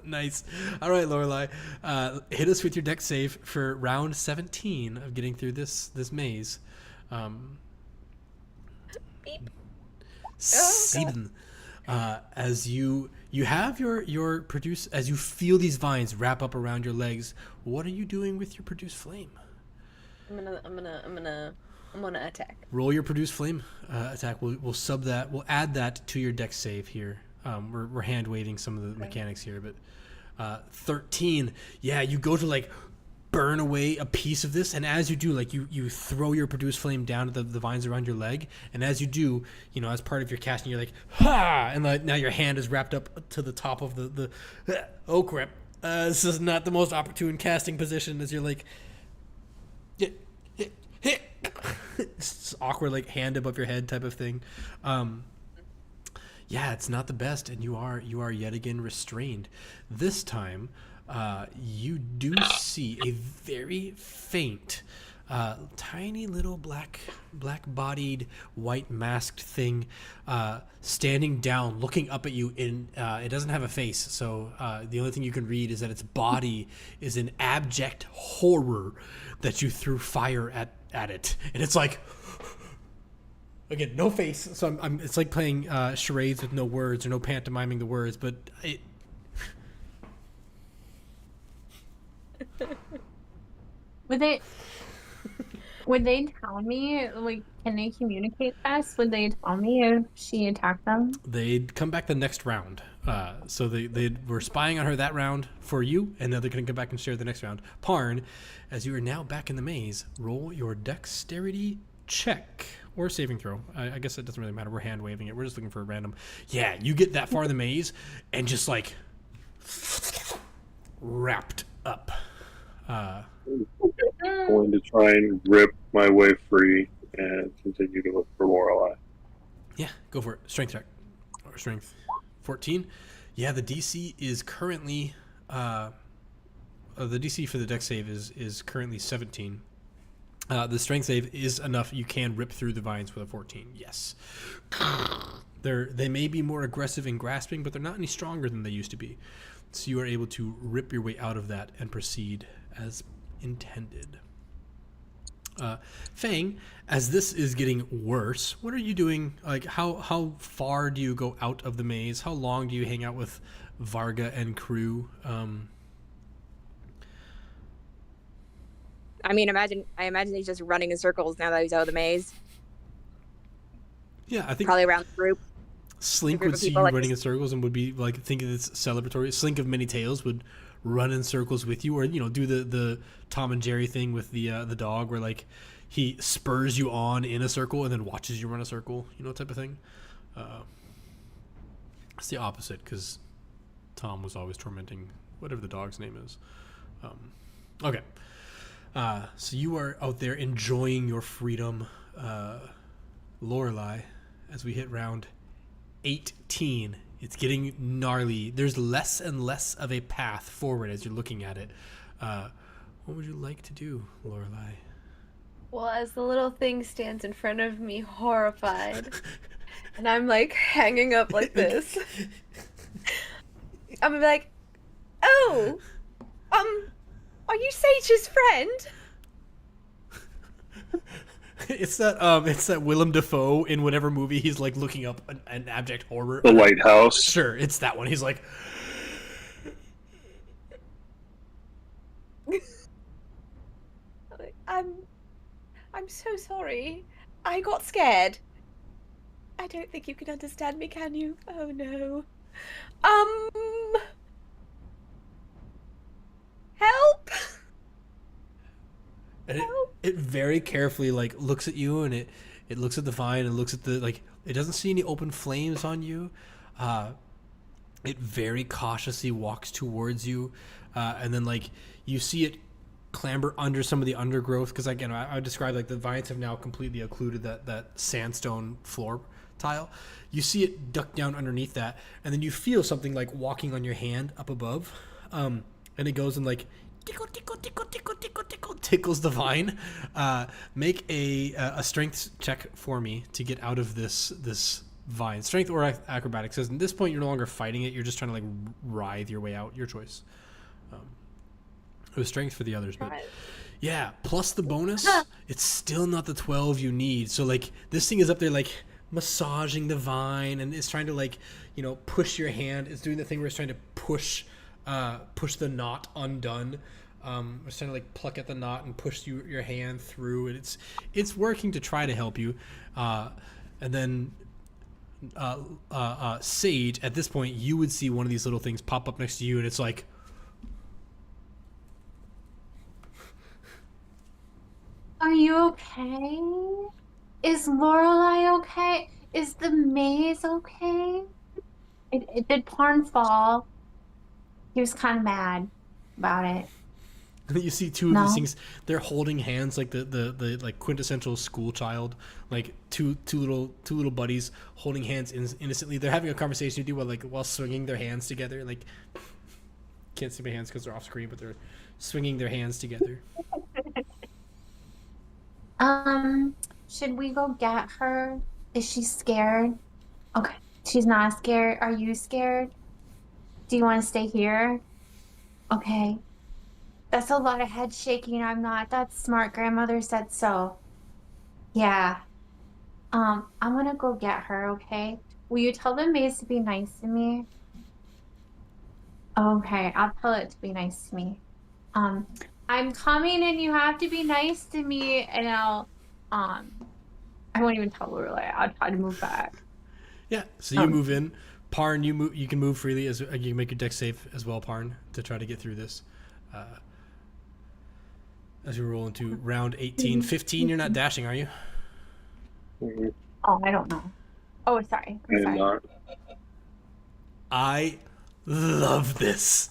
Nice. All right, Lorelai, hit us with your deck save for round 17 of getting through this maze. Beep. 7. As you have your produce, as you feel these vines wrap up around your legs, what are you doing with your produce flame? I'm gonna attack. Roll your produce flame attack. We'll sub that. We'll add that to your deck save here. We're hand waving some of the mechanics here, but 13. Yeah, you go to like burn away a piece of this, and as you do, like you throw your produce flame down to the vines around your leg, and as you do, as part of your casting, you're like ha, and like now your hand is wrapped up to the top of the oh crap. This is not the most opportune casting position, as you're like it's awkward, like hand above your head type of thing. Yeah, it's not the best, and you are yet again restrained. This time, you do see a very faint tiny little black-bodied, white-masked thing standing down, looking up at you. It doesn't have a face, so the only thing you can read is that its body is an abject horror that you threw fire at it, and it's like. Again, no face, so it's like playing charades with no words or no pantomiming the words, but it. Would they tell me, like, can they communicate this? Would they tell me if she attacked them? They'd come back the next round. So they were spying on her that round for you, and now they're going to come back and share the next round. Parn, as you are now back in the maze, roll your dexterity check. Or saving throw. I guess it doesn't really matter. We're hand waving it. We're just looking for a random. Yeah, you get that far in the maze and just like wrapped up. Going to try and rip my way free and continue to look for Lorelei. Yeah, go for it. Strength check. Or strength 14. Yeah, the DC is currently the DC for the dex save is currently 17. The strength save is enough. You can rip through the vines with a 14. Yes. They may be more aggressive in grasping, but they're not any stronger than they used to be. So you are able to rip your way out of that and proceed as intended. Fang, as this is getting worse, what are you doing? Like, how far do you go out of the maze? How long do you hang out with Varga and crew? I imagine he's just running in circles now that he's out of the maze. Yeah, I think probably around the group. Slink would see you running in circles and would be like thinking it's celebratory. Slink of many tails would run in circles with you, or do the Tom and Jerry thing with the dog, where like he spurs you on in a circle and then watches you run a circle, type of thing. It's the opposite because Tom was always tormenting whatever the dog's name is. Okay. So you are out there enjoying your freedom, Lorelei, as we hit round 18. It's getting gnarly. There's less and less of a path forward as you're looking at it. What would you like to do, Lorelei? Well, as the little thing stands in front of me, horrified, and I'm like hanging up like this, I'm gonna be like, "Oh, are you Sage's friend?" It's that Willem Dafoe in whatever movie he's like looking up an abject horror. The Lighthouse. Sure, it's that one. He's like, I'm so sorry. I got scared. I don't think you can understand me, can you? Oh no. Help! And it very carefully like looks at you, and it looks at the vine and looks at the like. It doesn't see any open flames on you. It very cautiously walks towards you, and then like you see it clamber under some of the undergrowth, because again I would describe like the vines have now completely occluded that sandstone floor tile. You see it duck down underneath that, and then you feel something like walking on your hand up above, and it goes and like tickles the vine. Make a strength check for me to get out of this vine. Strength or acrobatics, because at this point you're no longer fighting it, you're just trying to like writhe your way out. Your choice. It was strength for the others, but yeah, plus the bonus, it's still not the 12 you need. So like this thing is up there like massaging the vine, and it's trying to like push your hand. It's doing the thing where it's trying to push the knot undone. It's trying to like pluck at the knot and push your hand through, and it's working to try to help you. And then Sage, at this point you would see one of these little things pop up next to you, and it's like, are you okay? Is Lorelei okay? Is the maze okay? It did Parn fall. He was kind of mad about it. You see two of these things. They're holding hands, like the like quintessential school child, like two little buddies holding hands innocently. They're having a conversation with you while swinging their hands together. Like, can't see my hands because they're off screen, but they're swinging their hands together. Should we go get her? Is she scared? Okay. She's not scared. Are you scared? Do you want to stay here? Okay. That's a lot of head shaking. I'm not. That's smart. Grandmother said so. Yeah. I'm gonna go get her, okay? Will you tell the maze to be nice to me? Okay, I'll tell it to be nice to me. Um, I'm coming and you have to be nice to me, and I won't even tell Lorelai. I'll try to move back. Yeah. So you move in. Parn, you move. You can move freely as you can make your deck safe as well, Parn, to try to get through this. As we roll into round 18, 15, you're not dashing, are you? Mhm. Oh, I don't know. Oh, sorry. I'm And sorry. not. I love this.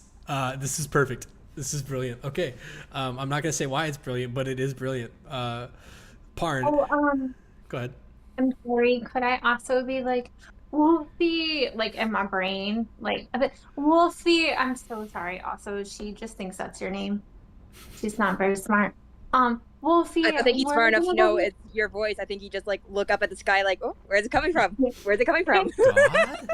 This is perfect. This is brilliant. Okay. I'm not going to say why it's brilliant, but it is brilliant. Parn, Oh, go ahead. I'm sorry. Could I also be like Wolfie, like in my brain, like a bit Wolfie? I'm so sorry. Also, she just thinks that's your name. She's not very smart. Wolfie, I don't think he's we're smart enough to gonna know go- it's your voice. I think he just like look up at the sky like, oh, where's it coming from? Where's it coming from? God?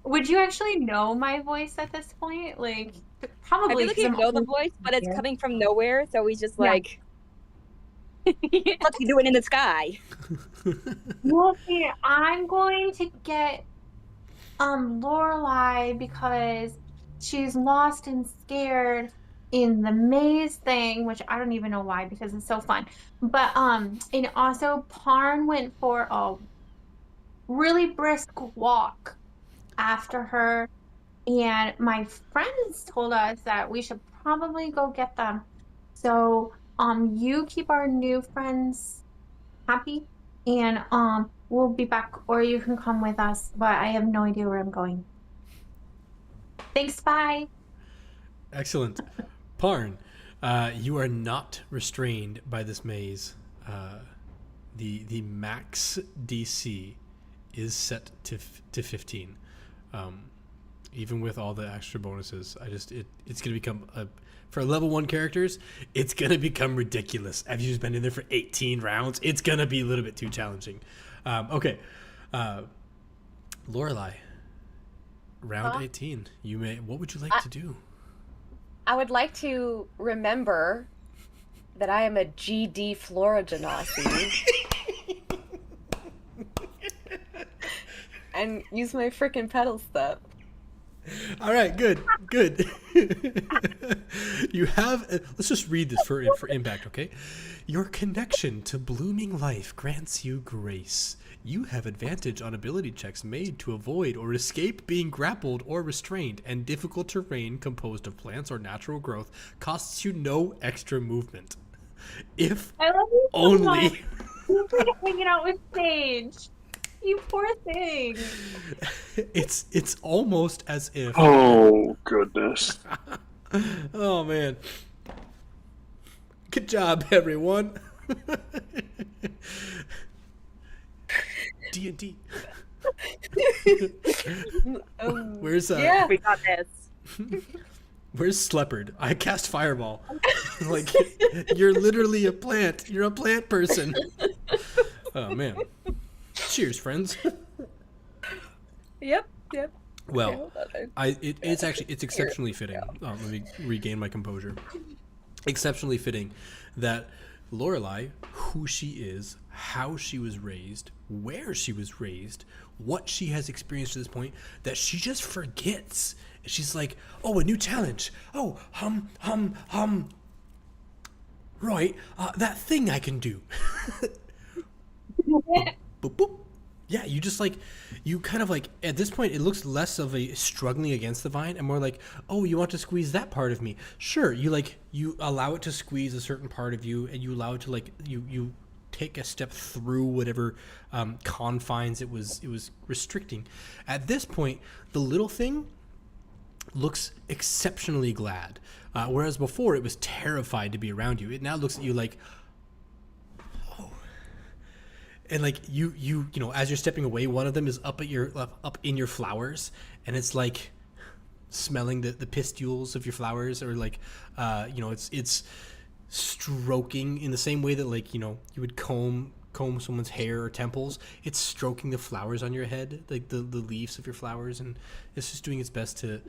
Would you actually know my voice at this point? Like, I probably. feel like 'Cause you I'm know the always voice, but it's here. coming from nowhere. So he's just Yeah. like, what's he doing in the sky? Wolfie, I'm going to get Lorelai because she's lost and scared in the maze thing, which I don't even know why because it's so fun. But and also Parn went for a really brisk walk after her, and my friends told us that we should probably go get them. So you keep our new friends happy, and we'll be back, or you can come with us, but I have no idea where I'm going. Thanks, bye. Excellent. Parn, you are not restrained by this maze. The max DC is set to 15. Even with all the extra bonuses, it's gonna become for level 1 characters, it's gonna become ridiculous. After you've been in there for 18 rounds, it's gonna be a little bit too challenging. Okay, Lorelai, round 18. You may. What would you like to do? I would like to remember that I am a GD Flora Genasi. And use my freaking pedal step. All right, good. You have. Let's just read this for impact, okay? Your connection to blooming life grants you grace. You have advantage on ability checks made to avoid or escape being grappled or restrained, and difficult terrain composed of plants or natural growth costs you no extra movement. If I love you so only. much. You're hanging out with Sage. You poor thing. It's almost as if. Oh, goodness. Oh man. Good job, everyone. D&D. Where's Yeah. We got this. Where's Sleppard? I cast Fireball. Like, you're literally a plant. You're a plant person. Oh man. Cheers, friends. Yep. Well, it's exceptionally fitting. Let me regain my composure. Exceptionally fitting that Lorelai, who she is, how she was raised, where she was raised, what she has experienced to this point, that she just forgets. She's like, oh, a new challenge. Oh, right, that thing I can do. Boop, boop. Yeah, you just like, you kind of like, at this point, it looks less of a struggling against the vine and more like, oh, you want to squeeze that part of me? Sure, you allow it to squeeze a certain part of you, and you allow it to like, you take a step through whatever confines it was restricting. At this point, the little thing looks exceptionally glad, whereas before it was terrified to be around you. It now looks at you like, and like you know, as you're stepping away, one of them is up in your flowers, and it's like smelling the pistules of your flowers, or like you know, it's stroking in the same way that, like, you know, you would comb someone's hair or temples. It's stroking the flowers on your head, like the leaves of your flowers, and it's just doing its best to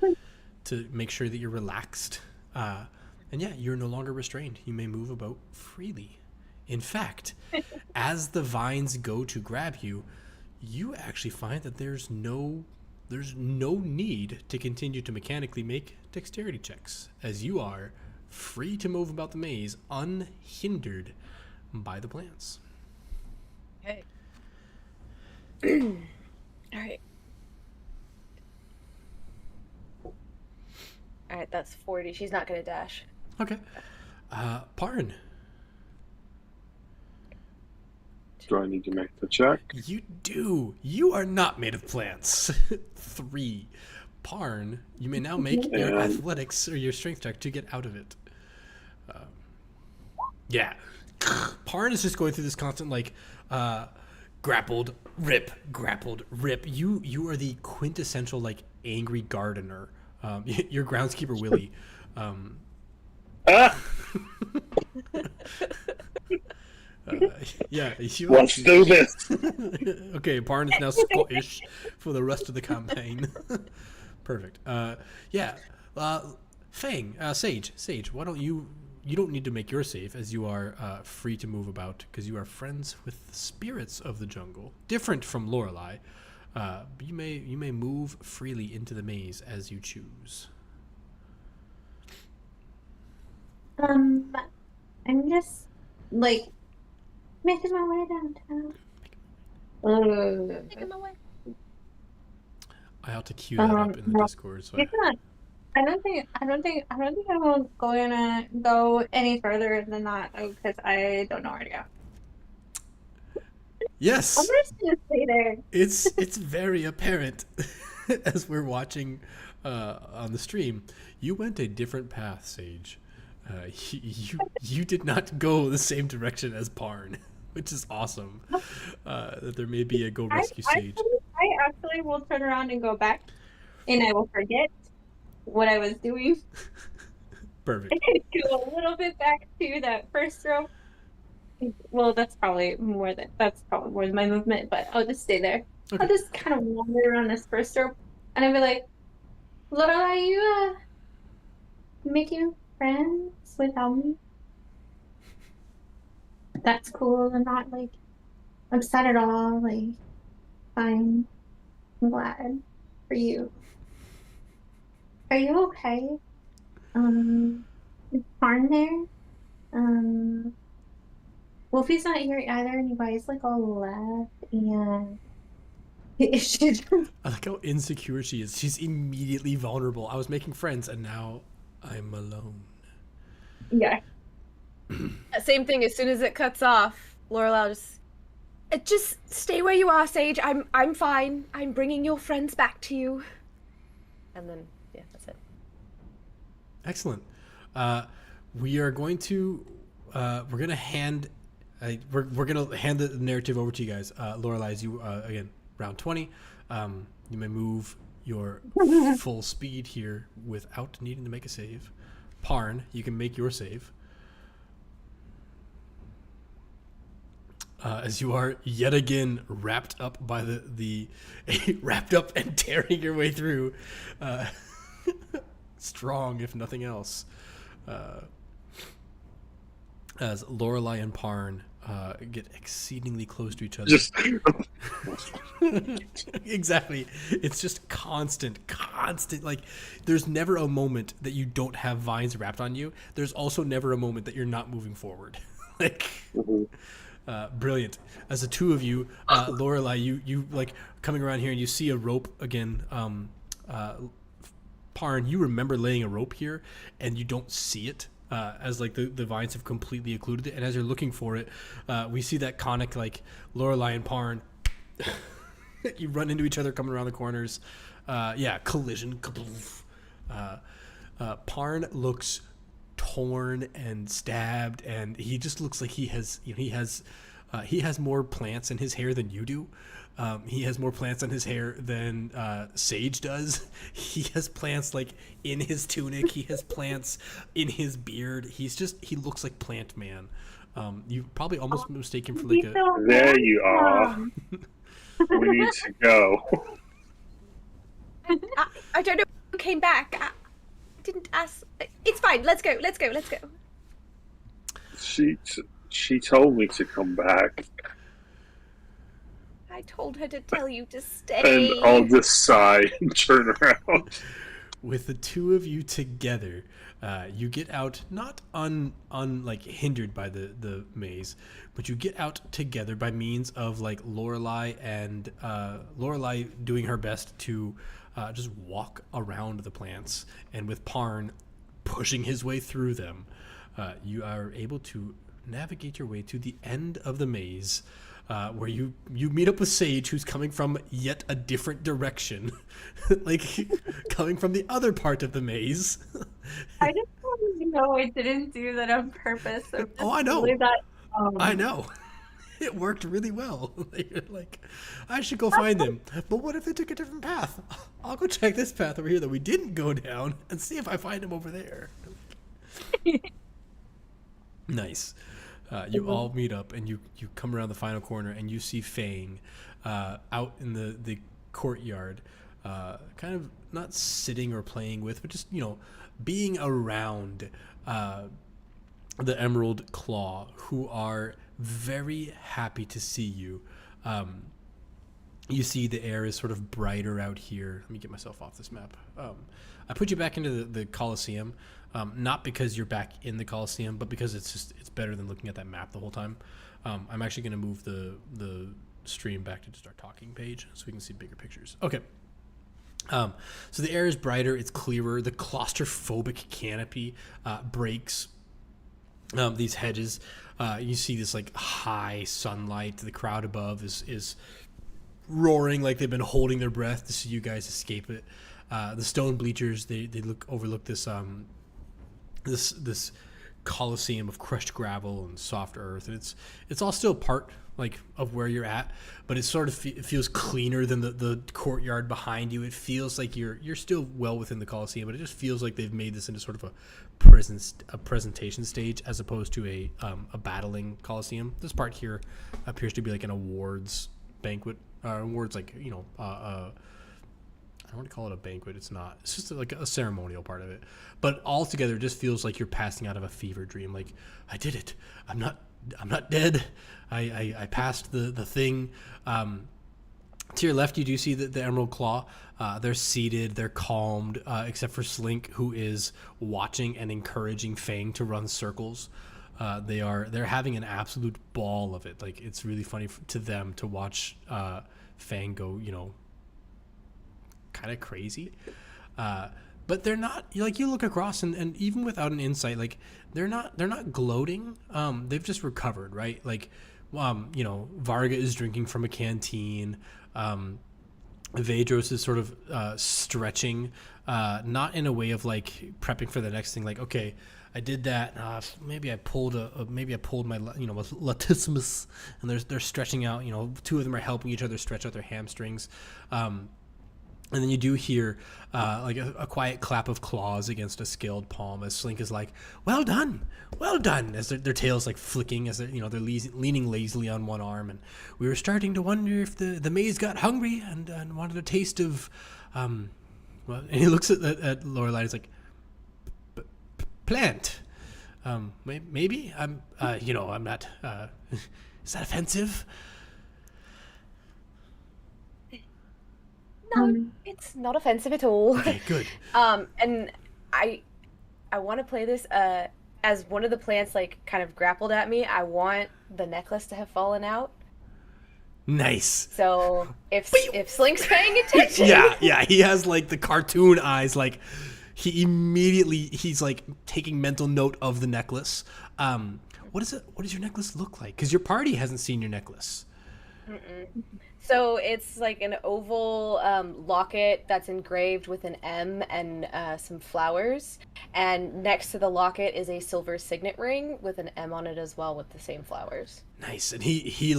make sure that you're relaxed. And yeah, you're no longer restrained. You may move about freely. In fact, as the vines go to grab you, you actually find that there's no need to continue to mechanically make dexterity checks, as you are free to move about the maze unhindered by the plants. Okay. All right. All right, that's 40. She's not gonna dash. Okay. Parn, Do I need to make the check? you do. You are not made of plants. 3. Parn, you may now make your And- athletics or your strength check to get out of it. Yeah. Parn is just going through this constant, like, grappled, rip. You are the quintessential, like, angry gardener. Your groundskeeper, Willie. Ah! Yeah, you, Let's do this! okay, Parn is now Scottish for the rest of the campaign. Perfect. Yeah. Fang, Sage, why don't you don't need to make your save, as you are free to move about, because you are friends with the spirits of the jungle. Different from Lorelei. But you may move freely into the maze as you choose. I'm just like making my way downtown. Taking my way. I ought to cue that up in the no. Discord. So You cannot. I don't think I'm gonna go any further than that because I don't know where to go. yes, I'm just gonna stay there. it's very apparent as we're watching on the stream. You went a different path, Sage. You did not go the same direction as Parn, which is awesome. That there may be a go rescue Sage. I actually will turn around and go back, and I will forget what I was doing. Perfect. Go a little bit back to that first row. Well, that's probably more than my movement, but I'll just stay there. Okay. I'll just kind of wander around this first row, and I'll be like, Lorelai, you making friends without me? That's cool. I'm not like upset at all. Like, fine. I'm glad for you. Are you okay? Is Parn there? Wolfie's not here either, and you guys like all left, and I like how insecure she is. She's immediately vulnerable. I was making friends, and now I'm alone. yeah. Same thing. As soon as it cuts off, Lorelai just stay where you are, Sage. I'm fine. I'm bringing your friends back to you. And then yeah, that's it. Excellent. We are going to we're gonna hand the narrative over to you guys. Lorelai, as you again round 20. You may move your full speed here without needing to make a save. Parn, you can make your save. As you are yet again wrapped up by the wrapped up and tearing your way through, strong if nothing else. As Lorelai and Parn get exceedingly close to each other. Just Exactly. It's just constant. Like, there's never a moment that you don't have vines wrapped on you. There's also never a moment that you're not moving forward. Like, brilliant. As the two of you, Lorelai, you like coming around here and you see a rope again. Parn, you remember laying a rope here and you don't see it. As like the vines have completely occluded it, and as you're looking for it, we see that conic like Lorelai and Parn. You run into each other coming around the corners. Collision. Parn looks torn and stabbed, and he just looks like he has He has more plants in his hair than you do. He has more plants in his hair than Sage does. He has plants like in his tunic. He has plants in his beard. He looks like Plant Man. You probably almost mistake him for like a. There you are. We need to go. I don't know who came back. I didn't ask. It's fine. Let's go. Let's go. Let's go. She told me to come back. I told her to tell you to stay. And I'll just sigh and turn around. With the two of you together, you get out not like hindered by the maze, but you get out together by means of like Lorelei and Lorelei doing her best to just walk around the plants, and with Parn pushing his way through them, you are able to navigate your way to the end of the maze. Where you meet up with Sage, who's coming from yet a different direction, like coming from the other part of the maze. I just wanted to know I didn't do that on purpose. So Oh, I know. really that, I know. It worked really well. You're like, I should go find them. But what if they took a different path? I'll go check this path over here that we didn't go down and see if I find them over there. Nice. You all meet up and you come around the final corner and you see Fang out in the courtyard, kind of not sitting or playing with, but just, being around the Emerald Claw, who are very happy to see you. You see the air is sort of brighter out here. Let me get myself off this map. I put you back into the Coliseum. Not because you're back in the Coliseum, but because it's better than looking at that map the whole time. I'm actually going to move the stream back to just our talking page so we can see bigger pictures. Okay. So the air is brighter, it's clearer. The claustrophobic canopy breaks these hedges. You see this like high sunlight. The crowd above is roaring like they've been holding their breath to see you guys escape it. The stone bleachers, they overlook this this coliseum of crushed gravel and soft earth, and it's all still part like of where you're at, but it sort of it feels cleaner than the courtyard behind you. It feels like you're still well within the coliseum, but it just feels like they've made this into sort of a presentation stage as opposed to a battling coliseum. This part here appears to be like an awards banquet, awards like I don't want to call it a banquet. It's not. It's just like a ceremonial part of it. But altogether, it just feels like you're passing out of a fever dream. Like, I did it. I'm not dead. I passed the thing. To your left, you do see the Emerald Claw. They're seated. They're calmed, except for Slink, who is watching and encouraging Fang to run circles. They're having an absolute ball of it. Like, it's really funny to them to watch Fang go, kind of crazy, but they're not like, you look across and even without an insight, like they're not gloating. They've just recovered, right? Like Varga is drinking from a canteen. Vedros is sort of stretching, not in a way of like prepping for the next thing, like, okay, I did that. Maybe I pulled my latissimus, and they're stretching out. Two of them are helping each other stretch out their hamstrings. And then you do hear like a quiet clap of claws against a scaled palm as Slink is like, well done, as their tails like flicking as they're leaning lazily on one arm. And we were starting to wonder if the maze got hungry and wanted a taste of, and he looks at Lorelei and is like, plant. Maybe I'm not. Is that offensive? No, it's not offensive at all. Okay, good. And I want to play this as one of the plants like kind of grappled at me. I want the necklace to have fallen out. Nice. So if Slink's paying attention, yeah, he has like the cartoon eyes. Like he's like taking mental note of the necklace. What does your necklace look like? Because your party hasn't seen your necklace. Mm-mm. So it's like an oval locket that's engraved with an M and some flowers. And next to the locket is a silver signet ring with an M on it as well with the same flowers. Nice. And he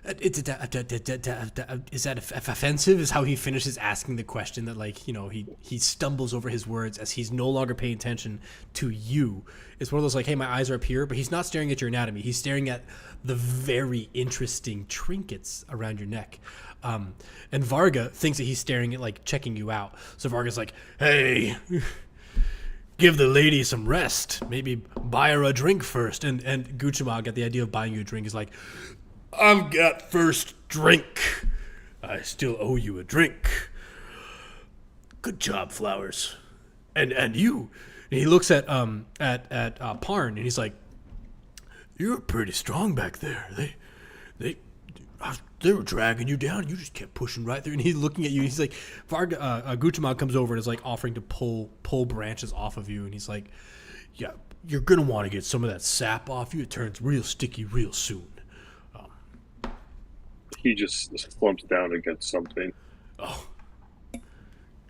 it's is that offensive? Is how he finishes asking the question that, like, you know, he stumbles over his words as he's no longer paying attention to you. It's one of those, like, hey, my eyes are up here, but he's not staring at your anatomy. He's staring at the very interesting trinkets around your neck. And Varga thinks that he's staring at, like, checking you out. So Varga's like, hey, give the lady some rest. Maybe buy her a drink first. And Guchima got the idea of buying you a drink. Is like, I've got first drink. I still owe you a drink. Good job, Flowers. And you. And he looks at Parn and he's like, you're pretty strong back there. They were dragging you down. You just kept pushing right through. And he's looking at you. He's like, Guchima comes over and is like offering to pull branches off of you. And he's like, yeah, you're gonna want to get some of that sap off you. It turns real sticky real soon. He just slumps down against something. Oh,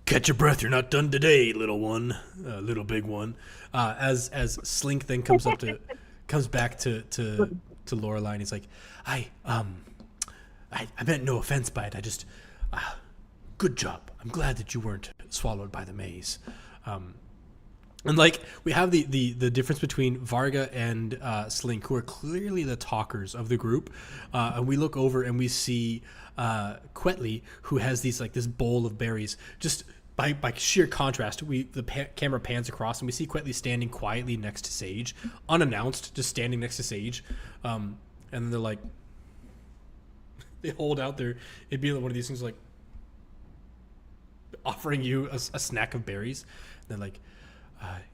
catch your breath. You're not done today, little one, little big one. As Slink then comes back to Lorelai, and he's like, I meant no offense by it. I just, good job. I'm glad that you weren't swallowed by the maze. And, like, we have the difference between Varga and Slink, who are clearly the talkers of the group. And we look over and we see Quetley, who has these, like, this bowl of berries. Just by sheer contrast, the camera pans across and we see Quetley standing quietly next to Sage, unannounced, just standing next to Sage. And then they're like, they hold out their, it'd be one of these things like offering you a snack of berries. And they're like,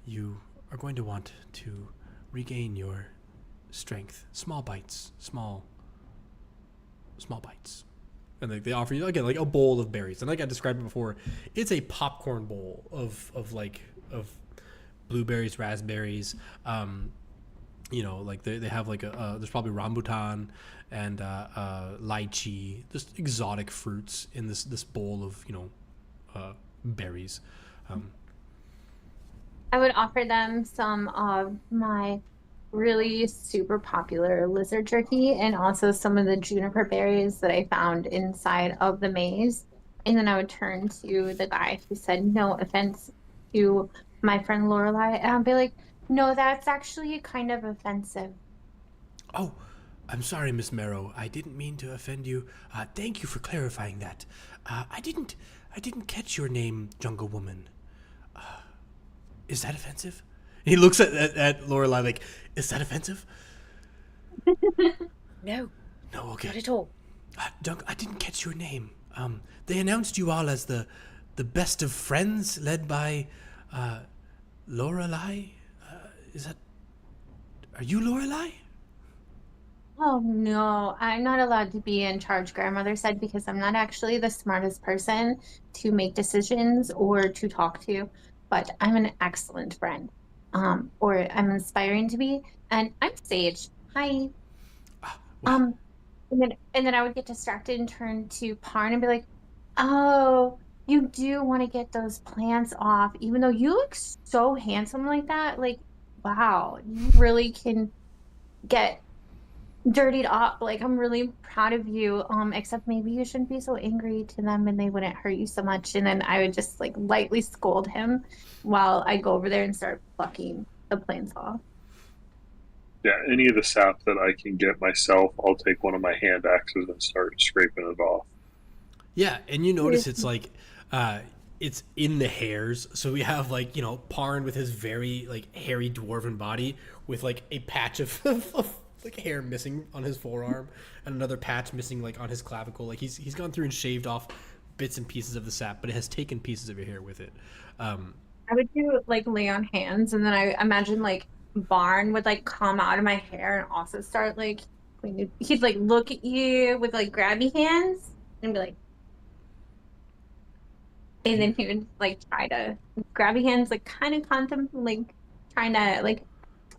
you are going to want to regain your strength. Small bites. Small bites. And they offer you, again, like a bowl of berries. And like I described it before, it's a popcorn bowl of blueberries, raspberries. You know, like they have like there's probably rambutan and lychee, just exotic fruits in this bowl of, you know, berries. I would offer them some of my really super popular lizard jerky and also some of the juniper berries that I found inside of the maze. And then I would turn to the guy who said, no offense to my friend Lorelai. And I'd be like, no, that's actually kind of offensive. Oh, I'm sorry, Miss Marrow. I didn't mean to offend you. Thank you for clarifying that. I didn't catch your name, Jungle Woman. Is that offensive? And he looks at Lorelai like, is that offensive? No. No, okay. Not at all. I didn't catch your name. They announced you all as the best of friends, led by Lorelai. Are you Lorelai? Oh no, I'm not allowed to be in charge, Grandmother said, because I'm not actually the smartest person to make decisions or to talk to, but I'm an excellent friend. Or I'm inspiring to be, and I'm Sage. Hi. Well, And then I would get distracted and turn to Parn and be like, "Oh, you do want to get those plants off, even though you look so handsome like that. Like, wow, you really can get dirtied up. Like, I'm really proud of you. Except maybe you shouldn't be so angry to them and they wouldn't hurt you so much." And then I would just like lightly scold him while I go over there and start plucking the plants off. Yeah, any of the sap that I can get myself, I'll take one of my hand axes and start scraping it off. yeah, and you notice it's like, it's in the hairs. So we have, like, you know, Parn with his very like hairy dwarven body with like a patch of like hair missing on his forearm and another patch missing like on his clavicle. Like he's gone through and shaved off bits and pieces of the sap, but it has taken pieces of your hair with it. I would do like lay on hands, and then I imagine like Barn would like come out of my hair and also start like he'd like look at you with like grabby hands and be like, and then he would like try to grabby hands, like kind of contemplate, like trying to like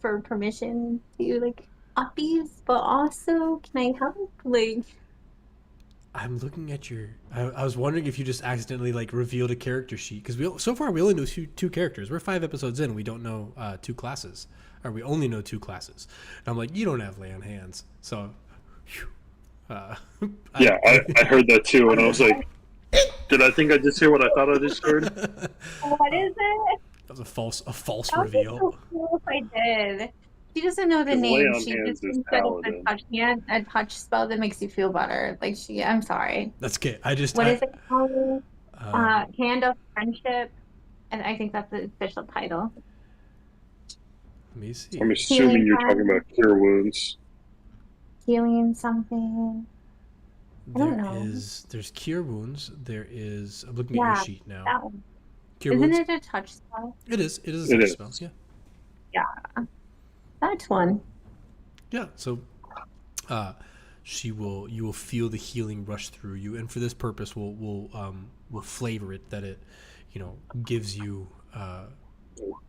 for permission to like uppies, but also can I help? Like, I'm looking at your. I was wondering if you just accidentally like revealed a character sheet because so far we only know two characters. We're 5 episodes in. We don't know 2 classes, or we only know 2 classes. And I'm like, you don't have lay on hands, so. Whew, Yeah, I heard that too, and I was like, did I think I just hear what I thought I just heard? What is it? That was a false That would be reveal. so cool if I did. She doesn't know the 'Cause lay name. on She hands just is thinks that it's paladin. a touch hand, a touch spell that makes you feel better. Like I'm sorry. That's okay. What What is it called? Hand of Friendship, and I think that's the official title. Let me see. I'm assuming you're talking about cure wounds. Healing something. I don't know. There's cure wounds. There is. I'm looking at your sheet now. That one. Cure Isn't wounds. it a touch spell? It is. It is It a is. spell. Yeah. Yeah. That's one. Yeah. So, you will feel the healing rush through you, and for this purpose, we'll flavor it that it, gives you.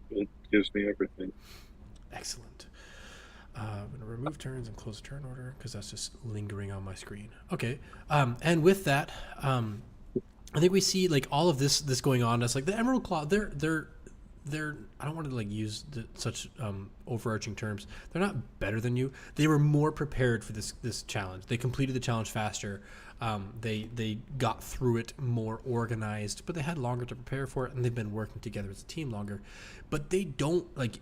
It gives me everything. Excellent. I'm gonna remove turns and close the turn order because that's just lingering on my screen. Okay. And with that, I think we see like all of this going on. It's like the Emerald Claw. They're. I don't want to like use such overarching terms. They're not better than you. They were more prepared for this challenge. They completed the challenge faster. They got through it more organized, but they had longer to prepare for it, and they've been working together as a team longer. But they don't like.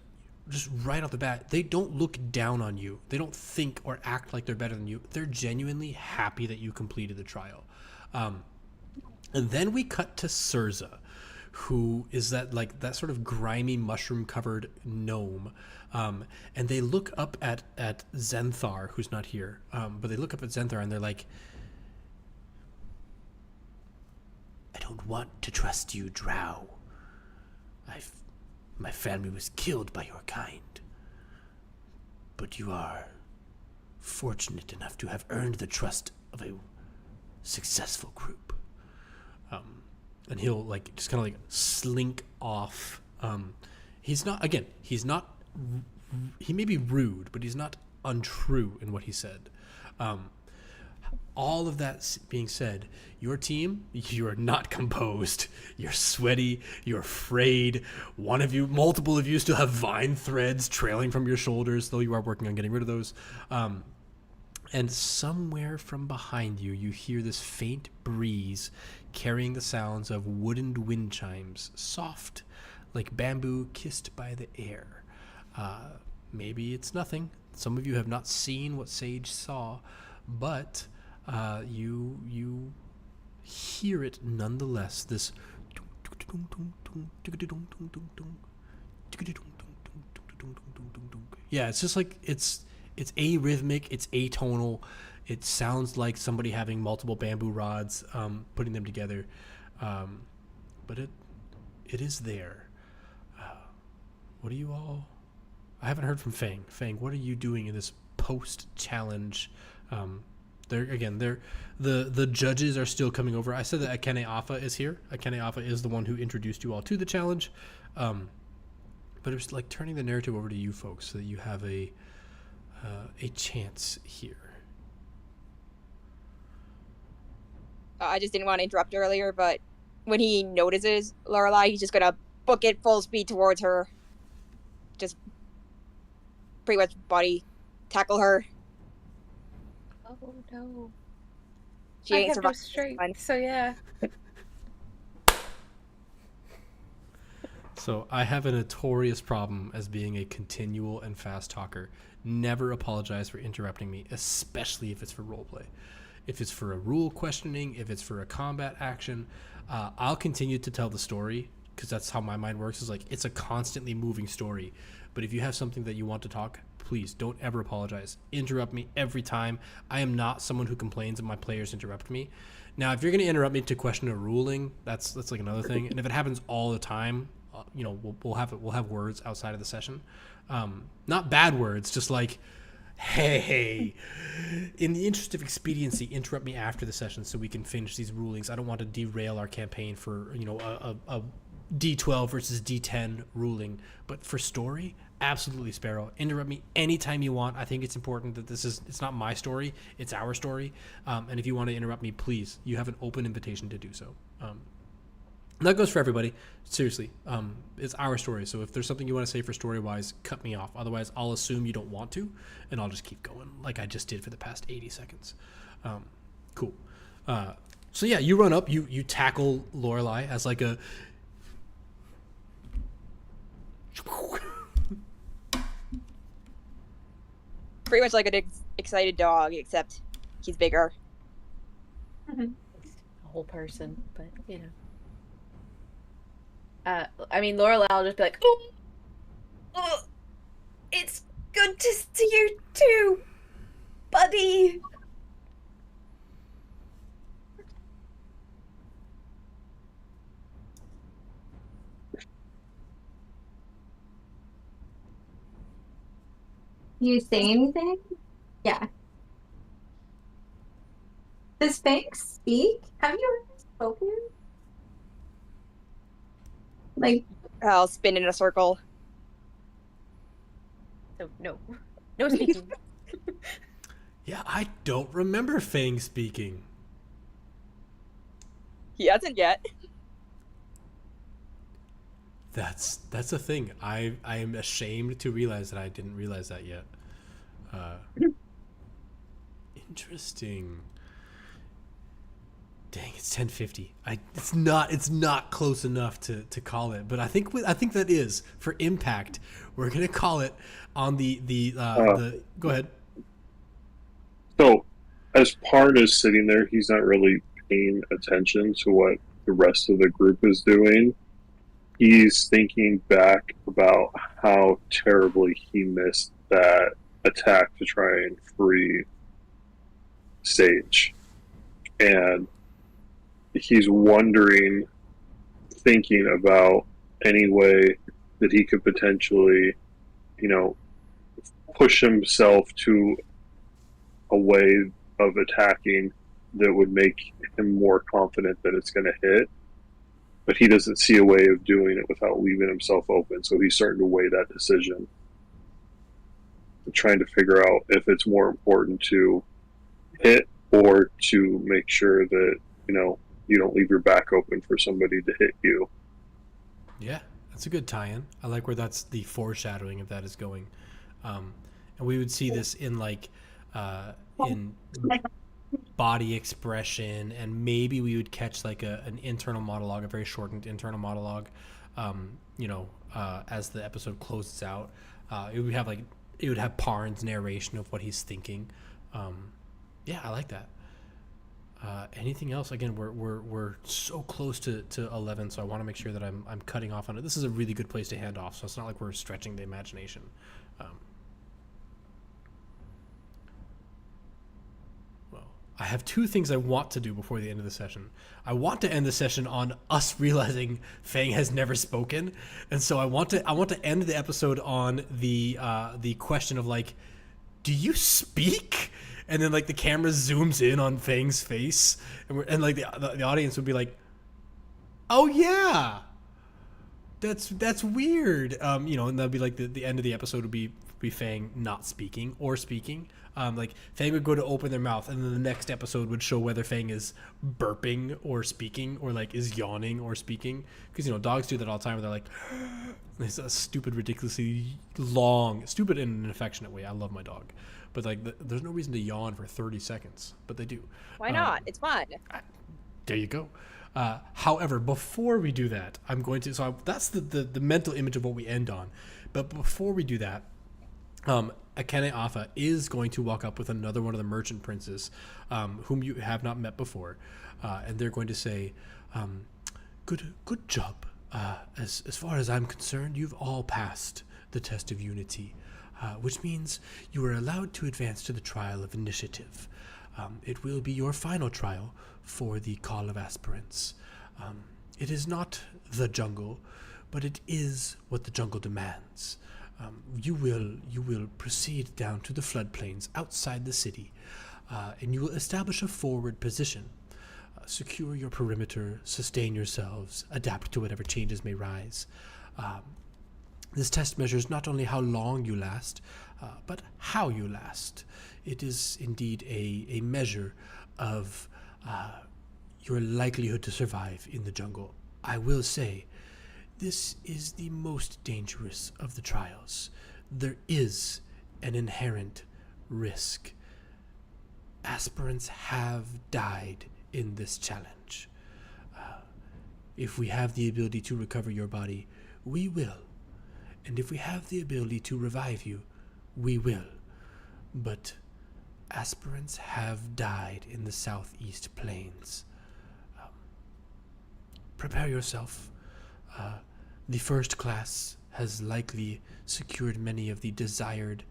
Just right off the bat, they don't look down on you. They don't think or act like they're better than you. They're genuinely happy that you completed the trial. And then we cut to Surza, who is that sort of grimy mushroom-covered gnome. And they look up at Zenthar, who's not here. But they look up at Zenthar and they're like, I don't want to trust you, Drow. My family was killed by your kind. But you are fortunate enough to have earned the trust of a successful group. And he'll just kind of slink off. He may be rude, but he's not untrue in what he said. All of that being said, your team, you are not composed. You're sweaty. You're afraid. Multiple of you still have vine threads trailing from your shoulders, though you are working on getting rid of those. And somewhere from behind you, you hear this faint breeze carrying the sounds of wooden wind chimes, soft, like bamboo kissed by the air. Maybe it's nothing. Some of you have not seen what Sage saw, but you hear it nonetheless. This yeah, it's just like it's arrhythmic, it's atonal. It sounds like somebody having multiple bamboo rods, putting them together, but it is there. What are you all? I haven't heard from Fang. Fang, what are you doing in this post-challenge? The judges are still coming over. I said that Akene Alpha is here. Akene Alpha is the one who introduced you all to the challenge, but it was like turning the narrative over to you folks so that you have a chance here. I just didn't want to interrupt earlier, but when he notices Lorelei, he's just gonna book it full speed towards her. Just pretty much body tackle her. Oh no. She I ain't have no survived. strength, so yeah. So I have a notorious problem as being a continual and fast talker. Never apologize for interrupting me, especially if it's for roleplay. If it's for a rule questioning, if it's for a combat action, I'll continue to tell the story because that's how my mind works. Is like it's a constantly moving story. But if you have something that you want to talk, please don't ever apologize. Interrupt me every time. I am not someone who complains that my players interrupt me. Now, if you're going to interrupt me to question a ruling, that's like another thing. And if it happens all the time, we'll have words outside of the session. Not bad words, just like, hey, in the interest of expediency, interrupt me after the session so we can finish these rulings. I don't want to derail our campaign for a D12 versus D10 ruling. But for story, absolutely, Sparrow. Interrupt me anytime you want. I think it's important that it's not my story, it's our story. And if you want to interrupt me, please, you have an open invitation to do so. That goes for everybody. Seriously, it's our story. So if there's something you want to say for story-wise, cut me off. Otherwise, I'll assume you don't want to, and I'll just keep going like I just did for the past 80 seconds. Cool. So yeah, you run up, you tackle Lorelei as like a... Pretty much like an excited dog, except he's bigger. A whole person, but you know. I mean, Lorelei will just be like, oh, it's good to see you too, buddy. You say anything? Yeah. Does Fang speak? Have you ever spoken? Like, I'll spin in a circle. No speaking. Yeah, I don't remember Fang speaking. He hasn't yet. That's a thing. I am ashamed to realize that I didn't realize that yet. Interesting. Dang, it's 10:50. It's not close enough to call it, but I think that is for impact. We're gonna call it on the Go ahead. So, as Parn is sitting there, he's not really paying attention to what the rest of the group is doing. He's thinking back about how terribly he missed that attack to try and free Sage. And he's wondering, thinking about any way that he could potentially, push himself to a way of attacking that would make him more confident that it's going to hit. But he doesn't see a way of doing it without leaving himself open. So he's starting to weigh that decision. Trying to figure out if it's more important to hit or to make sure that, you don't leave your back open for somebody to hit you. Yeah, that's a good tie-in. I like where that's the foreshadowing of that is going. And we would see this in in body expression, and maybe we would catch like an internal monologue, a very shortened internal monologue, as the episode closes out. It would have Parn's narration of what he's thinking. Yeah, I like that. Anything else? Again, we're so close to 11, so I want to make sure that I'm cutting off on it. This is a really good place to hand off, so it's not like we're stretching the imagination. I have two things I want to do before the end of the session. I want to end the session on us realizing Fang has never spoken, and so I want to end the episode on the question of like, do you speak? And then like the camera zooms in on Fang's face, and like the audience would be like, oh yeah, that's weird. And that'd be like the end of the episode would be Fang not speaking or speaking. Like Fang would go to open their mouth, and then the next episode would show whether Fang is burping or speaking, or like is yawning or speaking. Because dogs do that all the time. Where they're like, it's a stupid, ridiculously long, stupid in an affectionate way. I love my dog, but like there's no reason to yawn for 30 seconds, but they do. Why not? It's fun. There you go. However, before we do that, I'm going to. So that's the mental image of what we end on. But before we do that, Akene Afa is going to walk up with another one of the merchant princes, whom you have not met before, and they're going to say, "Good job. As far as I'm concerned, you've all passed the test of unity, which means you are allowed to advance to the trial of initiative. It will be your final trial for the Call of Aspirants. It is not the jungle, but it is what the jungle demands." You will proceed down to the floodplains outside the city, and you will establish a forward position. secure your perimeter, sustain yourselves, adapt to whatever changes may rise. This test measures not only how long you last, but how you last. It is indeed a measure of your likelihood to survive in the jungle. I will say, this is the most dangerous of the trials. There is an inherent risk. Aspirants have died in this challenge. If we have the ability to recover your body, we will. And if we have the ability to revive you, we will. But aspirants have died in the southeast plains. Prepare yourself. The first class has likely secured many of the desirable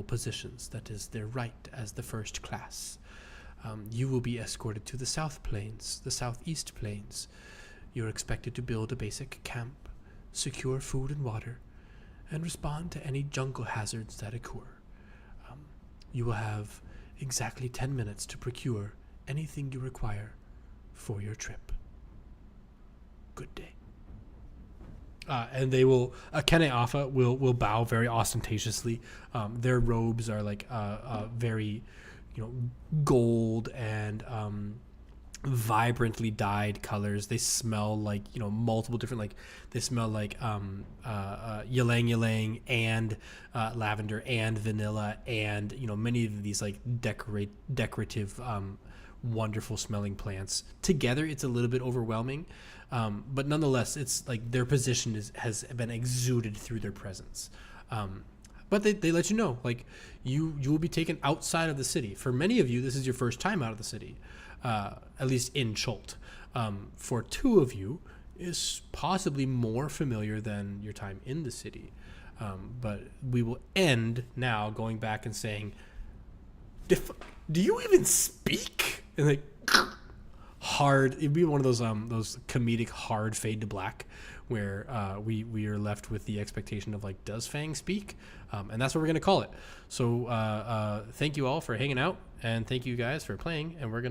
positions. That is their right as the first class. You will be escorted to the south plains, the southeast plains. You're expected to build a basic camp, secure food and water, and respond to any jungle hazards that occur. You will have exactly 10 minutes to procure anything you require for your trip. Good day. And they will, Kene Alpha will bow very ostentatiously. Their robes are like very, gold and vibrantly dyed colors. They smell like, multiple different, they smell like ylang ylang and lavender and vanilla and, many of these like decorative, wonderful smelling plants. Together, it's a little bit overwhelming. But nonetheless, it's like their position has been exuded through their presence. But they let you know, like you will be taken outside of the city. For many of you, this is your first time out of the city, at least in Chult. For two of you, is possibly more familiar than your time in the city. But we will end now going back and saying, do you even speak? And like hard, it'd be one of those comedic hard fade to black where we are left with the expectation of like, does Fang speak? And that's what we're gonna call it. So thank you all for hanging out, and thank you guys for playing, and we're gonna